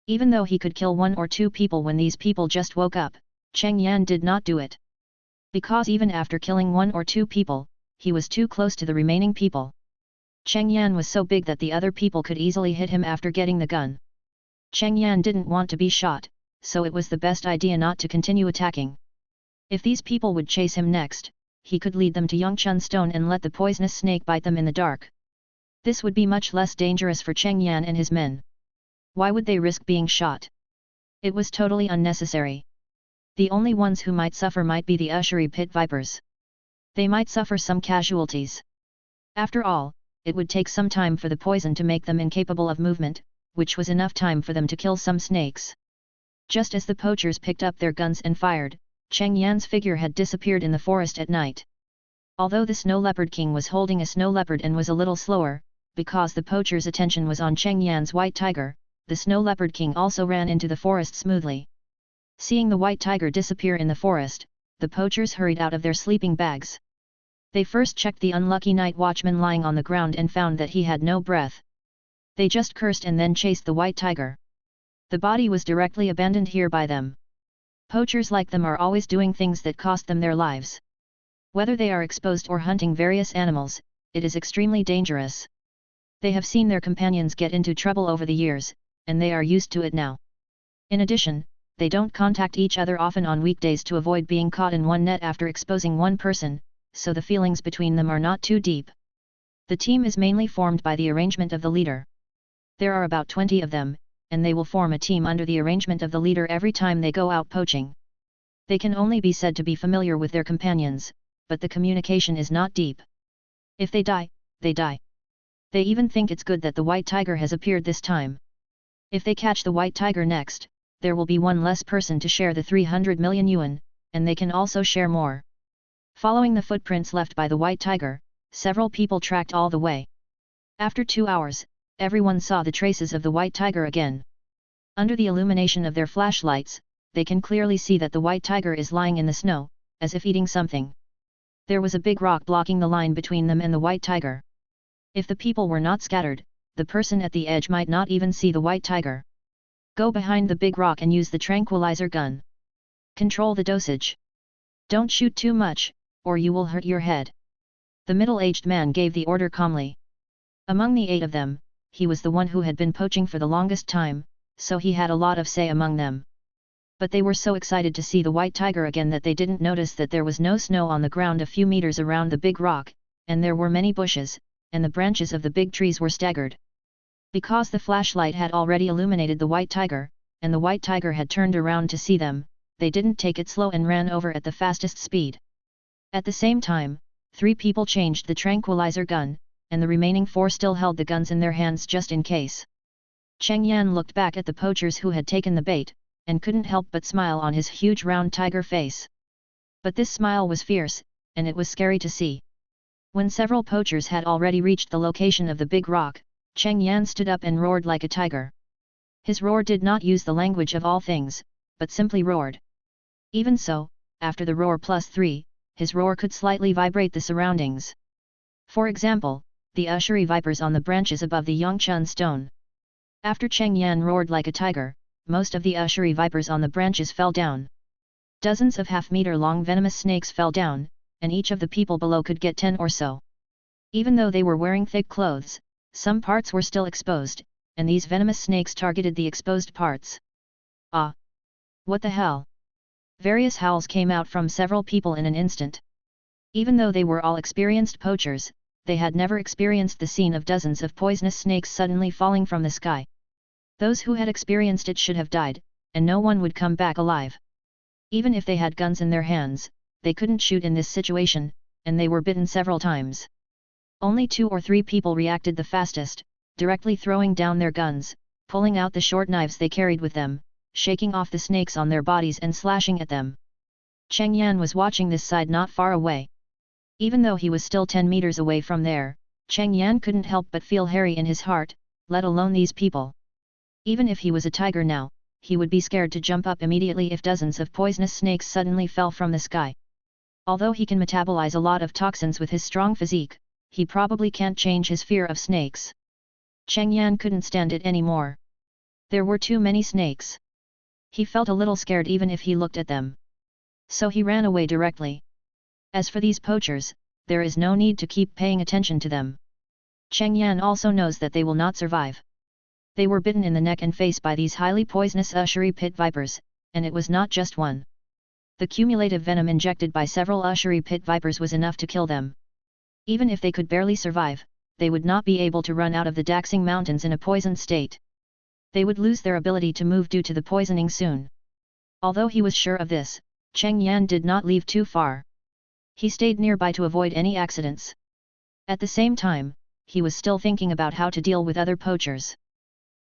Even though he could kill 1 or 2 people when these people just woke up, Cheng Yan did not do it. Because even after killing 1 or 2 people, he was too close to the remaining people. Cheng Yan was so big that the other people could easily hit him after getting the gun. Cheng Yan didn't want to be shot, so it was the best idea not to continue attacking. If these people would chase him next, he could lead them to Yongchun Stone and let the poisonous snake bite them in the dark. This would be much less dangerous for Cheng Yan and his men. Why would they risk being shot? It was totally unnecessary. The only ones who might suffer might be the Usheri pit vipers. They might suffer some casualties. After all, it would take some time for the poison to make them incapable of movement, which was enough time for them to kill some snakes. Just as the poachers picked up their guns and fired, Cheng Yan's figure had disappeared in the forest at night. Although the Snow Leopard King was holding a snow leopard and was a little slower, because the poachers' attention was on Cheng Yan's white tiger, the Snow Leopard King also ran into the forest smoothly. Seeing the white tiger disappear in the forest, the poachers hurried out of their sleeping bags. They first checked the unlucky night watchman lying on the ground and found that he had no breath. They just cursed and then chased the white tiger. The body was directly abandoned here by them. Poachers like them are always doing things that cost them their lives. Whether they are exposed or hunting various animals, it is extremely dangerous. They have seen their companions get into trouble over the years, and they are used to it now. In addition, they don't contact each other often on weekdays to avoid being caught in one net after exposing one person, so the feelings between them are not too deep. The team is mainly formed by the arrangement of the leader. There are about 20 of them, and they will form a team under the arrangement of the leader every time they go out poaching. They can only be said to be familiar with their companions, but the communication is not deep. If they die, they die. They even think it's good that the white tiger has appeared this time. If they catch the white tiger next, there will be one less person to share the 300 million yuan, and they can also share more. Following the footprints left by the white tiger, several people tracked all the way. After 2 hours, everyone saw the traces of the white tiger again. Under the illumination of their flashlights, they can clearly see that the white tiger is lying in the snow, as if eating something. There was a big rock blocking the line between them and the white tiger. If the people were not scattered, the person at the edge might not even see the white tiger. Go behind the big rock and use the tranquilizer gun. Control the dosage. Don't shoot too much, or you will hurt your head. The middle-aged man gave the order calmly. Among the 8 of them, he was the one who had been poaching for the longest time, so he had a lot of say among them. But they were so excited to see the white tiger again that they didn't notice that there was no snow on the ground a few meters around the big rock, and there were many bushes, and the branches of the big trees were staggered. Because the flashlight had already illuminated the white tiger, and the white tiger had turned around to see them, they didn't take it slow and ran over at the fastest speed. At the same time, 3 people changed the tranquilizer gun, and the remaining 4 still held the guns in their hands just in case. Cheng Yan looked back at the poachers who had taken the bait, and couldn't help but smile on his huge round tiger face. But this smile was fierce, and it was scary to see. When several poachers had already reached the location of the big rock, Cheng Yan stood up and roared like a tiger. His roar did not use the language of all things, but simply roared. Even so, after the roar +3, his roar could slightly vibrate the surroundings. For example, the Usheri vipers on the branches above the Yongchun stone. After Cheng Yan roared like a tiger, most of the Usheri vipers on the branches fell down. Dozens of half-meter-long venomous snakes fell down, and each of the people below could get 10 or so. Even though they were wearing thick clothes, some parts were still exposed, and these venomous snakes targeted the exposed parts. Ah! What the hell? Various howls came out from several people in an instant. Even though they were all experienced poachers, they had never experienced the scene of dozens of poisonous snakes suddenly falling from the sky. Those who had experienced it should have died, and no one would come back alive. Even if they had guns in their hands, they couldn't shoot in this situation, and they were bitten several times. Only 2 or 3 people reacted the fastest, directly throwing down their guns, pulling out the short knives they carried with them, shaking off the snakes on their bodies and slashing at them. Cheng Yan was watching this side not far away. Even though he was still 10 meters away from there, Cheng Yan couldn't help but feel hairy in his heart, let alone these people. Even if he was a tiger now, he would be scared to jump up immediately if dozens of poisonous snakes suddenly fell from the sky. Although he can metabolize a lot of toxins with his strong physique, he probably can't change his fear of snakes. Cheng Yan couldn't stand it anymore. There were too many snakes. He felt a little scared even if he looked at them. So he ran away directly. As for these poachers, there is no need to keep paying attention to them. Cheng Yan also knows that they will not survive. They were bitten in the neck and face by these highly poisonous Usheri pit vipers, and it was not just one. The cumulative venom injected by several Usheri pit vipers was enough to kill them. Even if they could barely survive, they would not be able to run out of the Daxing Mountains in a poisoned state. They would lose their ability to move due to the poisoning soon. Although he was sure of this, Cheng Yan did not leave too far. He stayed nearby to avoid any accidents. At the same time, he was still thinking about how to deal with other poachers.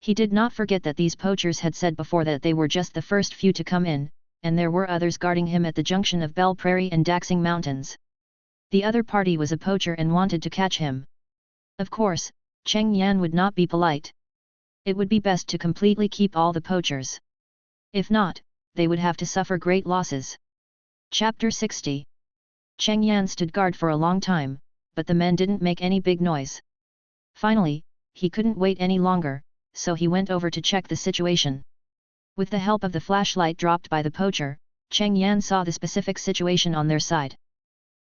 He did not forget that these poachers had said before that they were just the first few to come in, and there were others guarding him at the junction of Bell Prairie and Daxing Mountains. The other party was a poacher and wanted to catch him. Of course, Cheng Yan would not be polite. It would be best to completely keep all the poachers. If not, they would have to suffer great losses. Chapter 60. Cheng Yan stood guard for a long time, but the men didn't make any big noise. Finally, he couldn't wait any longer, so he went over to check the situation. With the help of the flashlight dropped by the poacher, Cheng Yan saw the specific situation on their side.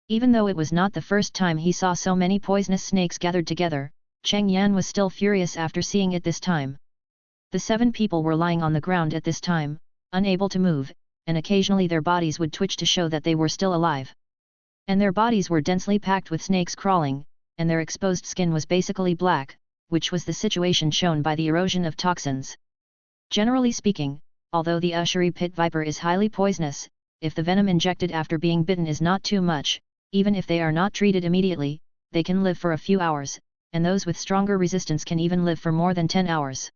Even though it was not the first time he saw so many poisonous snakes gathered together, Cheng Yan was still furious after seeing it this time. The 7 people were lying on the ground at this time, unable to move, and occasionally their bodies would twitch to show that they were still alive. And their bodies were densely packed with snakes crawling, and their exposed skin was basically black, which was the situation shown by the erosion of toxins. Generally speaking, although the Usheri pit viper is highly poisonous, if the venom injected after being bitten is not too much, even if they are not treated immediately, they can live for a few hours, and those with stronger resistance can even live for more than 10 hours.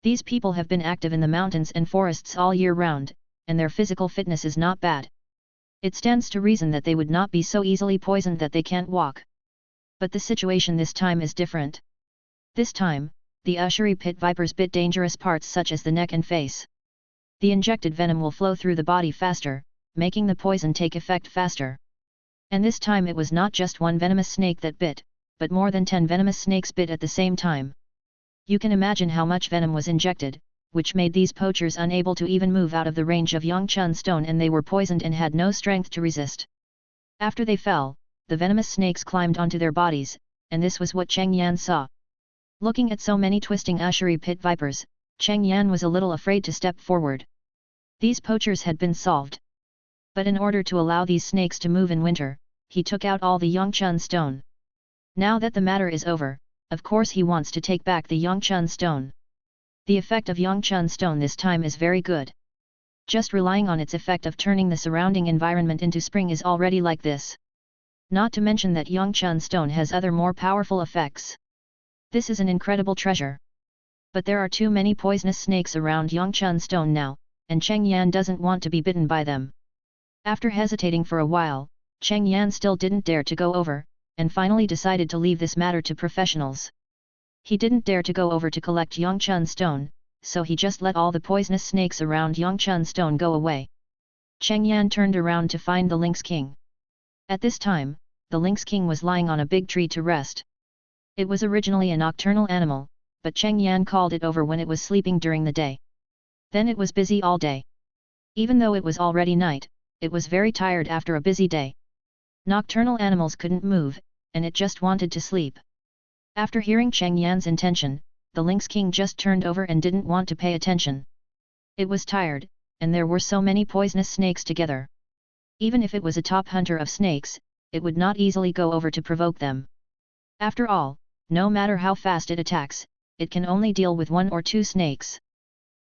These people have been active in the mountains and forests all year round, and their physical fitness is not bad. It stands to reason that they would not be so easily poisoned that they can't walk. But the situation this time is different. This time, the Usheri pit vipers bit dangerous parts such as the neck and face. The injected venom will flow through the body faster, making the poison take effect faster. And this time it was not just one venomous snake that bit, but more than 10 venomous snakes bit at the same time. You can imagine how much venom was injected, which made these poachers unable to even move out of the range of Yongchun stone, and they were poisoned and had no strength to resist. After they fell, the venomous snakes climbed onto their bodies, and this was what Cheng Yan saw. Looking at so many twisting Usheri pit vipers, Cheng Yan was a little afraid to step forward. These poachers had been solved. But in order to allow these snakes to move in winter, he took out all the Yongchun stone. Now that the matter is over, of course he wants to take back the Yongchun stone. The effect of Yongchun stone this time is very good. Just relying on its effect of turning the surrounding environment into spring is already like this. Not to mention that Yongchun stone has other more powerful effects. This is an incredible treasure. But there are too many poisonous snakes around Yongchun stone now, and Cheng Yan doesn't want to be bitten by them. After hesitating for a while, Cheng Yan still didn't dare to go over, and finally decided to leave this matter to professionals. He didn't dare to go over to collect Yongchun stone, so he just let all the poisonous snakes around Yongchun stone go away. Cheng Yan turned around to find the Lynx King. At this time, the Lynx King was lying on a big tree to rest. It was originally a nocturnal animal, but Cheng Yan called it over when it was sleeping during the day. Then it was busy all day. Even though it was already night, it was very tired after a busy day. Nocturnal animals couldn't move, and it just wanted to sleep. After hearing Cheng Yan's intention, the Lynx King just turned over and didn't want to pay attention. It was tired, and there were so many poisonous snakes together. Even if it was a top hunter of snakes, it would not easily go over to provoke them. After all, no matter how fast it attacks, it can only deal with 1 or 2 snakes.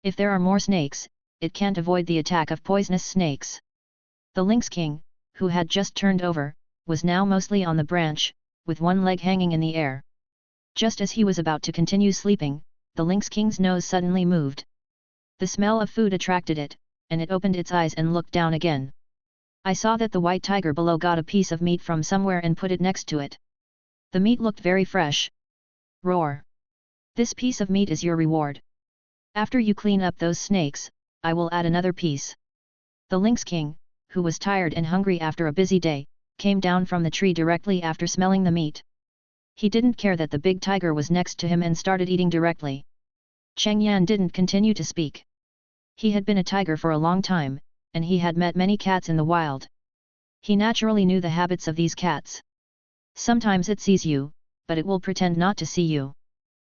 If there are more snakes, it can't avoid the attack of poisonous snakes. The Lynx King, who had just turned over, was now mostly on the branch, with one leg hanging in the air. Just as he was about to continue sleeping, the Lynx King's nose suddenly moved. The smell of food attracted it, and it opened its eyes and looked down again. I saw that the white tiger below got a piece of meat from somewhere and put it next to it. The meat looked very fresh. Roar! This piece of meat is your reward. After you clean up those snakes, I will add another piece. The Lynx King, who was tired and hungry after a busy day, came down from the tree directly after smelling the meat. He didn't care that the big tiger was next to him and started eating directly. Cheng Yan didn't continue to speak. He had been a tiger for a long time, and he had met many cats in the wild. He naturally knew the habits of these cats. Sometimes it sees you, but it will pretend not to see you.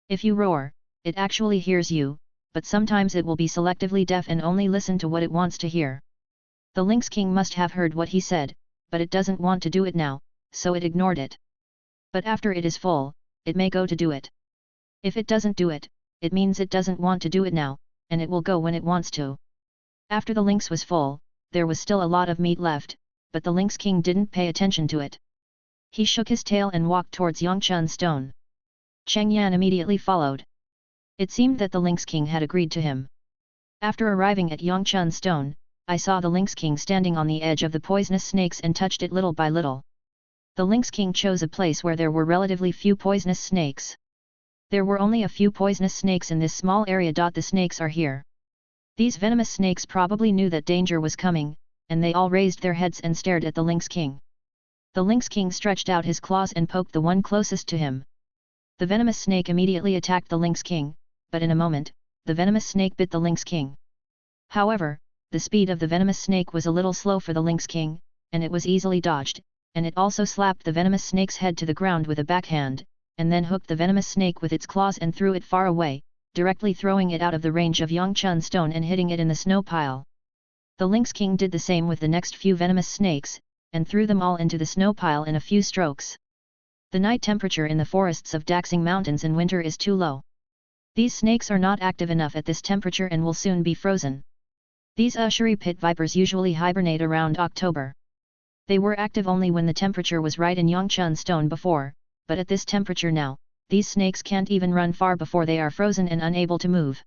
If you roar, it actually hears you, but sometimes it will be selectively deaf and only listen to what it wants to hear. The Lynx King must have heard what he said, but it doesn't want to do it now, so it ignored it. But after it is full, it may go to do it. If it doesn't do it, it means it doesn't want to do it now, and it will go when it wants to. After the lynx was full, there was still a lot of meat left, but the lynx king didn't pay attention to it. He shook his tail and walked towards Yangchun stone. Cheng Yan immediately followed. It seemed that the lynx king had agreed to him. After arriving at Yangchun stone, I saw the lynx king standing on the edge of the poisonous snakes and touched it little by little. The lynx king chose a place where there were relatively few poisonous snakes. There were only a few poisonous snakes in this small area. The snakes are here. These venomous snakes probably knew that danger was coming, and they all raised their heads and stared at the lynx king. The lynx king stretched out his claws and poked the one closest to him. The venomous snake immediately attacked the lynx king, but in a moment, the venomous snake bit the lynx king. However, the speed of the venomous snake was a little slow for the lynx king, and it was easily dodged, and it also slapped the venomous snake's head to the ground with a backhand, and then hooked the venomous snake with its claws and threw it far away, directly throwing it out of the range of Yangchun stone and hitting it in the snow pile. The lynx king did the same with the next few venomous snakes, and threw them all into the snow pile in a few strokes. The night temperature in the forests of Daxing Mountains in winter is too low. These snakes are not active enough at this temperature and will soon be frozen. These Ushiri pit vipers usually hibernate around October. They were active only when the temperature was right in Yangchun stone before, but at this temperature now, these snakes can't even run far before they are frozen and unable to move.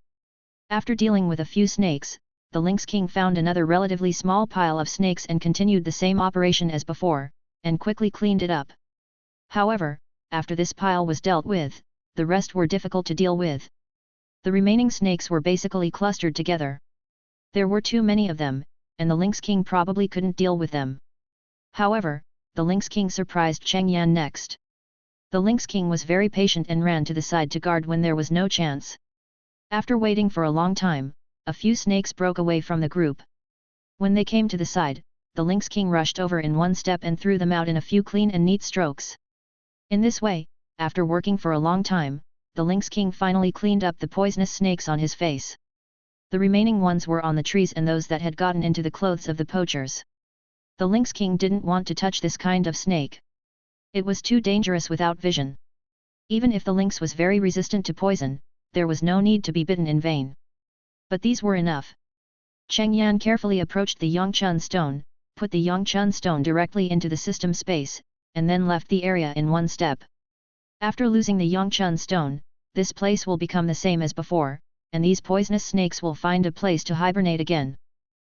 After dealing with a few snakes, the lynx king found another relatively small pile of snakes and continued the same operation as before, and quickly cleaned it up. However, after this pile was dealt with, the rest were difficult to deal with. The remaining snakes were basically clustered together. There were too many of them, and the lynx king probably couldn't deal with them. However, the lynx king surprised Cheng Yan next. The lynx king was very patient and ran to the side to guard when there was no chance. After waiting for a long time, a few snakes broke away from the group. When they came to the side, the lynx king rushed over in one step and threw them out in a few clean and neat strokes. In this way, after working for a long time, the lynx king finally cleaned up the poisonous snakes on his face. The remaining ones were on the trees and those that had gotten into the clothes of the poachers. The lynx king didn't want to touch this kind of snake. It was too dangerous without vision. Even if the lynx was very resistant to poison, there was no need to be bitten in vain. But these were enough. Cheng Yan carefully approached the Yangchun stone, put the Yangchun stone directly into the system space, and then left the area in one step. After losing the Yangchun stone, this place will become the same as before, and these poisonous snakes will find a place to hibernate again.